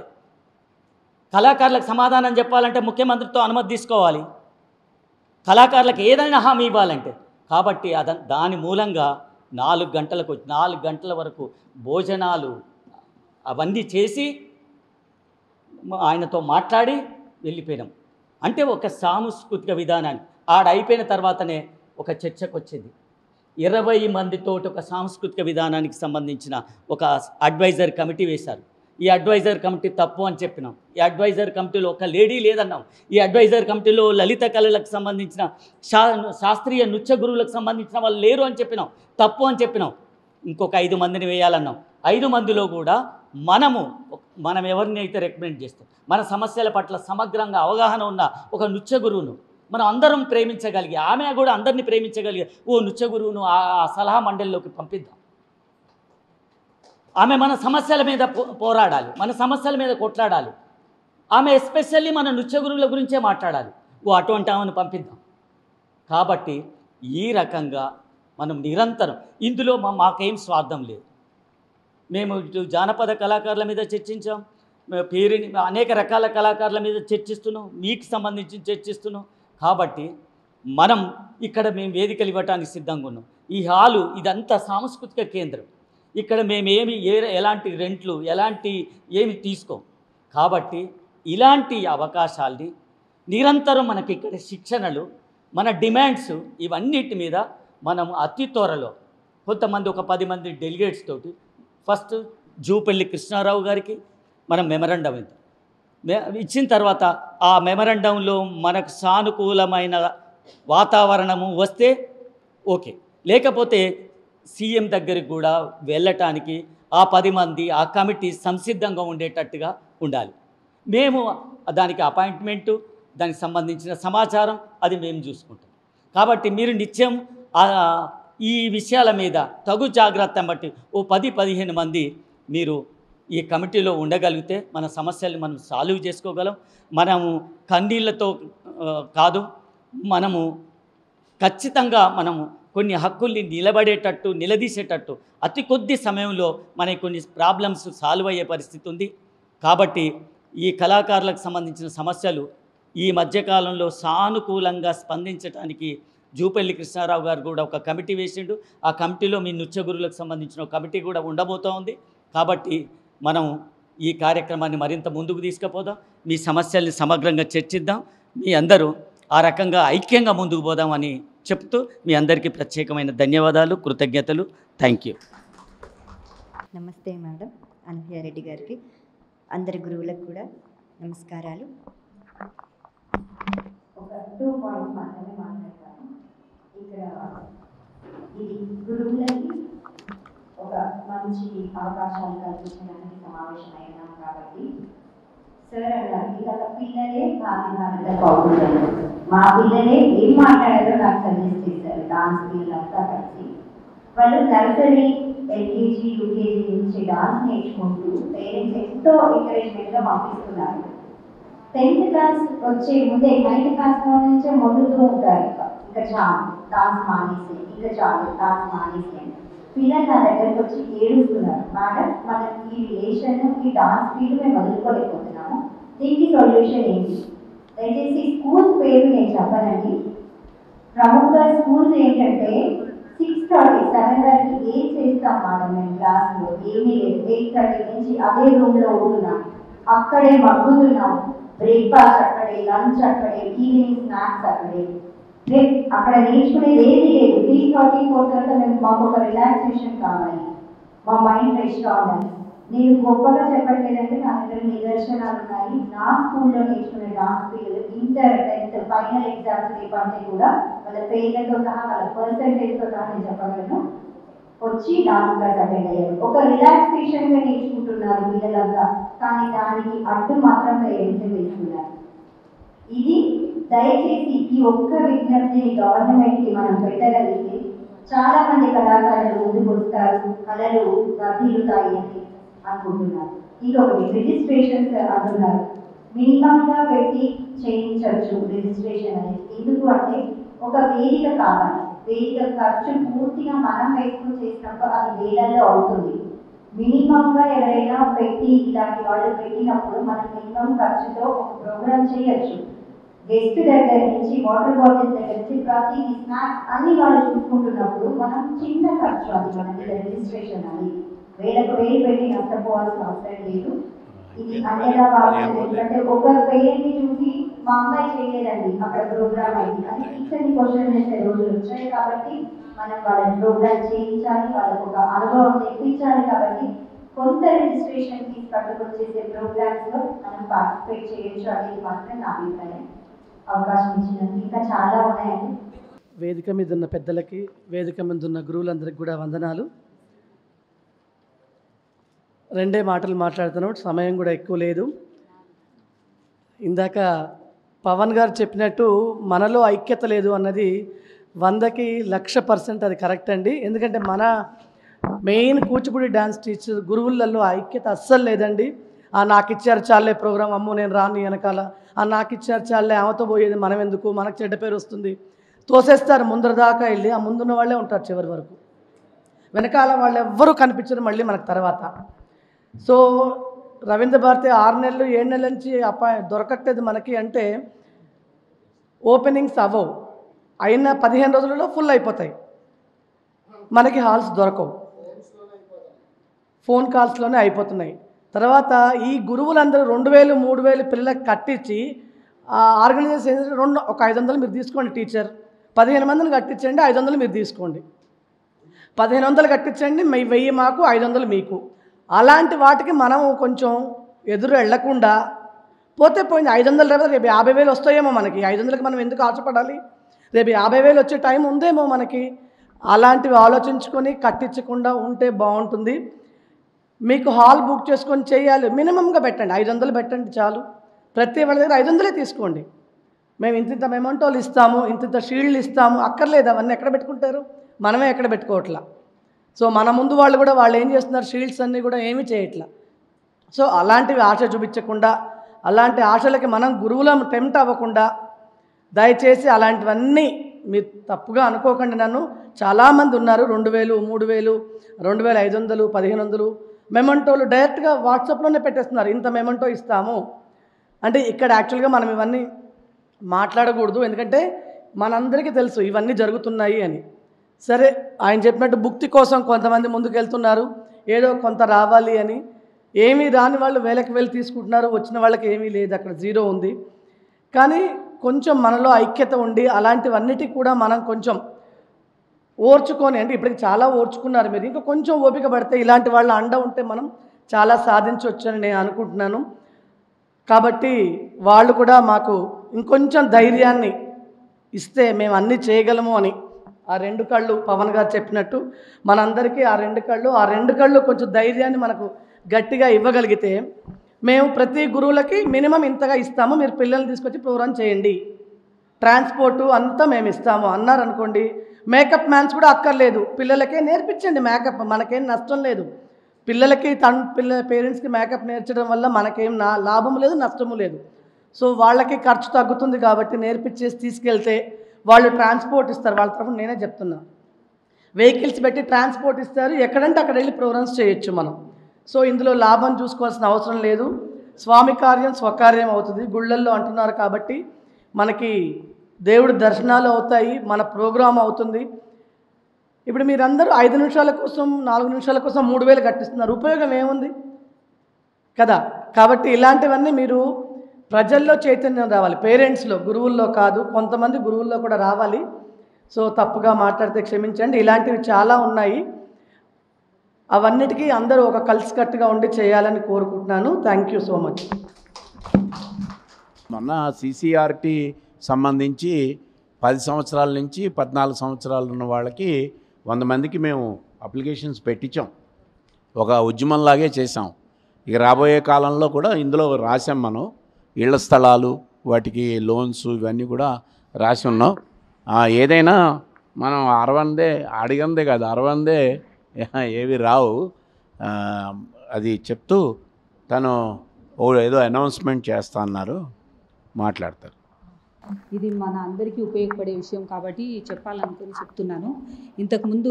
కళాకారులకు సమాధానం చెప్పాలంటే ముఖ్యమంత్రితో అనుమతి తీసుకోవాలి, కళాకారులకు ఏదైనా హామీ ఇవ్వాలంటే. కాబట్టి దాని మూలంగా 4 గంటల వరకు భోజనాలు అవన్నీ చేసి ఆయనతో మాట్లాడి వెళ్ళిపోయినాం. అంటే ఒక సాంస్కృతిక విధానాన్ని అయిపోయిన తర్వాతనే ఒక చర్చకు వచ్చింది. 20 మందితోటి ఒక సాంస్కృతిక విధానానికి సంబంధించిన ఒక అడ్వైజర్ కమిటీ వేశారు. ఈ అడ్వైజర్ కమిటీ తప్పు అని చెప్పినాం. ఈ అడ్వైజర్ కమిటీలో ఒక లేడీ లేదన్నాం. ఈ అడ్వైజర్ కమిటీలో లలిత కళలకు సంబంధించిన శాస్త్రీయ నృత్య గురువులకు సంబంధించిన వాళ్ళు లేరు అని చెప్పినాం, తప్పు అని చెప్పినాం. ఇంకొక 5 మందిని వేయాలన్నాం. 5 మందిలో కూడా మనం ఎవరిని అయితే రికమెండ్ చేస్తాం, మన సమస్యల పట్ల సమగ్రంగా అవగాహన ఉన్న ఒక నృత్య గురువును, మనం అందరం ప్రేమించగలిగి, ఆమె కూడా అందరినీ ప్రేమించగలిగే ఓ నృత్య గురువును ఆ సలహా మండలిలోకి పంపిద్దాం. ఆమె మన సమస్యల మీద పోరాడాలి, మన సమస్యల మీద కొట్లాడాలి. ఆమె ఎస్పెషల్లీ మన నృత్య గురువుల గురించే మాట్లాడాలి. అటువంటి ఆమెను పంపిద్దాం. కాబట్టి ఈ రకంగా మనం నిరంతరం ఇందులో మాకేం స్వార్థం లేదు. మేము ఇటు జానపద కళాకారుల మీద చర్చించాం, పేరుని అనేక రకాల కళాకారుల మీద చర్చిస్తున్నాం, మీకు సంబంధించి చర్చిస్తున్నాం. కాబట్టి మనం ఇక్కడ మేము వేదికలు ఇవ్వటానికి సిద్ధంగా ఉన్నాం. ఈ హాలు ఇదంతా సాంస్కృతిక కేంద్రం. ఇక్కడ మేమేమి ఎలాంటి రెంట్లు ఏమి తీసుకోం. కాబట్టి ఇలాంటి అవకాశాల్ని నిరంతరం మనకి ఇక్కడ శిక్షణలు, మన డిమాండ్స్ ఇవన్నిటి మీద మనం అతి త్వరలో కొంతమంది ఒక 10 మంది డెలిగేట్స్ తోటి ఫస్ట్ జూపల్లి కృష్ణారావు గారికి మనం మెమరాండం ఇచ్చిన తర్వాత ఆ మెమరాండంలో మనకు సానుకూలమైన వాతావరణము వస్తే ఓకే, లేకపోతే సీఎం దగ్గరికి కూడా వెళ్ళటానికి ఆ 10 మంది ఆ కమిటీ సంసిద్ధంగా ఉండేటట్టుగా ఉండాలి. మేము దానికి అపాయింట్మెంటు, దానికి సంబంధించిన సమాచారం అది మేము చూసుకుంటాం. కాబట్టి మీరు నిత్యం ఈ విషయాల మీద తగు జాగ్రత్త బట్టి ఓ 10-15 మంది మీరు ఈ కమిటీలో ఉండగలిగితే మన సమస్యల్ని మనం సాల్వ్ చేసుకోగలం. మనము కన్నీళ్లతో కాదు, మనము ఖచ్చితంగా మనము కొన్ని హక్కుల్ని నిలదీసేటట్టు అతి కొద్ది సమయంలో మనకి కొన్ని ప్రాబ్లమ్స్ సాల్వ్ అయ్యే పరిస్థితి ఉంది. కాబట్టి ఈ కళాకారులకు సంబంధించిన సమస్యలు ఈ మధ్యకాలంలో సానుకూలంగా స్పందించడానికి జూపల్లి కృష్ణారావు గారు కూడా ఒక కమిటీ వేసిండు. ఆ కమిటీలో మీ నృత్య గురువులకు సంబంధించిన ఒక కమిటీ కూడా ఉండబోతూ ఉంది. కాబట్టి మనం ఈ కార్యక్రమాన్ని మరింత ముందుకు తీసుకుపోదాం, మీ సమస్యల్ని సమగ్రంగా చర్చిద్దాం, మీ అందరూ ఆ రకంగా ఐక్యంగా ముందుకు పోదామని చెప్తూ మీ అందరికీ ప్రత్యేకమైన ధన్యవాదాలు, కృతజ్ఞతలు. Thank you. నమస్తే మేడం అనసూయ రెడ్డి గారికి, అందరి గురువులకు కూడా నమస్కారాలు. ఒక 2 పాయింట్స్ మాత్రమే మాట్లాడతాను. ఇక్కడ ఇది గురువులకి ఒక మంచి అవకాశాలు కల్పించడానికి సమావేశమైనాం. కాబట్టి సార్ అన్నారు, ఇలా పిల్లలే భావి భారత పౌరులు, మా పిల్లలే ఏం మాట్లాడారో నాకు సజెస్ట్ చేశారు. డాన్స్ పిల్లలంతా కలిసి వాళ్ళు నర్సరీ, ఎల్కేజీ, యూకేజీ నుంచి డాన్స్ నేర్చుకుంటూ పేరెంట్స్ ఎంతో ఎంకరేజ్మెంట్గా పంపిస్తున్నారు. 10th క్లాస్ వచ్చే ముందే 9th క్లాస్ నుంచే మొదలుతూ ఉంటారు. ఇంకా చాలు డాన్స్ మానేసి, ఇంకా చాలు డాన్స్ మానేసి అని పిల్లలు నా దగ్గరకు వచ్చి ఏడుస్తున్నారు. మేడం, మనం ఈ రిలేషన్, ఈ డాన్స్ ఫీల్డ్ మేము వదులుకోలేకపోతున్నాము, దీనికి సొల్యూషన్ ఏంటి? దయచేసి స్కూల్స్ పేరు నేను చెప్పనండి. ప్రముఖ స్కూల్స్ ఏంటంటే 6:30, 7 వరకు ఏం చేస్తాం మేడం మేము క్లాస్లో? ఏమీ లేదు. 8:30 నుంచి అదే రూమ్లో ఉంటున్నాం, అక్కడే మగ్గుతున్నాం. బ్రేక్ఫాస్ట్ అక్కడే, లంచ్ అక్కడే, ఈవినింగ్ స్నాక్స్ అక్కడే. అక్కడ నేర్చుకునేది ఏది లేదు. 3:30, 4 తర్వాత మాకు ఒక రిలాక్సేషన్ కావాలి, మా మైండ్ ఫ్రెష్గా ఉండాలి. నేను గొప్పగా చెప్పట్లేదంటే నా దగ్గర నిదర్శనాలు ఉన్నాయి. నా స్కూల్లో నేర్చుకునే డాన్స్ పిల్లలు ఇంటర్, 10th ఫైనల్ ఎగ్జామ్స్ రేపంటే కూడా వాళ్ళ పేర్లతో సహా, వాళ్ళ పర్సంటేజ్తో సహా నేను చెప్పగలను, వచ్చి డాన్స్ క్లాస్ అటెండ్ అయ్యారు. ఒక రిలాక్సేషన్గా నేర్చుకుంటున్నారు పిల్లలంతా, కానీ దానికి అడ్డు మాత్రం పేరెంట్స్ వేస్తున్నారు. ఇది దయచేసి ఈ ఒక్క విజ్ఞప్తిని గవర్నమెంట్కి మనం పెట్టగలిగితే చాలా మంది కళాకారులు ముందుకు వస్తారు, కళలు వర్ధిల్లుతాయి అని అనుకుంటున్నారు. ఇంకొకటి రిజిస్ట్రేషన్స్ అంటున్నారు, మినిమంగా పెట్టి చేయించవచ్చు రిజిస్ట్రేషన్ అనేది. ఎందుకు అంటే ఒక వేదిక కావాలి, వేదిక ఖర్చు పూర్తిగా మనం వేసుకుని చేసినప్పుడు అది వేలల్లో అవుతుంది. మినిమంగా ఎవరైనా పెట్టి ఇలాంటి వాళ్ళు పెట్టినప్పుడు మనం మినిమం ఖర్చుతో ఒక ప్రోగ్రామ్ చేయొచ్చు. గెస్ట్ దగ్గర నుంచి, వాటర్ బాటిల్స్ దగ్గర నుంచి ప్రతి స్నాక్స్ అన్ని వాళ్ళు చూసుకుంటున్నప్పుడు మనం చిన్న ఖర్చు అది మనకి రిజిస్ట్రేషన్ అది వేలకు వేలు పెట్టి నష్టపోవాల్సిన అవసరం లేదు. ఇది అన్నిలా బాగుంటుంది. ఎందుకంటే ఒక పేరెంట్ని చూసి మా అమ్మాయి చేయలేదండి అక్కడ ప్రోగ్రామ్ అయింది అని టీచర్ని క్వశ్చన్ చేసే రోజులు వచ్చాయి. కాబట్టి మనం వాళ్ళని ప్రోగ్రామ్ చేయించాలి, వాళ్ళకు ఒక అనుభవం తెప్పించాలి. కాబట్టి కొంత రిజిస్ట్రేషన్ ఫీజు కట్టుకొని చేసే ప్రోగ్రామ్స్లో మనం పార్టిసిపేట్ చేయొచ్చు అనేది మాత్రం నా అభిప్రాయం. అవకాశం ఇచ్చినందుకు ఇంకా చాలా ఉన్నాయండి. వేదిక మీద ఉన్న పెద్దలకి, వేదిక మీద ఉన్న గురువులందరికీ కూడా వందనాలు. 2 మాటలు మాట్లాడుతున్నాం, సమయం కూడా ఎక్కువ లేదు. ఇందాక పవన్ గారు చెప్పినట్టు మనలో ఐక్యత లేదు అన్నది 100కి 1,00,000% అది కరెక్ట్ అండి. ఎందుకంటే మన మెయిన్ కూచిపూడి డ్యాన్స్ టీచర్ గురువులలో ఐక్యత అస్సలు లేదండి. నాకు ఇచ్చారు చాలే ప్రోగ్రామ్, అమ్మో నేను రాని వెనకాల, నాకు ఇచ్చారు చాలే ఆమెతో పోయేది మనం ఎందుకు, మనకు చెడ్డ పేరు వస్తుంది, తోసేస్తారు ముందర దాకా వెళ్ళి. ఆ ముందున్న వాళ్ళే ఉంటారు చివరి వరకు, వెనకాల వాళ్ళు ఎవ్వరూ కనిపించరు మళ్ళీ మనకు తర్వాత. సో రవీంద్ర భారతి 6 నెలలు 7 నెలల నుంచి దొరకట్లేదు మనకి అంటే ఓపెనింగ్స్ అవ్వవు, అయిన 15 రోజులలో ఫుల్ అయిపోతాయి, మనకి హాల్స్ దొరకవు, ఫోన్ కాల్స్లోనే అయిపోతున్నాయి. తర్వాత ఈ గురువులందరూ 2,000 3,000 పిల్లలకు కట్టించి ఆర్గనైజేషన్ ఒక 500 మీరు తీసుకోండి టీచర్, 15 మందిని కట్టించండి, 500 మీరు తీసుకోండి, 1500 కట్టించండి, 1000 మాకు 500 మీకు. అలాంటి వాటికి మనం కొంచెం ఎదురు వెళ్లకుండా పోతే పోయింది. 500 రేపు 50,000 వస్తాయేమో మనకి, 500కి మనం ఎందుకు ఆశపడాలి, రేపు 50,000 వచ్చే టైం ఉందేమో మనకి. అలాంటివి ఆలోచించుకొని కట్టించకుండా ఉంటే బాగుంటుంది. మీకు హాల్ బుక్ చేసుకొని చేయాలి, మినిమంగా పెట్టండి, 500 పెట్టండి చాలు. ప్రతి వాళ్ళ దగ్గర 500 తీసుకోండి. మేము ఇంత మెమంటోలు ఇస్తాము, ఇంత షీల్డ్లు ఇస్తాము, అక్కర్లేదు, అవన్నీ ఎక్కడ పెట్టుకుంటారు, మనమే ఎక్కడ పెట్టుకోవట్లా. సో మన ముందు వాళ్ళు కూడా వాళ్ళు ఏం చేస్తున్నారు, షీల్డ్స్ అన్నీ కూడా ఏమీ చేయట్లా. సో అలాంటివి ఆశ చూపించకుండా, అలాంటి ఆశలకి మనం గురువులం టెంప్ట్ అవ్వకుండా దయచేసి అలాంటివన్నీ మీరు తప్పుగా అనుకోకండి. నన్ను చాలామంది ఉన్నారు 2,000 3,000 2,500 1,500 మెమంటోలు డైరెక్ట్గా వాట్సాప్లోనే పెట్టేస్తున్నారు, ఇంత మెమంటో ఇస్తాము అంటే. ఇక్కడ యాక్చువల్గా మనం ఇవన్నీ మాట్లాడకూడదు, ఎందుకంటే మనందరికీ తెలుసు ఇవన్నీ జరుగుతున్నాయి అని. సరే ఆయన చెప్పినట్టు భుక్తి కోసం కొంతమంది ముందుకు వెళ్తున్నారు, ఏదో కొంత రావాలి అని. ఏమీ రాని వాళ్ళు వేలకు వేలు తీసుకుంటున్నారు, వచ్చిన వాళ్ళకి ఏమీ లేదు, అక్కడ జీరో ఉంది. కానీ కొంచెం మనలో ఐక్యత ఉండి అలాంటివన్నిటికి కూడా మనం కొంచెం ఓర్చుకొని, అంటే ఇప్పటికి చాలా ఓర్చుకున్నారు మీరు, ఇంకా కొంచెం ఓపిక పడితే ఇలాంటి వాళ్ళ అండ ఉంటే మనం చాలా సాధించవచ్చు అని నేను అనుకుంటున్నాను. కాబట్టి వాళ్ళు కూడా మాకు ఇంకొంచెం ధైర్యాన్ని ఇస్తే మేము అన్నీ చేయగలము అని. ఆ 2 కళ్ళు పవన్ గారు చెప్పినట్టు మనందరికీ ఆ 2 కళ్ళు కొంచెం ధైర్యాన్ని మనకు గట్టిగా ఇవ్వగలిగితే, మేము ప్రతి గురువులకి మినిమం ఇంతగా ఇస్తాము, మీరు పిల్లల్ని తీసుకొచ్చి ప్రోగ్రామ్ చేయండి, ట్రాన్స్పోర్టు అంతా మేము ఇస్తాము అన్నారనుకోండి. మేకప్ మ్యాన్స్ కూడా అక్కర్లేదు, పిల్లలకే నేర్పించండి మేకప్, మనకేం నష్టం లేదు. పిల్లలకి పేరెంట్స్కి మేకప్ నేర్చడం వల్ల మనకేం లాభము లేదు నష్టము లేదు. సో వాళ్ళకి ఖర్చు తగ్గుతుంది కాబట్టి నేర్పించేసి తీసుకెళ్తే వాళ్ళు ట్రాన్స్పోర్ట్ ఇస్తారు. వాళ్ళ తరఫున నేనే చెప్తున్నా, వెహికల్స్ పెట్టి ట్రాన్స్పోర్ట్ ఇస్తారు, ఎక్కడంటే అక్కడ వెళ్ళి ప్రోగ్రామ్స్ చేయొచ్చు మనం. సో ఇందులో లాభం చూసుకోవాల్సిన అవసరం లేదు, స్వామి కార్యం స్వకార్యం అవుతుంది. గుళ్ళల్లో అంటున్నారు కాబట్టి మనకి దేవుడి దర్శనాలు అవుతాయి, మన ప్రోగ్రాం అవుతుంది. ఇప్పుడు మీరందరూ 5 నిమిషాల కోసం 4 నిమిషాల కోసం 3,000 కట్టిస్తున్నారు, ఉపయోగం ఏముంది కదా. కాబట్టి ఇలాంటివన్నీ మీరు ప్రజల్లో చైతన్యం రావాలి, పేరెంట్స్లో, గురువుల్లో కాదు, కొంతమంది గురువుల్లో కూడా రావాలి. సో తప్పుగా మాట్లాడితే క్షమించండి, ఇలాంటివి చాలా ఉన్నాయి. అవన్నిటికీ అందరూ ఒక కలిసికట్టుగా ఉండి చేయాలని కోరుకుంటున్నాను. Thank you so much. మొన్న CCRT సంబంధించి 10 సంవత్సరాల నుంచి 14 సంవత్సరాలు ఉన్న వాళ్ళకి 100 మందికి మేము అప్లికేషన్స్ పెట్టించాం, ఒక ఉద్యమంలాగే చేసాం. ఇక రాబోయే కాలంలో కూడా ఇందులో రాసాం, మనం ఇళ్ల స్థలాలు వాటికి లోన్స్ ఇవన్నీ కూడా రాసి ఉన్నాం. ఏదైనా మనం అడిగందే కాదు, అరవందే ఏవి రావు. అది చెప్తూ తను ఏదో అనౌన్స్మెంట్ చేస్తా అన్నారు, మాట్లాడతారు. ఇది మన అందరికీ ఉపయోగపడే విషయం కాబట్టి చెప్పాలనుకుని చెప్తున్నాను. ఇంతకుముందు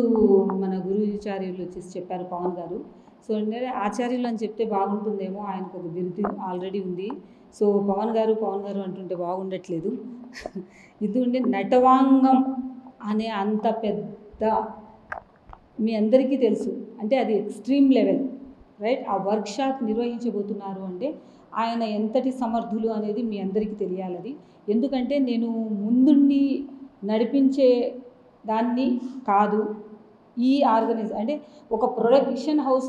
మన గురుచార్యులు వచ్చేసి చెప్పారు పవన్ గారు. సో అంటే ఆచార్యులు అని చెప్తే బాగుంటుందేమో, ఆయనకు ఒక బిరుదు ఆల్రెడీ ఉంది. సో పవన్ గారు అంటుంటే బాగుండట్లేదు. ఇది ఉండే నటవాంగం అనే అంత పెద్ద మీ అందరికీ తెలుసు, అంటే అది ఎక్స్ట్రీమ్ లెవెల్, రైట్. ఆ వర్క్షాప్ నిర్వహించబోతున్నారు అంటే ఆయన ఎంతటి సమర్థులు అనేది మీ అందరికీ తెలియాలి. ఎందుకంటే నేను ముందుండి నడిపించే దాన్ని కాదు, ఈ అంటే ఒక ప్రొడక్షన్ హౌస్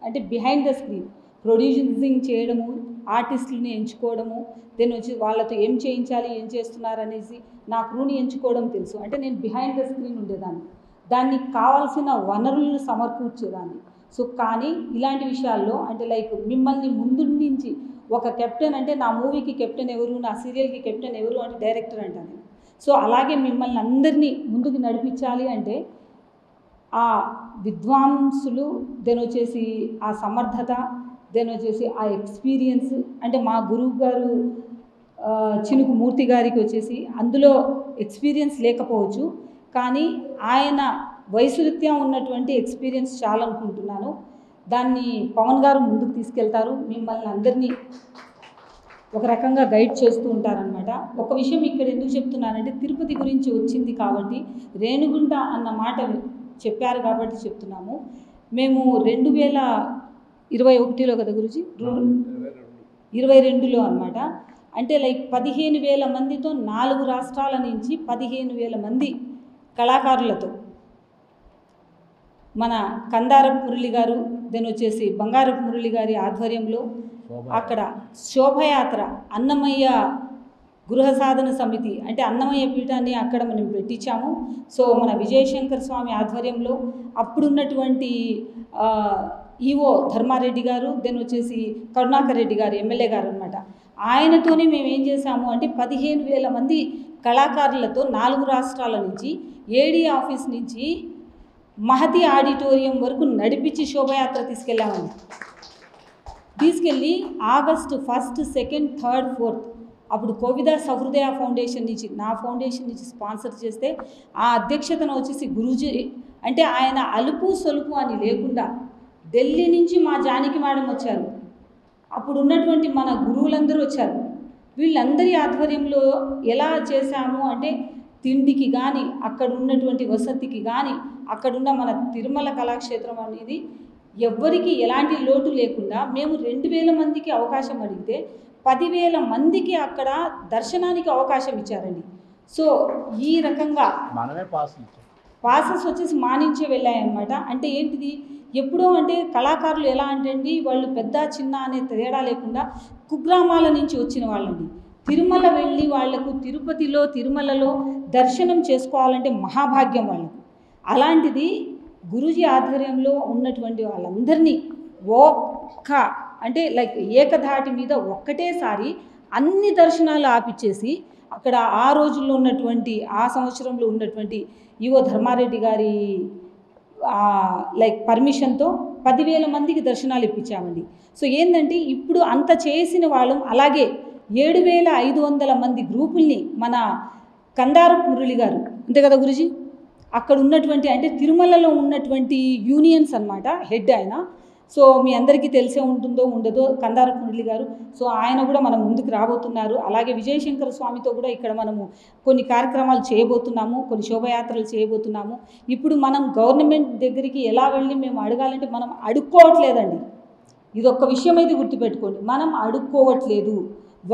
అంటే బిహైండ్ ద స్క్రీన్ ప్రొడ్యూసింగ్ చేయడము, ఆర్టిస్టులని ఎంచుకోవడము, దెన్ వచ్చి వాళ్ళతో ఏం చేయించాలి, ఏం చేస్తున్నారు అనేసి నా క్రూని ఎంచుకోవడం తెలుసు. అంటే నేను బిహైండ్ ద స్క్రీన్ ఉండేదాన్ని, దానికి కావాల్సిన వనరులను సమకూర్చేదాన్ని. సో కానీ ఇలాంటి విషయాల్లో అంటే లైక్ మిమ్మల్ని ముందు నుంచి ఒక కెప్టెన్ అంటే నా మూవీకి కెప్టెన్ ఎవరు, నా సీరియల్కి కెప్టెన్ ఎవరు అంటే డైరెక్టర్ అంటాను. సో అలాగే మిమ్మల్ని అందరినీ ముందుకు నడిపించాలి అంటే ఆ విద్వాంసులు, దెన్ వచ్చేసి ఆ సమర్థత, దెన్ వచ్చేసి ఆ ఎక్స్పీరియన్స్, అంటే మా గురువు గారు చినుకు మూర్తి గారికి వచ్చేసి అందులో ఎక్స్పీరియన్స్ లేకపోవచ్చు, కానీ ఆయన వయసురీత్యా ఉన్నటువంటి ఎక్స్పీరియన్స్ చాలా అనుకుంటున్నాను. దాన్ని పవన్ గారు ముందుకు తీసుకెళ్తారు, మిమ్మల్ని అందరినీ ఒక రకంగా గైడ్ చేస్తూ ఉంటారనమాట. ఒక విషయం ఇక్కడ ఎందుకు చెప్తున్నానంటే తిరుపతి గురించి వచ్చింది కాబట్టి, రేణుగుంట అన్న మాట చెప్పారు కాబట్టి చెప్తున్నాము. మేము 2021లో కదా గురుజీ, 22లో అనమాట. అంటే లైక్ 15,000 మందితో 4 రాష్ట్రాల నుంచి 15,000 మంది కళాకారులతో మన కందారపు మురళి గారు, దెన్ వచ్చేసి బంగారపు మురళి గారి ఆధ్వర్యంలో అక్కడ శోభయాత్ర, అన్నమయ్య గృహ సాధన సమితి అంటే అన్నమయ్య పీఠాన్ని అక్కడ మనం పెట్టించాము. సో మన విజయశంకర్ స్వామి ఆధ్వర్యంలో అప్పుడున్నటువంటి ఈవో ధర్మారెడ్డి గారు, దెన్ వచ్చేసి కరుణాకర్ రెడ్డి గారు ఎమ్మెల్యే గారు అనమాట. ఆయనతోనే మేము ఏం చేశాము అంటే 15,000 మంది కళాకారులతో 4 రాష్ట్రాల నుంచి ఏడీ ఆఫీస్ నుంచి మహతి ఆడిటోరియం వరకు నడిపించి శోభయాత్ర తీసుకెళ్ళామండి. తీసుకెళ్ళి ఆగస్టు 1, 2, 3, 4 అప్పుడు కోవిద సహృదయ ఫౌండేషన్ నుంచి, నా ఫౌండేషన్ నుంచి స్పాన్సర్ చేస్తే ఆ అధ్యక్షతను వచ్చేసి గురూజీ, అంటే ఆయన అలుపు సొలుపు అని లేకుండా ఢిల్లీ నుంచి మా జానకి మేడం వచ్చారు, అప్పుడు ఉన్నటువంటి మన గురువులందరూ వచ్చారు. వీళ్ళందరి ఆధ్వర్యంలో ఎలా చేశాము అంటే తిండికి కానీ, అక్కడ ఉన్నటువంటి వసతికి కానీ, అక్కడున్న మన తిరుమల కళాక్షేత్రం అనేది ఎవ్వరికి ఎలాంటి లోటు లేకుండా మేము 2,000 మందికి అవకాశం అడిగితే 10,000 మందికి అక్కడ దర్శనానికి అవకాశం ఇచ్చారండి. సో ఈ రకంగా మనమే పాసెస్ వచ్చేసి మానించే వెళ్ళాయన్నమాట. అంటే ఏంటిది, ఎప్పుడో అంటే కళాకారులు ఎలా అంటే అండి, వాళ్ళు పెద్ద చిన్న అనే తేడా లేకుండా కుగ్రామాల నుంచి వచ్చిన వాళ్ళండి. తిరుమల వెళ్ళి వాళ్లకు తిరుపతిలో తిరుమలలో దర్శనం చేసుకోవాలంటే మహాభాగ్యం వాళ్ళకు. అలాంటిది గురూజీ ఆధ్వర్యంలో ఉన్నటువంటి వాళ్ళందరినీ ఒక్క అంటే లైక్ ఏకధాటి మీద ఒక్కటేసారి అన్ని దర్శనాలు ఆపిచ్చేసి అక్కడ ఆ రోజుల్లో ఉన్నటువంటి ఆ సంవత్సరంలో ఉన్నటువంటి ఈవో ధర్మారెడ్డి గారి లైక్ పర్మిషన్తో 10,000 మందికి దర్శనాలు ఇప్పించామండి. సో ఏంటంటే ఇప్పుడు అంత చేసిన వాళ్ళం, అలాగే 7,500 మంది గ్రూపుల్ని మన కందారపు మురళి గారు అంతే కదా గురుజీ, అక్కడ ఉన్నటువంటి అంటే తిరుమలలో ఉన్నటువంటి యూనియన్స్ అన్నమాట హెడ్ ఆయన. సో మీ అందరికీ తెలిసే ఉంటుందో ఉండదో కందారపు మురళి గారు. సో ఆయన కూడా మనం ముందుకు రాబోతున్నారు. అలాగే విజయశంకర స్వామితో కూడా ఇక్కడ మనము కొన్ని కార్యక్రమాలు చేయబోతున్నాము, కొన్ని శోభయాత్రలు చేయబోతున్నాము. ఇప్పుడు మనం గవర్నమెంట్ దగ్గరికి ఎలా వెళ్ళి మేము అడగాలంటే మనం అడుక్కోవట్లేదండి. ఇది ఒక్క విషయం అయితే గుర్తుపెట్టుకోండి, మనం అడుక్కోవట్లేదు,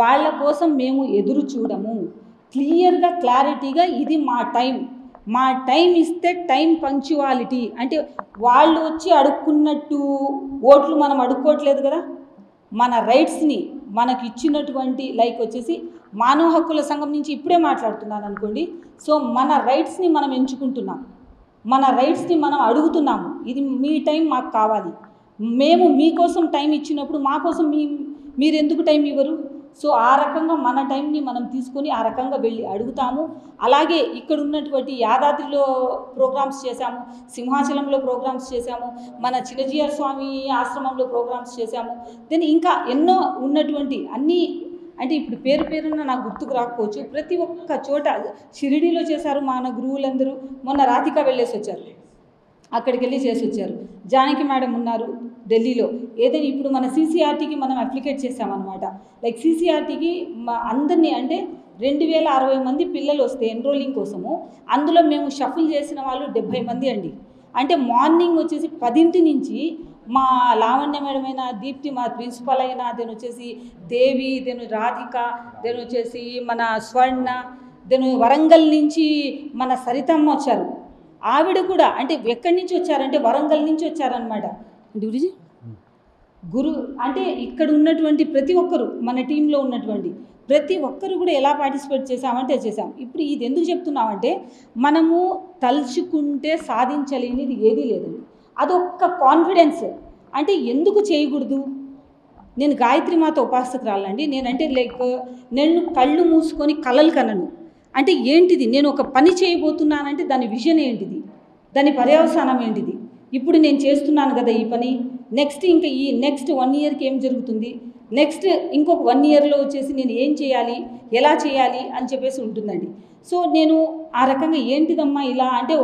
వాళ్ళ కోసం మేము ఎదురు చూడము. క్లియర్గా క్లారిటీగా ఇది మా టైం ఇస్తే టైం పంక్చువాలిటీ, అంటే వాళ్ళు వచ్చి అడుక్కున్నట్టు ఓట్లు మనం అడుక్కోవట్లేదు కదా. మన రైట్స్ని మనకి ఇచ్చినటువంటి లైక్ వచ్చేసి మానవ హక్కుల సంఘం నుంచి ఇప్పుడే మాట్లాడుతున్నాను అనుకోండి. సో మన రైట్స్ని మనం ఎంచుకుంటున్నాం, మన రైట్స్ని మనం అడుగుతున్నాము. ఇది మీ టైం మాకు కావాలి, మేము మీకోసం టైం ఇచ్చినప్పుడు మా కోసం మీరు ఎందుకు టైం ఇవ్వరు? సో ఆ రకంగా మన టైంని మనం తీసుకొని ఆ రకంగా వెళ్ళి అడుగుతాము. అలాగే ఇక్కడ ఉన్నటువంటి యాదాద్రిలో ప్రోగ్రామ్స్ చేశాము, సింహాచలంలో ప్రోగ్రామ్స్ చేశాము, మన చిన్నజీయర్ స్వామి ఆశ్రమంలో ప్రోగ్రామ్స్ చేశాము. దెన్ ఇంకా ఎన్నో ఉన్నటువంటి అన్నీ, అంటే ఇప్పుడు పేరున నాకు గుర్తుకు రాకపోవచ్చు, ప్రతి ఒక్క చోట షిరిడీలో చేశారు మన గురువులందరూ. మొన్న రాధిక వెళ్ళేసి వచ్చారు, అక్కడికి వెళ్ళి చేసి వచ్చారు. జానకి మేడం ఉన్నారు ఢిల్లీలో. ఏదైనా ఇప్పుడు మన సీసీఆర్టీకి మనం అప్లికేట్ చేసామన్నమాట. లైక్ సీసీఆర్టీకి అందరినీ అంటే 2,060 మంది పిల్లలు వస్తే ఎన్రోలింగ్ కోసము, అందులో మేము షఫుల్ చేసిన వాళ్ళు 70 మంది అండి. అంటే మార్నింగ్ వచ్చేసి 10 నుంచి మా లావణ్య మేడం అయినా, దీప్తి మా ప్రిన్సిపల్ అయినా, దెన్ వచ్చేసి దేవి, దెన్ రాధిక, దెన్ వచ్చేసి మన స్వర్ణ, దెన్ వరంగల్ నుంచి మన సరితమ్మ వచ్చారు. ఆవిడ కూడా అంటే ఎక్కడి నుంచి వచ్చారంటే వరంగల్ నుంచి వచ్చారనమాట. గురుజీ అంటే ఇక్కడ ఉన్నటువంటి ప్రతి ఒక్కరు, మన టీంలో ఉన్నటువంటి ప్రతి ఒక్కరు కూడా ఎలా పార్టిసిపేట్ చేశామంటే చేశాం. ఇప్పుడు ఇది ఎందుకు చెప్తున్నామంటే మనము తలుచుకుంటే సాధించలేనిది ఏదీ లేదండి. అదొక్క కాన్ఫిడెన్స్. అంటే ఎందుకు చేయకూడదు, నేను గాయత్రి మాత ఉపాసకురాలండి. నేనంటే లైక్ నేను కళ్ళు మూసుకొని కలలు కనను. అంటే ఏంటిది, నేను ఒక పని చేయబోతున్నానంటే దాని విజన్ ఏంటిది, దాని పర్యవసానం ఏంటిది, ఇప్పుడు నేను చేస్తున్నాను కదా ఈ పని, నెక్స్ట్ ఇంకా ఈ నెక్స్ట్ 1 ఇయర్కి ఏం జరుగుతుంది, నెక్స్ట్ ఇంకొక 1 ఇయర్లో వచ్చేసి నేను ఏం చేయాలి, ఎలా చేయాలి అని చెప్పేసి ఉంటుందండి. సో నేను ఆ రకంగా ఏంటిదమ్మా ఇలా అంటే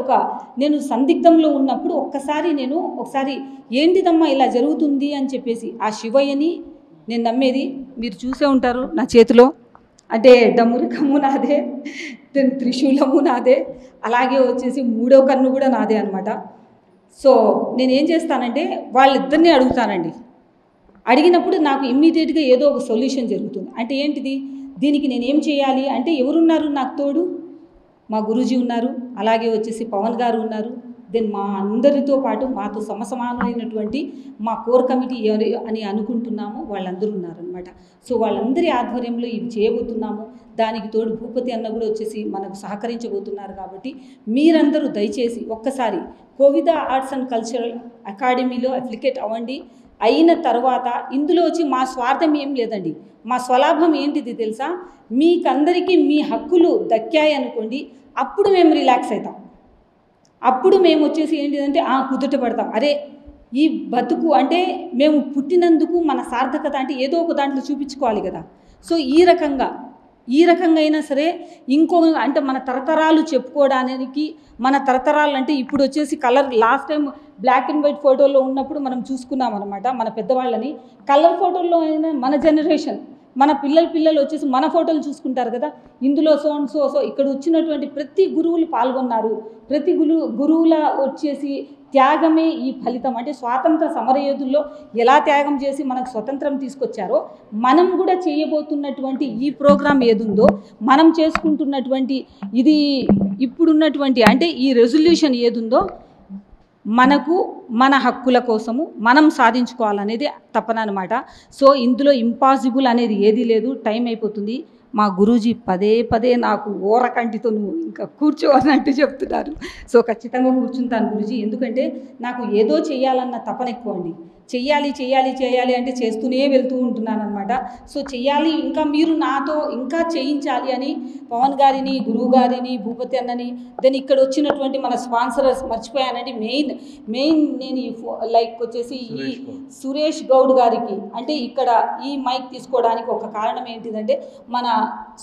నేను సందిగ్ధంలో ఉన్నప్పుడు ఒకసారి ఏంటిదమ్మా ఇలా జరుగుతుంది అని చెప్పేసి ఆ శివయ్యని నేను నమ్మేది. మీరు చూసే ఉంటారు నా చేతిలో అంటే డమ్మురికమ్ము నాదే, త్రిశూలము నాదే, అలాగే వచ్చేసి 3వ కన్ను కూడా నాదే అనమాట. సో నేనేం చేస్తానంటే వాళ్ళిద్దరినీ అడుగుతానండి. అడిగినప్పుడు నాకు ఇమ్మీడియట్గా ఏదో ఒక సొల్యూషన్ జరుగుతుంది. అంటే ఏంటిది, దీనికి నేనేం చేయాలి అంటే ఎవరున్నారు నాకు తోడు, మా గురూజీ ఉన్నారు, అలాగే వచ్చేసి పవన్ గారు ఉన్నారు, దెన్ మా అందరితో పాటు మాతో సమసమానమైనటువంటి మా కోర్ కమిటీ అని అనుకుంటున్నాము వాళ్ళందరూ ఉన్నారనమాట. సో వాళ్ళందరి ఆధ్వర్యంలో ఇవి చేయబోతున్నాము. దానికి తోడు భూపతి అన్న కూడా వచ్చేసి మనకు సహకరించబోతున్నారు. కాబట్టి మీరందరూ దయచేసి ఒక్కసారి కోవిద ఆర్ట్స్ అండ్ కల్చరల్ అకాడమీలో అప్లికేట్ అవ్వండి. అయిన తర్వాత ఇందులో వచ్చి మా స్వార్థం ఏం లేదండి, మా స్వలాభం ఏంటిది తెలుసా, మీకందరికీ మీ హక్కులు దక్కాయి అనుకోండి, అప్పుడు మేము రిలాక్స్ అవుతాం. అప్పుడు మేము వచ్చేసి ఏంటిదంటే కుదుట పడతాం. అరే ఈ బతుకు అంటే మేము పుట్టినందుకు మన సార్థకత అంటే ఏదో ఒక దాంట్లో చూపించుకోవాలి కదా. సో ఈ రకంగా అయినా సరే అంటే మన తరతరాలు చెప్పుకోవడానికి, మన తరతరాలు అంటే ఇప్పుడు వచ్చేసి colour, last time black and white ఫోటోలో ఉన్నప్పుడు మనం చూసుకున్నాం అనమాట మన పెద్దవాళ్ళని. కలర్ ఫోటోల్లో అయినా మన జనరేషన్, మన పిల్లలు వచ్చేసి మన ఫోటోలు చూసుకుంటారు కదా. ఇందులో సో ఇక్కడ వచ్చినటువంటి ప్రతి గురువులు పాల్గొన్నారు. ప్రతి గురువుల వచ్చేసి త్యాగమే ఈ ఫలితం. అంటే స్వాతంత్ర సమరయోధుల్లో ఎలా త్యాగం చేసి మనకు స్వతంత్రం తీసుకొచ్చారో మనం కూడా చేయబోతున్నటువంటి ఈ ప్రోగ్రాం ఏదుందో, మనం చేసుకుంటున్నటువంటి ఇది ఇప్పుడున్నటువంటి అంటే ఈ రెజల్యూషన్ ఏదుందో మనకు మన హక్కుల కోసము మనం సాధించుకోవాలనేది తపన అనమాట. సో ఇందులో ఇంపాసిబుల్ అనేది ఏదీ లేదు. టైం అయిపోతుంది. మా గురూజీ పదే నాకు ఓరకంటితో నువ్వు ఇంకా కూర్చో అన్నట్టు చెప్తున్నారు. సో ఖచ్చితంగా కూర్చుంటాను గురూజీ, ఎందుకంటే నాకు ఏదో చేయాలన్న తపన ఎక్కువ అండి. చెయ్యాలి అంటే చేస్తూనే వెళ్తూ ఉంటున్నాను అనమాట. సో చెయ్యాలి, ఇంకా మీరు నాతో ఇంకా చేయించాలి అని పవన్ గారిని, గురువు గారిని, భూపతి అన్నని, దెన్ ఇక్కడ వచ్చినటువంటి మన స్పాన్సరర్స్ మర్చిపోయానండి. మెయిన్ నేను లైక్ వచ్చేసి ఈ సురేష్ గౌడ్ గారికి, అంటే ఇక్కడ ఈ మైక్ తీసుకోవడానికి ఒక కారణం ఏంటిదంటే మన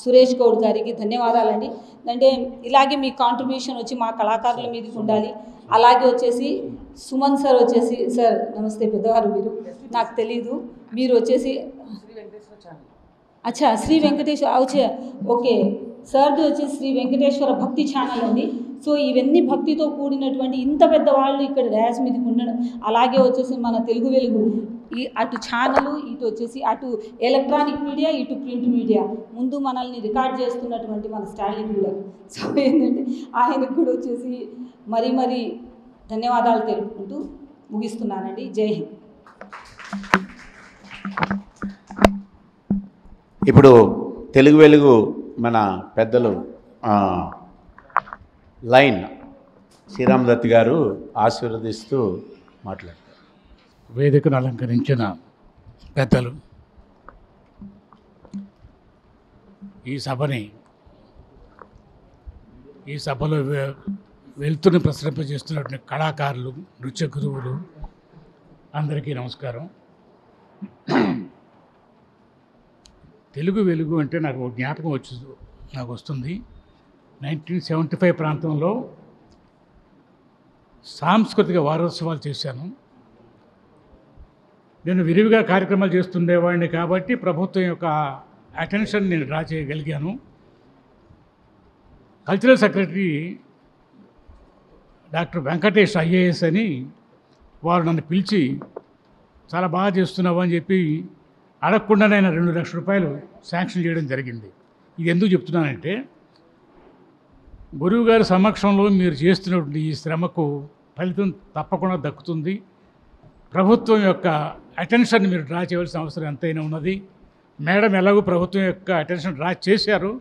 సురేష్ గౌడ్ గారికి ధన్యవాదాలండి. అంటే ఇలాగే మీ కాంట్రిబ్యూషన్ వచ్చి మా కళాకారుల మీదకి ఉండాలి. అలాగే వచ్చేసి సుమన్ సార్ వచ్చేసి, సార్ నమస్తే, పెద్దవారు మీరు, నాకు తెలీదు, మీరు వచ్చేసి అచ్చా శ్రీ వెంకటేశ్వర ఓకే సార్ది వచ్చేసి శ్రీ వెంకటేశ్వర భక్తి ఛానల్ అండి. సో ఇవన్నీ భక్తితో కూడినటువంటి ఇంత పెద్ద వాళ్ళు ఇక్కడ ర్యాస్ మీదకి ఉండడం, అలాగే వచ్చేసి మన తెలుగు వెలుగు అటు ఛానల్, ఇటు వచ్చేసి అటు ఎలక్ట్రానిక్ మీడియా, ఇటు ప్రింట్ మీడియా, ముందు మనల్ని రికార్డ్ చేస్తున్నటువంటి మన స్టాలిన్ కూడా. సో ఏంటంటే ఆయనకు కూడా వచ్చేసి మరీ ధన్యవాదాలు తెలుపుకుంటూ ముగిస్తున్నానండి. జై హింద్. ఇప్పుడు తెలుగు వెలుగు మన పెద్దలు లైన్ శ్రీరామ్ దత్ గారు ఆశీర్వదిస్తూ మాట్లాడతారు. వేదికను అలంకరించిన పెద్దలు, ఈ సభలో వెలుతురుని ప్రసరింపజేస్తున్నటువంటి కళాకారులు, నృత్య గురువులు అందరికీ నమస్కారం. తెలుగు వెలుగు అంటే నాకు జ్ఞాపకం వస్తుంది. 1975 ప్రాంతంలో సాంస్కృతిక వారోత్సవాలు చేశాను. నేను విరివిగా కార్యక్రమాలు చేస్తుండేవాడిని కాబట్టి ప్రభుత్వం యొక్క అటెన్షన్ నేను డ్రా చేయగలిగాను. Cultural secretary doctor Venkatesh IAS అని వారు నన్ను పిలిచి చాలా బాగా చేస్తున్నావు అని చెప్పి అడగకుండా నేను 2 లక్షల రూపాయలు శాంక్షన్ చేయడం జరిగింది. ఇది ఎందుకు చెప్తున్నానంటే, గురువు గారి సమక్షంలో మీరు చేస్తున్నటువంటి ఈ శ్రమకు ఫలితం తప్పకుండా దక్కుతుంది. ప్రభుత్వం యొక్క అటెన్షన్ మీరు డ్రా చేయవలసిన అవసరం ఎంతైనా ఉన్నది. మేడం ఎలాగో ప్రభుత్వం యొక్క అటెన్షన్ డ్రా చేశారు.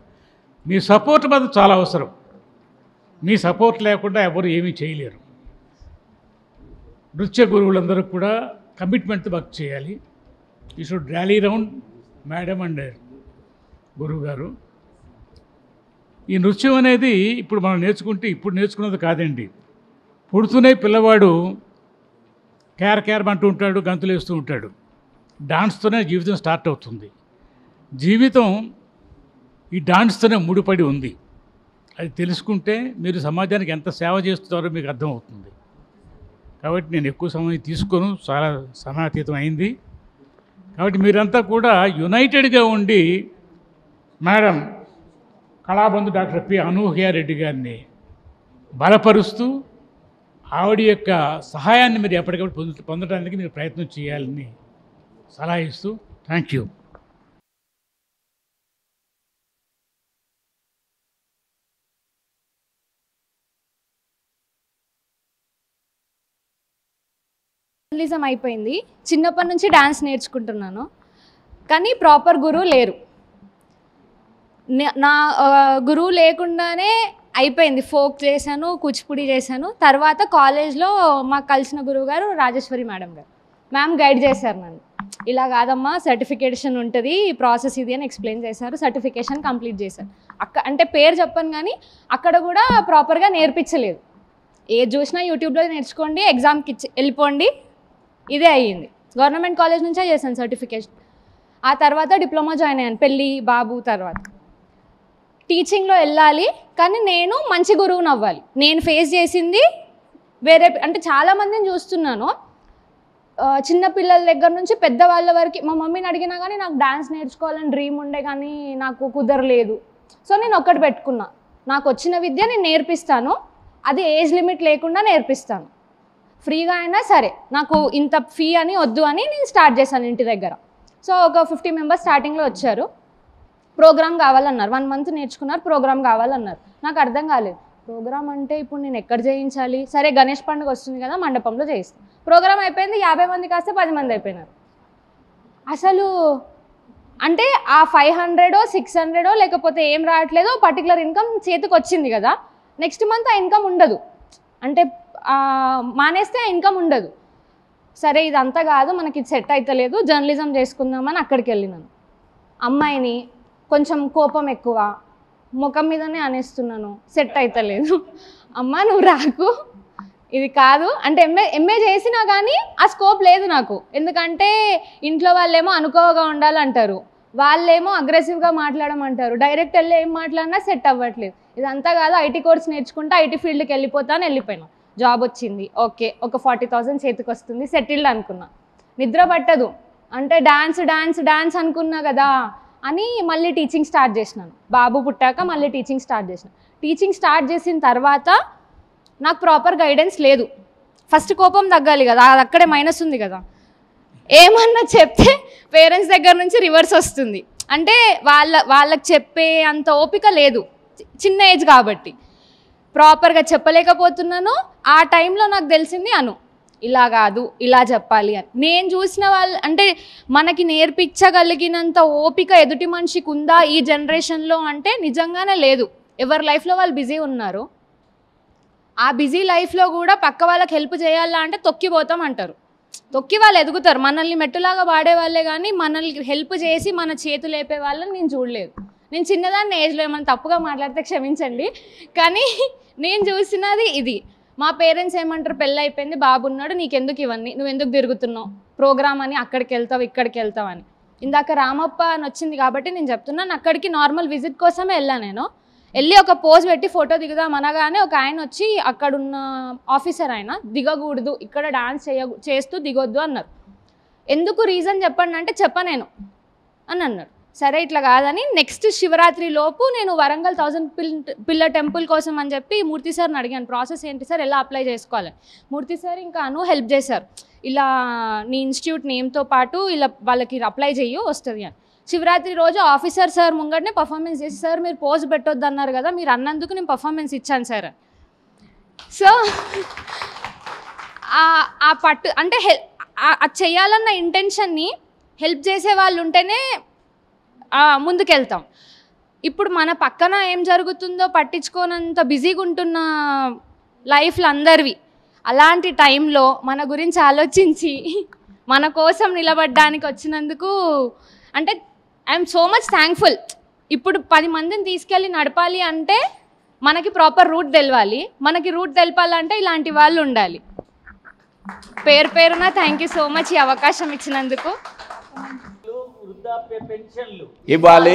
మీ సపోర్ట్ మాత్రం చాలా అవసరం. మీ సపోర్ట్ లేకుండా ఎవరు ఏమీ చేయలేరు. నృత్య గురువులందరూ కూడా కమిట్మెంట్తో వర్క్ చేయాలి. You should rally round madam and గురువు గారు. ఈ నృత్యం అనేది ఇప్పుడు మనం నేర్చుకున్నది కాదండి. పుడుతూనే పిల్లవాడు క్యారమంటూ ఉంటాడు, గంతులు వేస్తూ ఉంటాడు. డాన్స్తోనే జీవితం స్టార్ట్ అవుతుంది. జీవితం ఈ డాన్స్తోనే ముడిపడి ఉంది. అది తెలుసుకుంటే మీరు సమాజానికి ఎంత సేవ చేస్తున్నారో మీకు అర్థమవుతుంది. కాబట్టి నేను ఎక్కువ సమయం తీసుకోను, చాలా సమయాతీతం అయింది. కాబట్టి మీరంతా కూడా యునైటెడ్గా ఉండి మేడం కళాబంధు డాక్టర్ పి. అనూహ్య రెడ్డి గారిని బలపరుస్తూ ఆవిడ యొక్క సహాయాన్ని మీరు ఎప్పటికప్పుడు పొందడానికి మీరు ప్రయత్నం చేయాలని సలహా ఇస్తూ థ్యాంక్ యూ. జర్నలిజం అయిపోయింది. చిన్నప్పటి నుంచి డ్యాన్స్ నేర్చుకుంటున్నాను, కానీ ప్రాపర్ గురువు లేరు. నా గురువు లేకుండానే అయిపోయింది. ఫోక్ చేశాను, కూచిపూడి చేశాను. తర్వాత కాలేజ్లో మాకు కలిసిన గురువు గారు రాజేశ్వరి మేడం గారు. మ్యామ్ గైడ్ చేశారు నన్ను. ఇలా కాదమ్మా, సర్టిఫికేషన్ ఉంటుంది, ప్రాసెస్ ఇది అని ఎక్స్ప్లెయిన్ చేశారు. సర్టిఫికేషన్ కంప్లీట్ చేశారు. అంటే పేరు చెప్పను, కానీ అక్కడ కూడా ప్రాపర్గా నేర్పించలేదు. ఏది చూసినా యూట్యూబ్లో నేర్చుకోండి, ఎగ్జామ్కి వెళ్ళిపోండి, ఇదే అయ్యింది. గవర్నమెంట్ కాలేజ్ నుంచే చేశాను సర్టిఫికేషన్. ఆ తర్వాత డిప్లొమా జాయిన్ అయ్యాను పెళ్ళి బాబు తర్వాత. టీచింగ్లో వెళ్ళాలి, కానీ నేను మంచి గురువుని అవ్వాలి. నేను ఫేస్ చేసింది వేరే, అంటే చాలామందిని చూస్తున్నాను, చిన్నపిల్లల దగ్గర నుంచి పెద్దవాళ్ళ వరకు. మా మమ్మీని అడిగినా కానీ నాకు డ్యాన్స్ నేర్చుకోవాలని డ్రీమ్ ఉండే, కానీ నాకు కుదరలేదు. సో నేను ఒక్కటి పెట్టుకున్నా, నాకు వచ్చిన విద్య నేను నేర్పిస్తాను, అది ఏజ్ లిమిట్ లేకుండా నేర్పిస్తాను, ఫ్రీగా అయినా సరే. నాకు ఇంత ఫీ అని వద్దు అని నేను స్టార్ట్ చేశాను ఇంటి దగ్గర. సో ఒక 50 మెంబర్స్ స్టార్టింగ్లో వచ్చారు. ప్రోగ్రామ్ కావాలన్నారు. 1 మంత్ నేర్చుకున్నారు, ప్రోగ్రామ్ కావాలన్నారు. నాకు అర్థం కాలేదు, ప్రోగ్రామ్ అంటే ఇప్పుడు నేను ఎక్కడ చేయించాలి? సరే గణేష్ పండుగ వస్తుంది కదా, మండపంలో చేయిస్తాను. ప్రోగ్రామ్ అయిపోయింది, 50 మంది కాస్తే 10 మంది అయిపోయినారు. అసలు అంటే ఆ 500 600 లేకపోతే ఏం రావట్లేదో, పర్టికులర్ ఇన్కమ్ చేతికి వచ్చింది కదా, నెక్స్ట్ మంత్ ఆ ఇన్కమ్ ఉండదు. అంటే మానేస్తే ఆ ఇన్కమ్ ఉండదు. సరే ఇదంతా కాదు, మనకి ఇది సెట్ అవుతలేదు, జర్నలిజం చేసుకుందామని అక్కడికి వెళ్ళినాను. అమ్మాయిని కొంచెం కోపం ఎక్కువ, ముఖం మీదనే అనేస్తున్నాను, సెట్ అవుతలేదు. అమ్మ నువ్వు రాకు, ఇది కాదు అంటే. ఎంఏ చేసినా కానీ ఆ స్కోప్ లేదు నాకు. ఎందుకంటే ఇంట్లో వాళ్ళేమో అనుకోవగా ఉండాలంటారు, వాళ్ళేమో అగ్రెసివ్గా మాట్లాడమంటారు. డైరెక్ట్ వెళ్ళి ఏం మాట్లాడినా సెట్ అవ్వట్లేదు. ఇదంతా కాదు, ఐటీ కోర్స్ నేర్చుకుంటే ఐటీ ఫీల్డ్కి వెళ్ళిపోయాను. జాబ్ వచ్చింది, ఓకే, ఒక 40,000 చేతికి వస్తుంది, సెటిల్డ్ అనుకున్నా. నిద్ర పట్టదు, అంటే డాన్స్ అనుకున్నా కదా అని మళ్ళీ టీచింగ్ స్టార్ట్ చేసినాను. బాబు పుట్టాక మళ్ళీ టీచింగ్ స్టార్ట్ చేసిన. టీచింగ్ స్టార్ట్ చేసిన తర్వాత నాకు ప్రాపర్ గైడెన్స్ లేదు. ఫస్ట్ కోపం తగ్గాలి కదా, అది అక్కడే మైనస్ ఉంది కదా. ఏమన్నా చెప్తే పేరెంట్స్ దగ్గర నుంచి రివర్స్ వస్తుంది. అంటే వాళ్ళకి చెప్పే అంత ఓపిక లేదు, చిన్న ఏజ్ కాబట్టి. ప్రాపర్గా చెప్పలేకపోతున్నాను. ఆ టైంలో నాకు తెలిసింది ఇలా కాదు, ఇలా చెప్పాలి అని. నేను చూసిన వాళ్ళు అంటే మనకి నేర్పించగలిగినంత ఓపిక ఎదుటి మనిషికి ఉందా ఈ జనరేషన్లో అంటే నిజంగానే లేదు. ఎవరి లైఫ్లో వాళ్ళు బిజీ ఉన్నారు. ఆ బిజీ లైఫ్లో కూడా పక్క వాళ్ళకి హెల్ప్ చేయాలా అంటే తొక్కిపోతాం అంటారు. తొక్కి వాళ్ళు ఎదుగుతారు. మనల్ని మెట్టులాగా వాడే వాళ్ళే కానీ మనల్ని హెల్ప్ చేసి మన చేతులు లేపే వాళ్ళని నేను చూడలేదు. నేను చిన్నదాన్ని ఏజ్లో ఏమైనా తప్పుగా మాట్లాడితే క్షమించండి, కానీ నేను చూసినది ఇది. మా పేరెంట్స్ ఏమంటారు, పెళ్ళి అయిపోయింది, బాబు ఉన్నాడు, నీకెందుకు ఇవన్నీ, నువ్వు ఎందుకు తిరుగుతున్నావు, ప్రోగ్రామ్ అని అక్కడికి వెళ్తావు ఇక్కడికి వెళ్తావు అని. ఇందాక రామప్ప అని వచ్చింది కాబట్టి నేను చెప్తున్నాను. అక్కడికి నార్మల్ విజిట్ కోసమే వెళ్ళాను. నేను వెళ్ళి ఒక పోజ్ పెట్టి ఫోటో దిగుదాం అనగానే ఒక ఆయన వచ్చి, అక్కడున్న ఆఫీసర్ ఆయన, దిగకూడదు ఇక్కడ డాన్స్ చేస్తూ దిగొద్దు అన్నారు. ఎందుకు రీజన్ చెప్పండి అంటే చెప్పనేను అని అన్నాడు. సరే ఇట్లా కాదని నెక్స్ట్ శివరాత్రి లోపు నేను వరంగల్ 1000 పిల్లర్ టెంపుల్ కోసం అని చెప్పి మూర్తి సార్ని అడిగాను, ప్రాసెస్ ఏంటి సార్, ఎలా అప్లై చేసుకోవాలి. మూర్తి సార్ ఇంకా హెల్ప్ చేశారు. ఇలా నీ ఇన్స్టిట్యూట్ నేమ్తో పాటు ఇలా వాళ్ళకి అప్లై చెయ్యి వస్తుంది అని. శివరాత్రి రోజు ఆఫీసర్ సార్ ముంగటనే పర్ఫార్మెన్స్ చేసి, సార్ మీరు పోజ్ పెట్టొద్దు అన్నారు కదా, మీరు అన్నందుకు నేను పర్ఫార్మెన్స్ ఇచ్చాను సార్. సో ఆ పట్టు అంటే అది చేయాలన్న ఇంటెన్షన్ని హెల్ప్ చేసే వాళ్ళు ఉంటేనే ముందుకెళ్తాం. ఇప్పుడు మన పక్కన ఏం జరుగుతుందో పట్టించుకోనంత బిజీగా ఉంటున్న లైఫ్లు అందరివి. అలాంటి టైంలో మన గురించి ఆలోచించి మన కోసం నిలబడడానికి వచ్చినందుకు అంటే ఐఎమ్ సో మచ్ థ్యాంక్ఫుల్. ఇప్పుడు 10 మందిని తీసుకెళ్ళి నడపాలి అంటే మనకి ప్రాపర్ రూట్ తెలవాలి. మనకి రూట్ తెలపాలంటే ఇలాంటి వాళ్ళు ఉండాలి. పేరున థ్యాంక్ యూ సో మచ్ ఈ అవకాశం ఇచ్చినందుకు. వృద్ధాప్య పెన్షన్లు ఇవ్వాలి.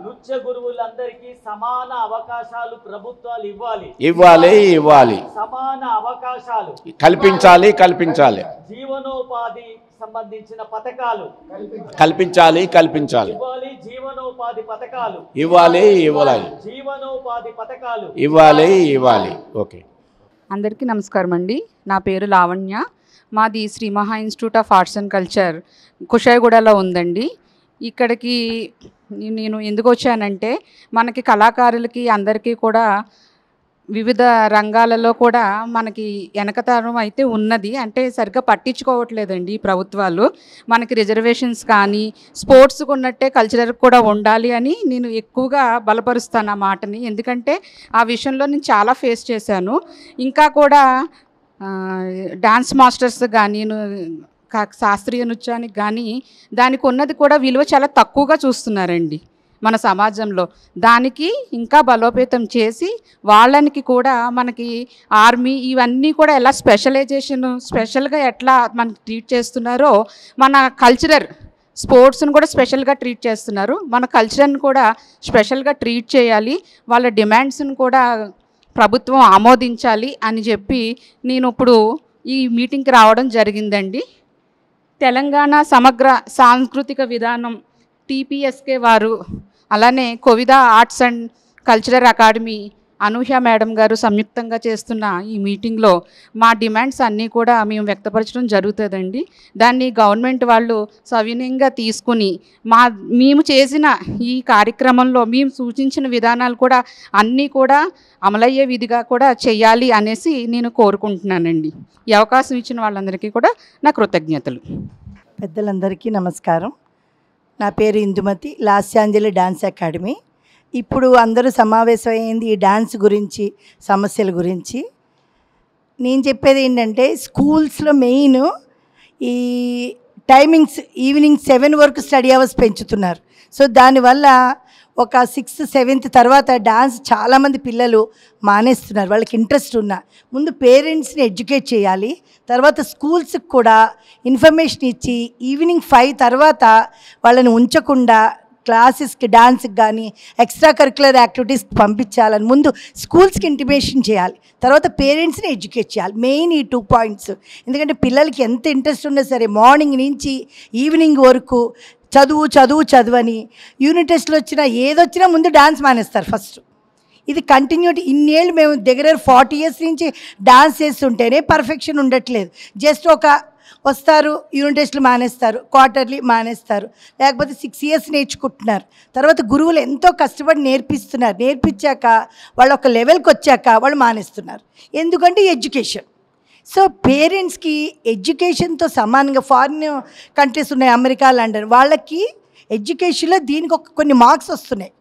నృత్య గురువులందరికీ సమాన అవకాశాలు ప్రభుత్వాలు ఇవ్వాలి. సమాన అవకాశాలు కల్పించాలి. జీవనోపాధి సంబంధించిన పథకాలు కల్పించాలి. జీవనోపాధి పథకాలు ఇవ్వాలి. జీవనోపాధి పథకాలు ఇవ్వాలి. ఓకే. అందరికీ నమస్కారం అండి. నా పేరు లావణ్య. మాది Shri Maha institute of arts and culture కుషాయిగూడలో ఉందండి. ఇక్కడికి నేను ఎందుకు వచ్చానంటే మనకి కళాకారులకి అందరికీ కూడా వివిధ రంగాలలో కూడా మనకి వెనకతరం అయితే ఉన్నది. అంటే సరిగ్గా పట్టించుకోవట్లేదండి ప్రభుత్వాలు. మనకి రిజర్వేషన్స్ కానీ స్పోర్ట్స్కి ఉన్నట్టే కల్చరల్కి కూడా ఉండాలి అని నేను ఎక్కువగా బలపరుస్తాను ఆ మాటని. ఎందుకంటే ఆ విషయంలో నేను చాలా ఫేస్ చేశాను. ఇంకా కూడా డాన్స్ మాస్టర్స్ కానీ శాస్త్రీయ నృత్యానికి కానీ దానికి ఉన్నది కూడా విలువ చాలా తక్కువగా చూస్తున్నారండి మన సమాజంలో. దానికి ఇంకా బలోపేతం చేసి వాళ్ళకి కూడా మనకి ఆర్మీ ఇవన్నీ కూడా ఎలా స్పెషల్గా ఎట్లా మనకి ట్రీట్ చేస్తున్నారో మన కల్చరల్ స్పోర్ట్స్ని కూడా స్పెషల్గా ట్రీట్ చేస్తున్నారు. మన కల్చర్ని కూడా స్పెషల్గా ట్రీట్ చేయాలి. వాళ్ళ డిమాండ్స్ని కూడా ప్రభుత్వం ఆమోదించాలి అని చెప్పి నేను ఇప్పుడు ఈ మీటింగ్కి రావడం జరిగిందండి. తెలంగాణ సమగ్ర సాంస్కృతిక విధానం టీపీఎస్కే వారు, అలానే Kovida arts and cultural academy Anuhya madam గారు సంయుక్తంగా చేస్తున్న ఈ మీటింగ్లో మా డిమాండ్స్ అన్నీ కూడా మేము వ్యక్తపరచడం జరుగుతుందండి. దాన్ని గవర్నమెంట్ వాళ్ళు సవినయంగా తీసుకుని మేము చేసిన ఈ కార్యక్రమంలో మేము సూచించిన విధానాలు కూడా అన్నీ కూడా అమలయ్యే విధిగా కూడా చేయాలి అనేసి నేను కోరుకుంటున్నానండి. ఈ అవకాశం ఇచ్చిన వాళ్ళందరికీ కూడా నా కృతజ్ఞతలు. పెద్దలందరికీ నమస్కారం. నా పేరు ఇందుమతి, లాస్యాంజలి డాన్స్ అకాడమీ. ఇప్పుడు అందరూ సమావేశమైంది ఈ డాన్స్ గురించి, సమస్యల గురించి. నేను చెప్పేది ఏంటంటే స్కూల్స్లో మెయిన్ ఈ టైమింగ్స్ ఈవినింగ్ 7 వరకు స్టడీ అవర్స్ పెంచుతున్నారు. సో దానివల్ల ఒక 6th 7th తర్వాత డాన్స్ చాలామంది పిల్లలు మానేస్తున్నారు. వాళ్ళకి ఇంట్రెస్ట్ ఉన్న ముందు పేరెంట్స్ని ఎడ్యుకేట్ చేయాలి. తర్వాత స్కూల్స్కి కూడా ఇన్ఫర్మేషన్ ఇచ్చి ఈవినింగ్ 5 తర్వాత వాళ్ళని ఉంచకుండా క్లాసెస్కి డాన్స్కి కానీ ఎక్స్ట్రా కరిక్యులర్ యాక్టివిటీస్కి పంపించాలని ముందు స్కూల్స్కి ఇంటిమేషన్ చేయాలి. తర్వాత పేరెంట్స్ని ఎడ్యుకేట్ చేయాలి. మెయిన్ ఈ 2 పాయింట్స్. ఎందుకంటే పిల్లలకి ఎంత ఇంట్రెస్ట్ ఉన్నా సరే మార్నింగ్ నుంచి ఈవినింగ్ వరకు చదువని యూనిట్ టెస్ట్లు వచ్చినా ఏదొచ్చినా ముందు డాన్స్ మానేస్తారు ఫస్ట్. ఇది కంటిన్యూటీ ఇన్నేళ్ళు మేము దగ్గర 40 years నుంచి డాన్స్ చేస్తుంటేనే పర్ఫెక్షన్ ఉండట్లేదు. జస్ట్ వస్తారు, యూనిట్ టెస్ట్లు మానేస్తారు, క్వార్టర్లీ మానేస్తారు, లేకపోతే 6 years నేర్చుకుంటున్నారు. తర్వాత గురువులు ఎంతో కష్టపడి నేర్పిస్తున్నారు. నేర్పించాక వాళ్ళు ఒక లెవెల్కి వచ్చాక వాళ్ళు మానేస్తున్నారు. ఎందుకంటే ఎడ్యుకేషన్. సో పేరెంట్స్కి ఎడ్యుకేషన్తో సమానంగా ఫారిన్ కంట్రీస్ ఉన్నాయి, అమెరికా, లండన్, వాళ్ళకి ఎడ్యుకేషన్లో దీనికి కొన్ని మార్క్స్ వస్తున్నాయి.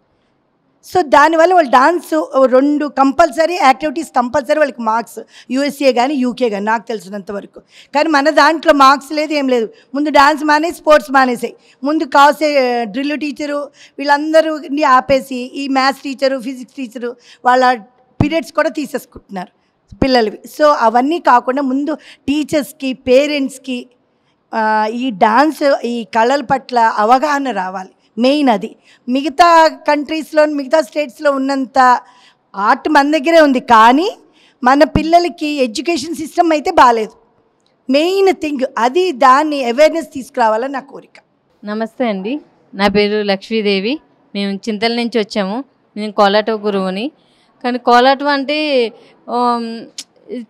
సో దానివల్ల వాళ్ళు డాన్స్ 2 కంపల్సరీ యాక్టివిటీస్ కంపల్సరీ వాళ్ళకి మార్క్స్, యూఎస్ఏ కానీ యూకే కానీ నాకు తెలిసినంత వరకు. కానీ మన దాంట్లో మార్క్స్ లేదు, ఏం లేదు. ముందు డాన్స్ మానేసి స్పోర్ట్స్ మానేసాయి. ముందు కాసే డ్రిల్ టీచరు వీళ్ళందరినీ ఆపేసి ఈ మ్యాథ్స్ టీచరు, ఫిజిక్స్ టీచరు వాళ్ళ పీరియడ్స్ కూడా తీసేసుకుంటున్నారు పిల్లలవి. సో అవన్నీ కాకుండా ముందు టీచర్స్కి, పేరెంట్స్కి ఈ డాన్స్, ఈ కళల పట్ల అవగాహన రావాలి. మెయిన్ అది. మిగతా కంట్రీస్లో, మిగతా స్టేట్స్లో ఉన్నంత ఆర్ట్ మన దగ్గరే ఉంది, కానీ మన పిల్లలకి ఎడ్యుకేషన్ సిస్టమ్ అయితే బాగాలేదు. మెయిన్ థింగ్ అది. దాన్ని అవేర్నెస్ తీసుకురావాలని నా కోరిక. నమస్తే అండి, నా పేరు లక్ష్మీదేవి. మేము చింతల నుంచి వచ్చాము. నేను కోలాటం గురువుని. కానీ కోలాటం అంటే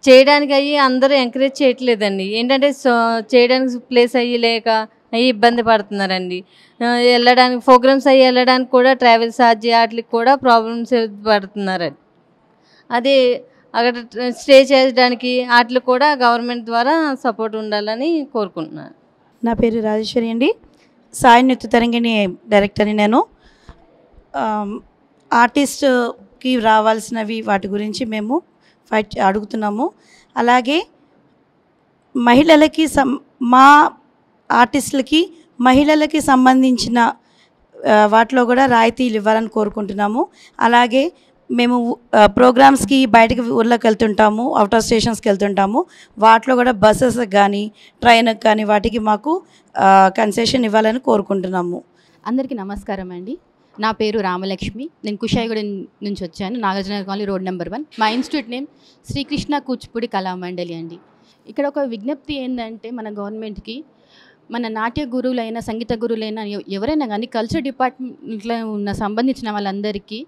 చేయడానికి అందరూ ఎంకరేజ్ చేయట్లేదండి. ఏంటంటే చేయడానికి ప్లేస్ లేక ఇబ్బంది పడుతున్నారండి. వెళ్ళడానికి ప్రోగ్రామ్స్ వెళ్ళడానికి కూడా ట్రావెల్ ఛార్జ్ వాటికి కూడా ప్రాబ్లమ్స్ పడుతున్నారండి. అదే అక్కడ స్టే చేయడానికి వాటికి కూడా గవర్నమెంట్ ద్వారా సపోర్ట్ ఉండాలని కోరుకుంటున్నాను. నా పేరు రాజేశ్వరి అండి, సాయి నృత్య తరంగిణి డైరెక్టర్ని. నేను ఆర్టిస్ట్కి రావాల్సినవి వాటి గురించి మేము అడుగుతున్నాము. అలాగే మహిళలకి మా ఆర్టిస్టులకి మహిళలకి సంబంధించిన వాటిలో కూడా రాయితీలు ఇవ్వాలని కోరుకుంటున్నాము. అలాగే మేము ప్రోగ్రామ్స్కి బయటకు ఊళ్ళోకి వెళ్తుంటాము, అవుట్ ఆఫ్ స్టేషన్స్కి వెళ్తుంటాము. వాటిలో కూడా బస్సెస్కి కానీ ట్రైన్కి కానీ వాటికి మాకు కన్సెషన్ ఇవ్వాలని కోరుకుంటున్నాము. అందరికీ నమస్కారం అండి. నా పేరు రామలక్ష్మి. నేను కుషాయిగూడ నుంచి వచ్చాను, నాగార్జున కాలనీ, రోడ్ నెంబర్ 1. మా ఇన్స్టిట్యూట్ నేమ్ శ్రీకృష్ణ కూచిపూడి కళామండలి అండి. ఇక్కడ ఒక విజ్ఞప్తి ఏంటంటే మన గవర్నమెంట్కి, మన నాట్య గురువులైన, సంగీత గురువులైన ఎవరైనా కానీ కల్చర్ డిపార్ట్మెంట్లో ఉన్న సంబంధించిన వాళ్ళందరికీ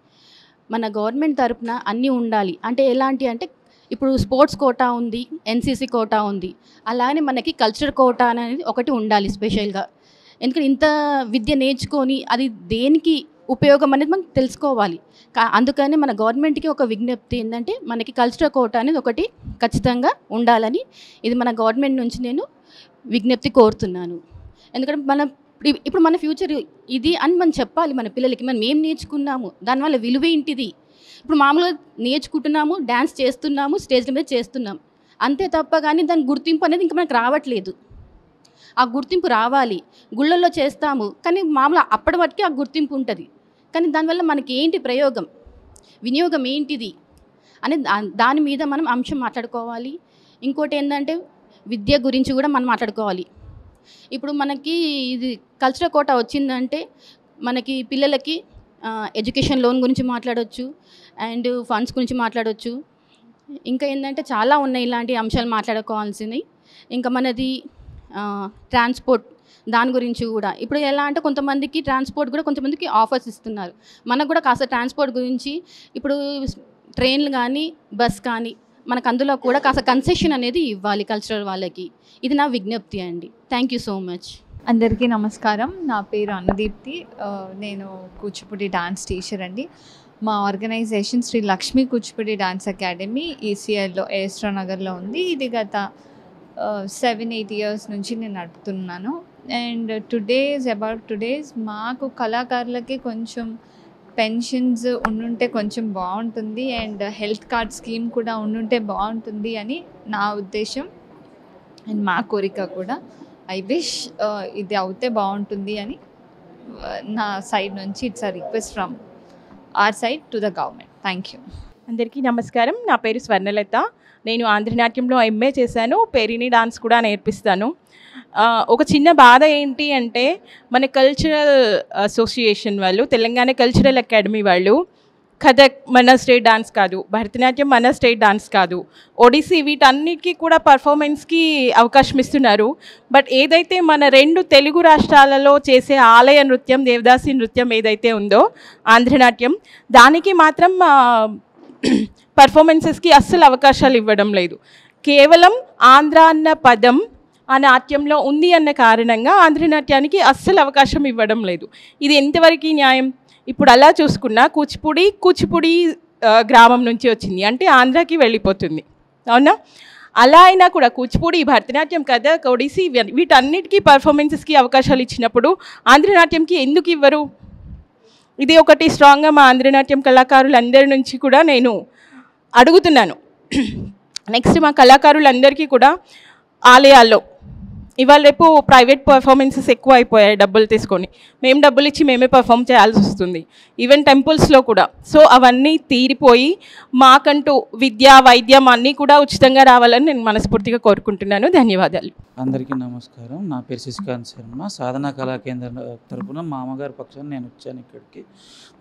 మన గవర్నమెంట్ తరపున అన్నీ ఉండాలి. అంటే ఎలాంటి అంటే ఇప్పుడు స్పోర్ట్స్ కోటా ఉంది, ఎన్సీసీ కోటా ఉంది, అలానే మనకి కల్చర్ కోటా అనేది ఒకటి ఉండాలి స్పెషల్గా. ఎందుకంటే ఇంత విద్య నేర్చుకొని అది దేనికి ఉపయోగం అనేది మనకు తెలుసుకోవాలి. అందుకని మన గవర్నమెంట్కి ఒక విజ్ఞప్తి ఏంటంటే మనకి కల్చరల్ కోటా అనేది ఒకటి ఖచ్చితంగా ఉండాలని ఇది మన గవర్నమెంట్ నుంచి నేను విజ్ఞప్తి కోరుతున్నాను. ఎందుకంటే ఇప్పుడు మన ఫ్యూచర్ ఇది అని మనం చెప్పాలి మన పిల్లలకి. మనం ఏం నేర్చుకున్నాము, దానివల్ల విలువ ఏంటిది. ఇప్పుడు మామూలుగా నేర్చుకుంటున్నాము, డ్యాన్స్ చేస్తున్నాము, స్టేజ్ మీద చేస్తున్నాం అంతే తప్ప, కానీ దాని గుర్తింపు అనేది ఇంకా మనకు రావట్లేదు. ఆ గుర్తింపు రావాలి. గుళ్ళల్లో చేస్తాము కానీ మామూలు అప్పటి వరకు ఆ గుర్తింపు ఉంటుంది, కానీ దానివల్ల మనకి ఏంటి ప్రయోగం, వినియోగం ఏంటిది అనేది దాని మీద మనం అంశం మాట్లాడుకోవాలి. ఇంకోటి ఏంటంటే విద్య గురించి కూడా మనం మాట్లాడుకోవాలి. ఇప్పుడు మనకి ఇది కల్చరల్ కోటా వచ్చిందంటే మనకి పిల్లలకి ఎడ్యుకేషన్ లోన్ గురించి మాట్లాడవచ్చు, అండ్ ఫండ్స్ గురించి మాట్లాడవచ్చు. ఇంకా ఏంటంటే చాలా ఉన్నాయి ఇలాంటి అంశాలు మాట్లాడుకోవాల్సినవి. ఇంకా మనది ట్రాన్స్పోర్ట్ దాని గురించి కూడా ఇప్పుడు ఎలా అంటే కొంతమందికి ట్రాన్స్పోర్ట్ కూడా కొంతమందికి ఆఫర్స్ ఇస్తున్నారు. మనకు కూడా కాస్త ట్రాన్స్పోర్ట్ గురించి ఇప్పుడు ట్రైన్లు కానీ బస్ కానీ మనకు అందులో కూడా కాస్త కన్సెషన్ అనేది ఇవ్వాలి కల్చరల్ వాళ్ళకి. ఇది నా విజ్ఞప్తి అండి. Thank you so much. అందరికీ నమస్కారం. నా పేరు అనుదీప్తి. నేను కూచిపూడి డాన్స్ టీచర్ అండి. మా organisation Shri Lakshmi Kuchipudi dance academy ఈసీఐలో ఏఎస్ట్రా నగర్లో ఉంది. ఇది గత 7-8 years నుంచి నేను నడుపుతున్నాను. అండ్ టుడేస్ మాకు కళాకారులకి కొంచెం పెన్షన్స్ ఉండుంటే కొంచెం బాగుంటుంది, అండ్ హెల్త్ కార్డ్ స్కీమ్ కూడా ఉండుంటే బాగుంటుంది అని నా ఉద్దేశం అండ్ మా కోరిక కూడా. ఐ విష్ ఇది అవుతే బాగుంటుంది అని నా సైడ్ నుంచి it's a request from our side to the government. Thank you. అందరికీ నమస్కారం. నా పేరు స్వర్ణలత. నేను ఆంధ్రనాట్యంలో ఎంఏ చేశాను, పేరిణి డాన్స్ కూడా నేర్పిస్తాను. ఒక చిన్న బాధ ఏంటి అంటే మన కల్చరల్ అసోసియేషన్ వాళ్ళు, తెలంగాణ కల్చరల్ అకాడమీ వాళ్ళు కథక్ మన స్టేట్ డాన్స్ కాదు, భరతనాట్యం మన స్టేట్ డాన్స్ కాదు, ఒడిస్సీ వీటన్నిటికీ కూడా పర్ఫార్మెన్స్కి అవకాశం ఇస్తున్నారు. బట్ ఏదైతే మన 2 తెలుగు రాష్ట్రాలలో చేసే ఆలయ నృత్యం, దేవదాసి నృత్యం ఏదైతే ఉందో ఆంధ్రనాట్యం, దానికి మాత్రం పర్ఫార్మెన్సెస్కి అస్సలు అవకాశాలు ఇవ్వడం లేదు. కేవలం ఆంధ్ర అన్న పదం ఆ నాట్యంలో ఉంది అన్న కారణంగా ఆంధ్రనాట్యానికి అస్సలు అవకాశం ఇవ్వడం లేదు. ఇది ఎంతవరకు న్యాయం? ఇప్పుడు అలా చూసుకున్నా కూచిపూడి గ్రామం నుంచి వచ్చింది అంటే ఆంధ్రాకి వెళ్ళిపోతుంది, అవునా? అలా అయినా కూడా కూచిపూడి, భరతనాట్యం, కథక్, ఒడిస్సీ వీటన్నిటికీ పర్ఫార్మెన్సెస్కి అవకాశాలు ఇచ్చినప్పుడు ఆంధ్రనాట్యంకి ఎందుకు ఇవ్వరు? ఇది ఒకటి స్ట్రాంగ్గా మా ఆంధ్రనాట్యం కళాకారులందరి నుంచి కూడా నేను అడుగుతున్నాను. నెక్స్ట్ మా కళాకారులందరికీ కూడా ఆలయాల్లో ఇవాళ రేపు ప్రైవేట్ పర్ఫార్మెన్సెస్ ఎక్కువ అయిపోయాయి, డబ్బులు తీసుకొని మేము డబ్బులు ఇచ్చి మేమే పర్ఫామ్ చేయాల్సి వస్తుంది, ఈవెన్ టెంపుల్స్లో కూడా. సో అవన్నీ తీరిపోయి మాకంటూ విద్య, వైద్యం అన్నీ కూడా ఉచితంగా రావాలని నేను మనస్ఫూర్తిగా కోరుకుంటున్నాను. ధన్యవాదాలు. అందరికీ నమస్కారం. నా పేరు శశికాంత్ శర్మ. సాధనా కళా కేంద్రం తరపున మా అమ్మగారి పక్షాన నేను వచ్చాను ఇక్కడికి.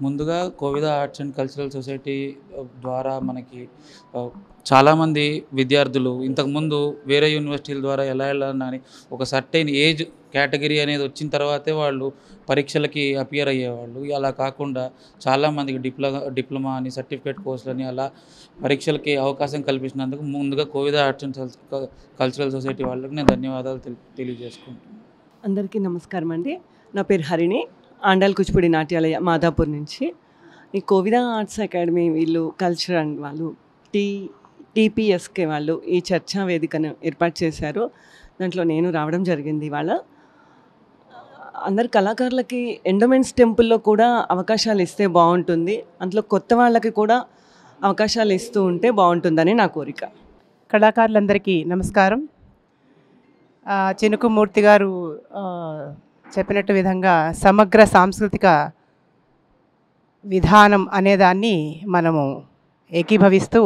ముందుగా Kovida arts and cultural society ద్వారా మనకి చాలామంది విద్యార్థులు ఇంతకుముందు వేరే యూనివర్సిటీల ద్వారా ఎలా వెళ్ళాలని ఒక సర్టైన్ ఏజ్ కేటగిరీ అనేది వచ్చిన తర్వాతే వాళ్ళు పరీక్షలకి అపియర్ అయ్యేవాళ్ళు. అలా కాకుండా చాలామందికి డిప్లొమా అని, సర్టిఫికేట్ కోర్సులని అలా పరీక్షలకి అవకాశం కల్పించినందుకు ముందుగా Kovida arts and cultural society వాళ్ళకి నేను ధన్యవాదాలు తెలియజేసుకుంటున్నాను. అందరికీ నమస్కారం అండి. నా పేరు హరిణి. ఆండాల్ కూచిపూడి నాట్యాలయ మాదాపూర్ నుంచి. ఈ కోవిద ఆర్ట్స్ అకాడమీ వీళ్ళు కల్చర్ అండ్ వాళ్ళు టీపీఎస్కే వాళ్ళు ఈ చర్చా వేదికను ఏర్పాటు చేశారు. దాంట్లో నేను రావడం జరిగింది. ఇవాళ అందరు కళాకారులకి ఎండోమెంట్స్ టెంపుల్లో కూడా అవకాశాలు ఇస్తే బాగుంటుంది, అందులో కొత్త వాళ్ళకి కూడా అవకాశాలు ఇస్తూ ఉంటే బాగుంటుందని నా కోరిక. కళాకారులందరికీ నమస్కారం. చినుకుమూర్తి గారు చెప్పినట్టు విధంగా సమగ్ర సాంస్కృతిక విధానం అనేదాన్ని మనము ఏకీభవిస్తూ,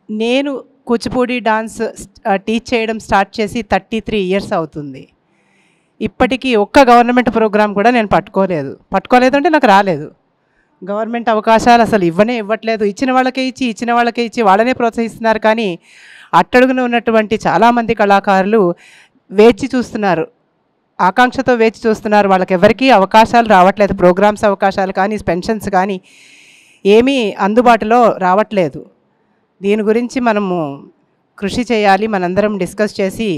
నేను కూచిపూడి డాన్స్ టీచ్ చేయడం స్టార్ట్ చేసి 33 ఇయర్స్ అవుతుంది. ఇప్పటికీ ఒక్క గవర్నమెంట్ ప్రోగ్రాం కూడా నేను పట్టుకోలేదు అంటే నాకు రాలేదు. గవర్నమెంట్ అవకాశాలు అసలు ఇవ్వట్లేదు. ఇచ్చిన వాళ్ళకే ఇచ్చి వాళ్ళనే ప్రోత్సహిస్తున్నారు. కానీ అట్టడుగున ఉన్నటువంటి చాలామంది కళాకారులు వేచి చూస్తున్నారు, ఆకాంక్షతో వేచి చూస్తున్నారు. వాళ్ళకి ఎవరికీ అవకాశాలు రావట్లేదు. ప్రోగ్రామ్స్ అవకాశాలు కానీ పెన్షన్స్ కానీ ఏమీ అందుబాటులో రావట్లేదు. దీని గురించి మనము కృషి చేయాలి, మనందరం డిస్కస్ చేసి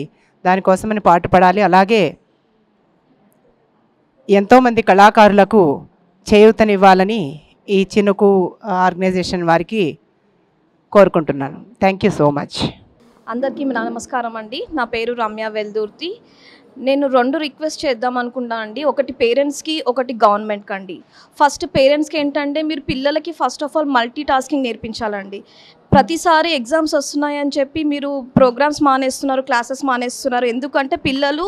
దానికోసమని పాటుపడాలి. అలాగే ఎంతోమంది కళాకారులకు చేయూతనివ్వాలని ఈ చినుకు ఆర్గనైజేషన్ వారికి కోరుకుంటున్నాను. Thank you so much. అందరికీ నా నమస్కారం అండి. నా పేరు రమ్య వెల్దుర్తి. నేను 2 రిక్వెస్ట్ చేద్దాం అనుకుంటా అండి. ఒకటి పేరెంట్స్కి, ఒకటి గవర్నమెంట్కి అండి. ఫస్ట్ పేరెంట్స్కి ఏంటంటే, మీరు పిల్లలకి first of all multi tasking నేర్పించాలండి. ప్రతిసారి ఎగ్జామ్స్ వస్తున్నాయని చెప్పి మీరు ప్రోగ్రామ్స్ మానేస్తున్నారు, క్లాసెస్ మానేస్తున్నారు. ఎందుకంటే పిల్లలు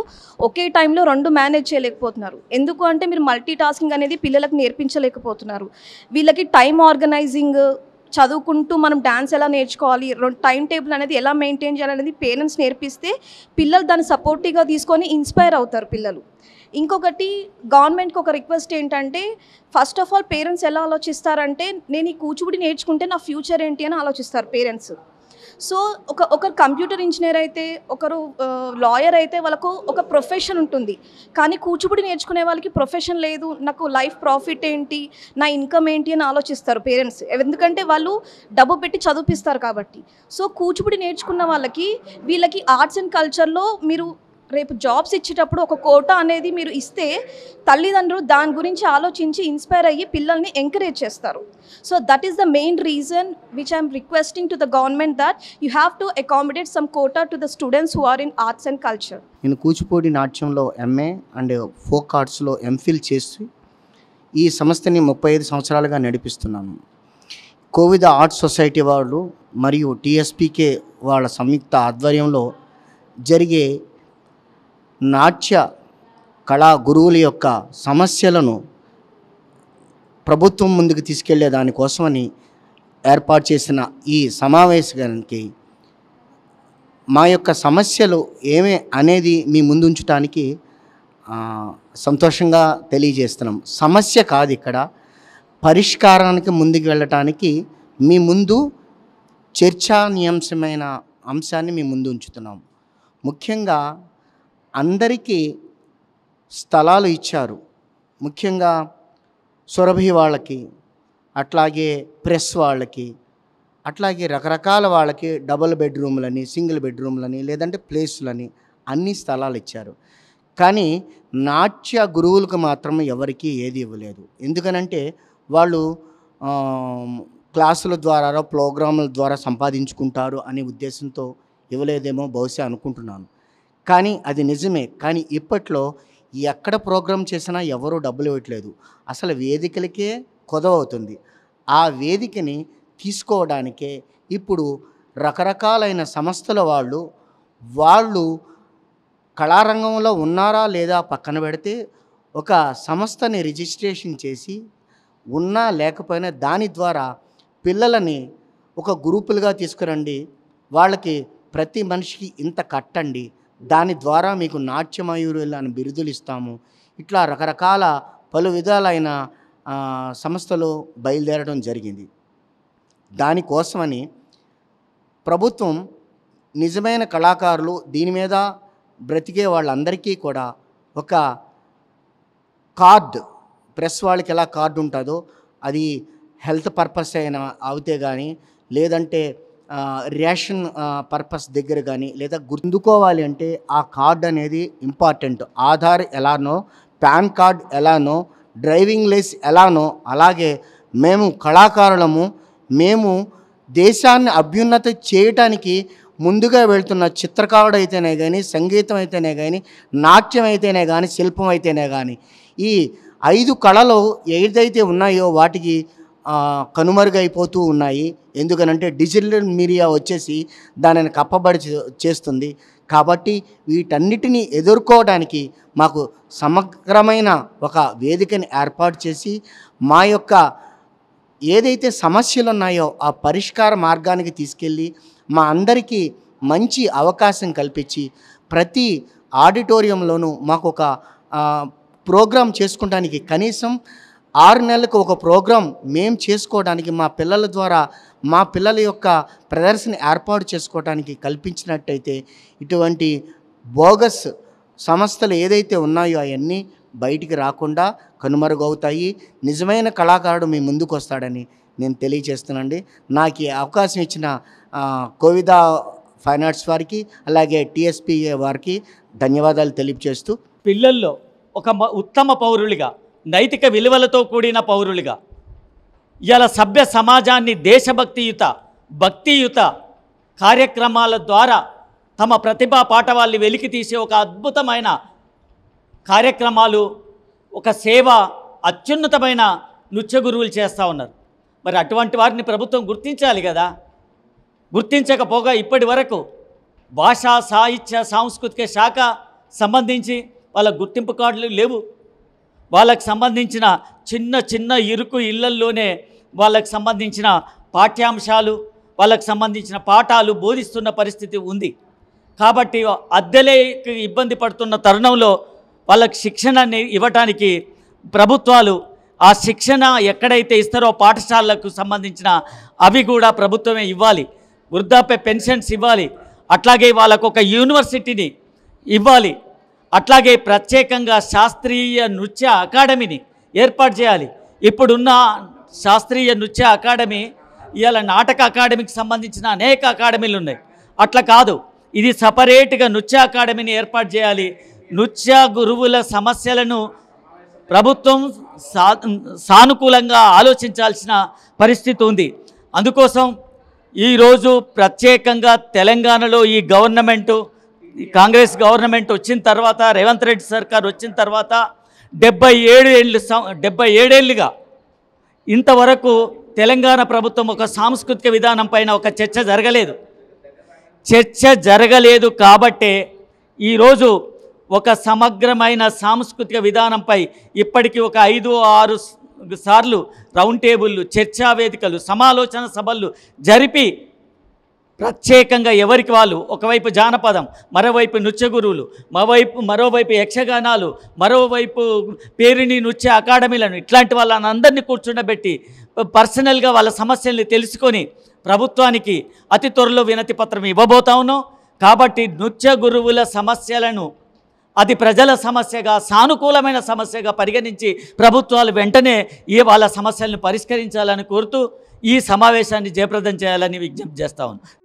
ఒకే టైంలో 2 మేనేజ్ చేయలేకపోతున్నారు. ఎందుకు అంటే మీరు మల్టీ టాస్కింగ్ అనేది పిల్లలకు నేర్పించలేకపోతున్నారు. వీళ్ళకి టైం ఆర్గనైజింగ్, చదువుకుంటూ మనం డ్యాన్స్ ఎలా నేర్చుకోవాలి, టైం టేబుల్ అనేది ఎలా మెయింటైన్ చేయాలనేది పేరెంట్స్ నేర్పిస్తే పిల్లలు దాన్ని సపోర్టివ్గా తీసుకొని ఇన్స్పైర్ అవుతారు పిల్లలు. ఇంకొకటి గవర్నమెంట్కి ఒక రిక్వెస్ట్ ఏంటంటే, ఫస్ట్ ఆఫ్ ఆల్ పేరెంట్స్ ఎలా ఆలోచిస్తారంటే, నేను ఈ కూచిపూడి నేర్చుకుంటే నా ఫ్యూచర్ ఏంటి అని ఆలోచిస్తారు పేరెంట్స్. సో ఒకరు కంప్యూటర్ ఇంజనీర్ అయితే, ఒకరు లాయర్ అయితే వాళ్ళకు ఒక ప్రొఫెషన్ ఉంటుంది. కానీ కూచిపూడి నేర్చుకునే వాళ్ళకి ప్రొఫెషన్ లేదు, నాకు లైఫ్ ప్రాఫిట్ ఏంటి, నా ఇన్కమ్ ఏంటి అని ఆలోచిస్తారు పేరెంట్స్. ఎందుకంటే వాళ్ళు డబ్బు పెట్టి చదివిపిస్తారు కాబట్టి. సో కూచిపూడి నేర్చుకున్న వీళ్ళకి ఆర్ట్స్ అండ్ కల్చర్లో మీరు రేపు జాబ్స్ ఇచ్చేటప్పుడు ఒక కోటా అనేది మీరు ఇస్తే తల్లిదండ్రులు దాని గురించి ఆలోచించి ఇన్స్పైర్ అయ్యి పిల్లల్ని ఎంకరేజ్ చేస్తారు. So that is the main reason which I'm requesting to the government that you have to accommodate some quota to the students who are in arts and culture. నేను కూచిపూడి నాట్యంలో MA అండ్ ఫోక్ ఆర్ట్స్లో MPhil చేసి ఈ సంస్థని 35 సంవత్సరాలుగా నడిపిస్తున్నాను. కోవిద ఆర్ట్స్ సొసైటీ వాళ్ళు మరియు TSPK వాళ్ళ సంయుక్త ఆధ్వర్యంలో జరిగే నాట్య కళా గురువుల యొక్క సమస్యలను ప్రభుత్వం ముందుకు తీసుకెళ్లే దానికోసమని ఏర్పాటు చేసిన ఈ సమావేశానికి మా యొక్క సమస్యలు ఏమే అనేది మీ ముందు ఉంచడానికి సంతోషంగా తెలియజేస్తున్నాం. సమస్య కాదు, ఇక్కడ పరిష్కారానికి ముందుకు వెళ్ళటానికి మీ ముందు చర్చానీయాంశమైన అంశాన్ని మీ ముందు ఉంచుతున్నాం. ముఖ్యంగా అందరికీ స్థలాలు ఇచ్చారు. ముఖ్యంగా సురభి వాళ్ళకి, అట్లాగే ప్రెస్ వాళ్ళకి, అట్లాగే రకరకాల వాళ్ళకి డబుల్ బెడ్రూమ్లని, సింగిల్ బెడ్రూమ్లని, లేదంటే ప్లేసులని అన్ని స్థలాలు ఇచ్చారు. కానీ నాట్య గురువులకు మాత్రం ఎవరికీ ఏది ఇవ్వలేదు. ఎందుకనంటే వాళ్ళు క్లాసుల ద్వారా, ప్రోగ్రాముల ద్వారా సంపాదించుకుంటారు అనే ఉద్దేశంతో ఇవ్వలేదేమో బహుశా అనుకుంటున్నాను. కానీ అది నిజమే. కానీ ఇప్పట్లో ఎక్కడ ప్రోగ్రాం చేసినా ఎవరూ డబ్బులు ఇవ్వట్లేదు. అసలు వేదికలకే కొదవవుతుంది. ఆ వేదికని తీసుకోవడానికే ఇప్పుడు రకరకాలైన సంస్థల వాళ్ళు కళారంగంలో ఉన్నారా లేదా పక్కన పెడితే ఒక సంస్థని రిజిస్ట్రేషన్ చేసి ఉన్నా లేకపోయినా దాని ద్వారా పిల్లలని ఒక గ్రూపులుగా తీసుకురండి, వాళ్ళకి ప్రతి మనిషికి ఇంత కట్టండి, దాని ద్వారా మీకు నాట్యమయూరులు అని బిరుదులు ఇస్తాము. ఇట్లా రకరకాల పలు విధాలైన సంస్థలు బయలుదేరడం జరిగింది. దానికోసమని ప్రభుత్వం నిజమైన కళాకారులు దీని మీద బ్రతికే వాళ్ళందరికీ కూడా ఒక కార్డు, ప్రెస్ వాళ్ళకి ఎలా కార్డు ఉంటుందో అది హెల్త్ పర్పస్ అయినా అవుతే కానీ, లేదంటే రేషన్ పర్పస్ దగ్గర కానీ, లేదా గుర్తుందుకోవాలి అంటే ఆ కార్డ్ అనేది ఇంపార్టెంట్. ఆధార్ ఎలానో, పాన్ కార్డ్ ఎలానో, డ్రైవింగ్ లైసెన్స్ ఎలానో, అలాగే మేము కళాకారులము, మేము దేశాన్ని అభ్యున్నతి చేయటానికి ముందుగా వెళ్తున్న చిత్రకారుడు అయితేనే కానీ, సంగీతం అయితేనే కానీ, నాట్యం అయితేనే కానీ, శిల్పం అయితేనే కానీ, ఈ 5 కళలు ఏదైతే ఉన్నాయో వాటికి కనుమరుగైపోతూ ఉన్నాయి. ఎందుకనంటే డిజిటల్ మీడియా వచ్చేసి దానిని కప్పబడి చేస్తుంది. కాబట్టి వీటన్నిటినీ ఎదుర్కోవడానికి మాకు సమగ్రమైన ఒక వేదికని ఏర్పాటు చేసి మా యొక్క ఏదైతే సమస్యలు ఉన్నాయో ఆ పరిష్కార మార్గానికి తీసుకెళ్ళి మా అందరికీ మంచి అవకాశం కల్పించి ప్రతి ఆడిటోరియంలోనూ మాకు ఒక ప్రోగ్రాం చేసుకోవడానికి కనీసం 6 నెలలకు ఒక ప్రోగ్రాం మేము చేసుకోవడానికి మా పిల్లల ద్వారా మా పిల్లల యొక్క ప్రదర్శన ఏర్పాటు చేసుకోవడానికి కల్పించినట్టయితే ఇటువంటి బోగస్ సంస్థలు ఏదైతే ఉన్నాయో అవన్నీ బయటికి రాకుండా కనుమరుగవుతాయి. నిజమైన కళాకారుడు మీ ముందుకు వస్తాడని నేను తెలియజేస్తున్నానండి. నాకు ఈ అవకాశం ఇచ్చిన కోవిద ఫైన్ ఆర్ట్స్ వారికి అలాగే టీఎస్పీఏ వారికి ధన్యవాదాలు తెలియజేస్తూ పిల్లల్లో ఒక ఉత్తమ పౌరులుగా నైతిక విలువలతో కూడిన పౌరులుగా ఇలా సభ్య సమాజాన్ని దేశభక్తియుత భక్తియుత కార్యక్రమాల ద్వారా తమ ప్రతిభా పాఠవాల్ని వెలికి తీసే ఒక అద్భుతమైన కార్యక్రమాలు ఒక సేవ అత్యున్నతమైన నృత్య గురువులు చేస్తూ ఉన్నారు. మరి అటువంటి వారిని ప్రభుత్వం గుర్తించాలి కదా. గుర్తించకపోగా ఇప్పటి వరకు భాషా సాహిత్య సాంస్కృతిక శాఖ సంబంధించి వాళ్ళ గుర్తింపు కార్డులు లేవు. వాళ్ళకు సంబంధించిన చిన్న చిన్న ఇరుకు ఇళ్లల్లోనే వాళ్ళకు సంబంధించిన పాఠ్యాంశాలు వాళ్ళకు సంబంధించిన పాఠాలు బోధిస్తున్న పరిస్థితి ఉంది. కాబట్టి అద్దెలేకి ఇబ్బంది పడుతున్న తరుణంలో వాళ్ళకి శిక్షణని ఇవ్వటానికి ప్రభుత్వాలు ఆ శిక్షణ ఎక్కడైతే ఇస్తారో పాఠశాలలకు సంబంధించిన అవి కూడా ప్రభుత్వమే ఇవ్వాలి. వృద్ధాప్య పెన్షన్స్ ఇవ్వాలి. అట్లాగే వాళ్ళకు ఒక యూనివర్సిటీని ఇవ్వాలి. అట్లాగే ప్రత్యేకంగా శాస్త్రీయ నృత్య అకాడమీని ఏర్పాటు చేయాలి. ఇప్పుడున్న శాస్త్రీయ నృత్య అకాడమీ ఇవాళ నాటక అకాడమీకి సంబంధించిన అనేక అకాడమీలు ఉన్నాయి. అట్లా కాదు, ఇది సపరేట్గా నృత్య అకాడమీని ఏర్పాటు చేయాలి. నృత్య గురువుల సమస్యలను ప్రభుత్వం సానుకూలంగా ఆలోచించాల్సిన పరిస్థితి ఉంది. అందుకోసం ఈరోజు ప్రత్యేకంగా తెలంగాణలో ఈ గవర్నమెంటు కాంగ్రెస్ గవర్నమెంట్ వచ్చిన తర్వాత రేవంత్ రెడ్డి సర్కార్ వచ్చిన తర్వాత 77 ఏళ్ళుగా ఇంతవరకు తెలంగాణ ప్రభుత్వం ఒక సాంస్కృతిక విధానం పైన ఒక చర్చ జరగలేదు. కాబట్టే ఈరోజు ఒక సమగ్రమైన సాంస్కృతిక విధానంపై ఇప్పటికీ ఒక 5-6 సార్లు రౌండ్ టేబుళ్ళు, చర్చా వేదికలు, సమాలోచన సభలు జరిపి ప్రత్యేకంగా ఎవరికి వాళ్ళు ఒకవైపు జానపదం, మరోవైపు నృత్య గురువులు, మరోవైపు యక్షగానాలు, మరోవైపు పేరిణి నృత్య అకాడమీలను ఇట్లాంటి వాళ్ళని అందరినీ కూర్చుండబెట్టి పర్సనల్గా వాళ్ళ సమస్యల్ని తెలుసుకొని ప్రభుత్వానికి అతి త్వరలో వినతి పత్రం ఇవ్వబోతా ఉన్నాం. కాబట్టి నృత్య గురువుల సమస్యలను అది ప్రజల సమస్యగా సానుకూలమైన సమస్యగా పరిగణించి ప్రభుత్వాలు వెంటనే వాళ్ళ సమస్యలను పరిష్కరించాలని కోరుతూ ఈ సమావేశాన్ని జయప్రదం చేయాలని విజ్ఞప్తి చేస్తా ఉన్నాను.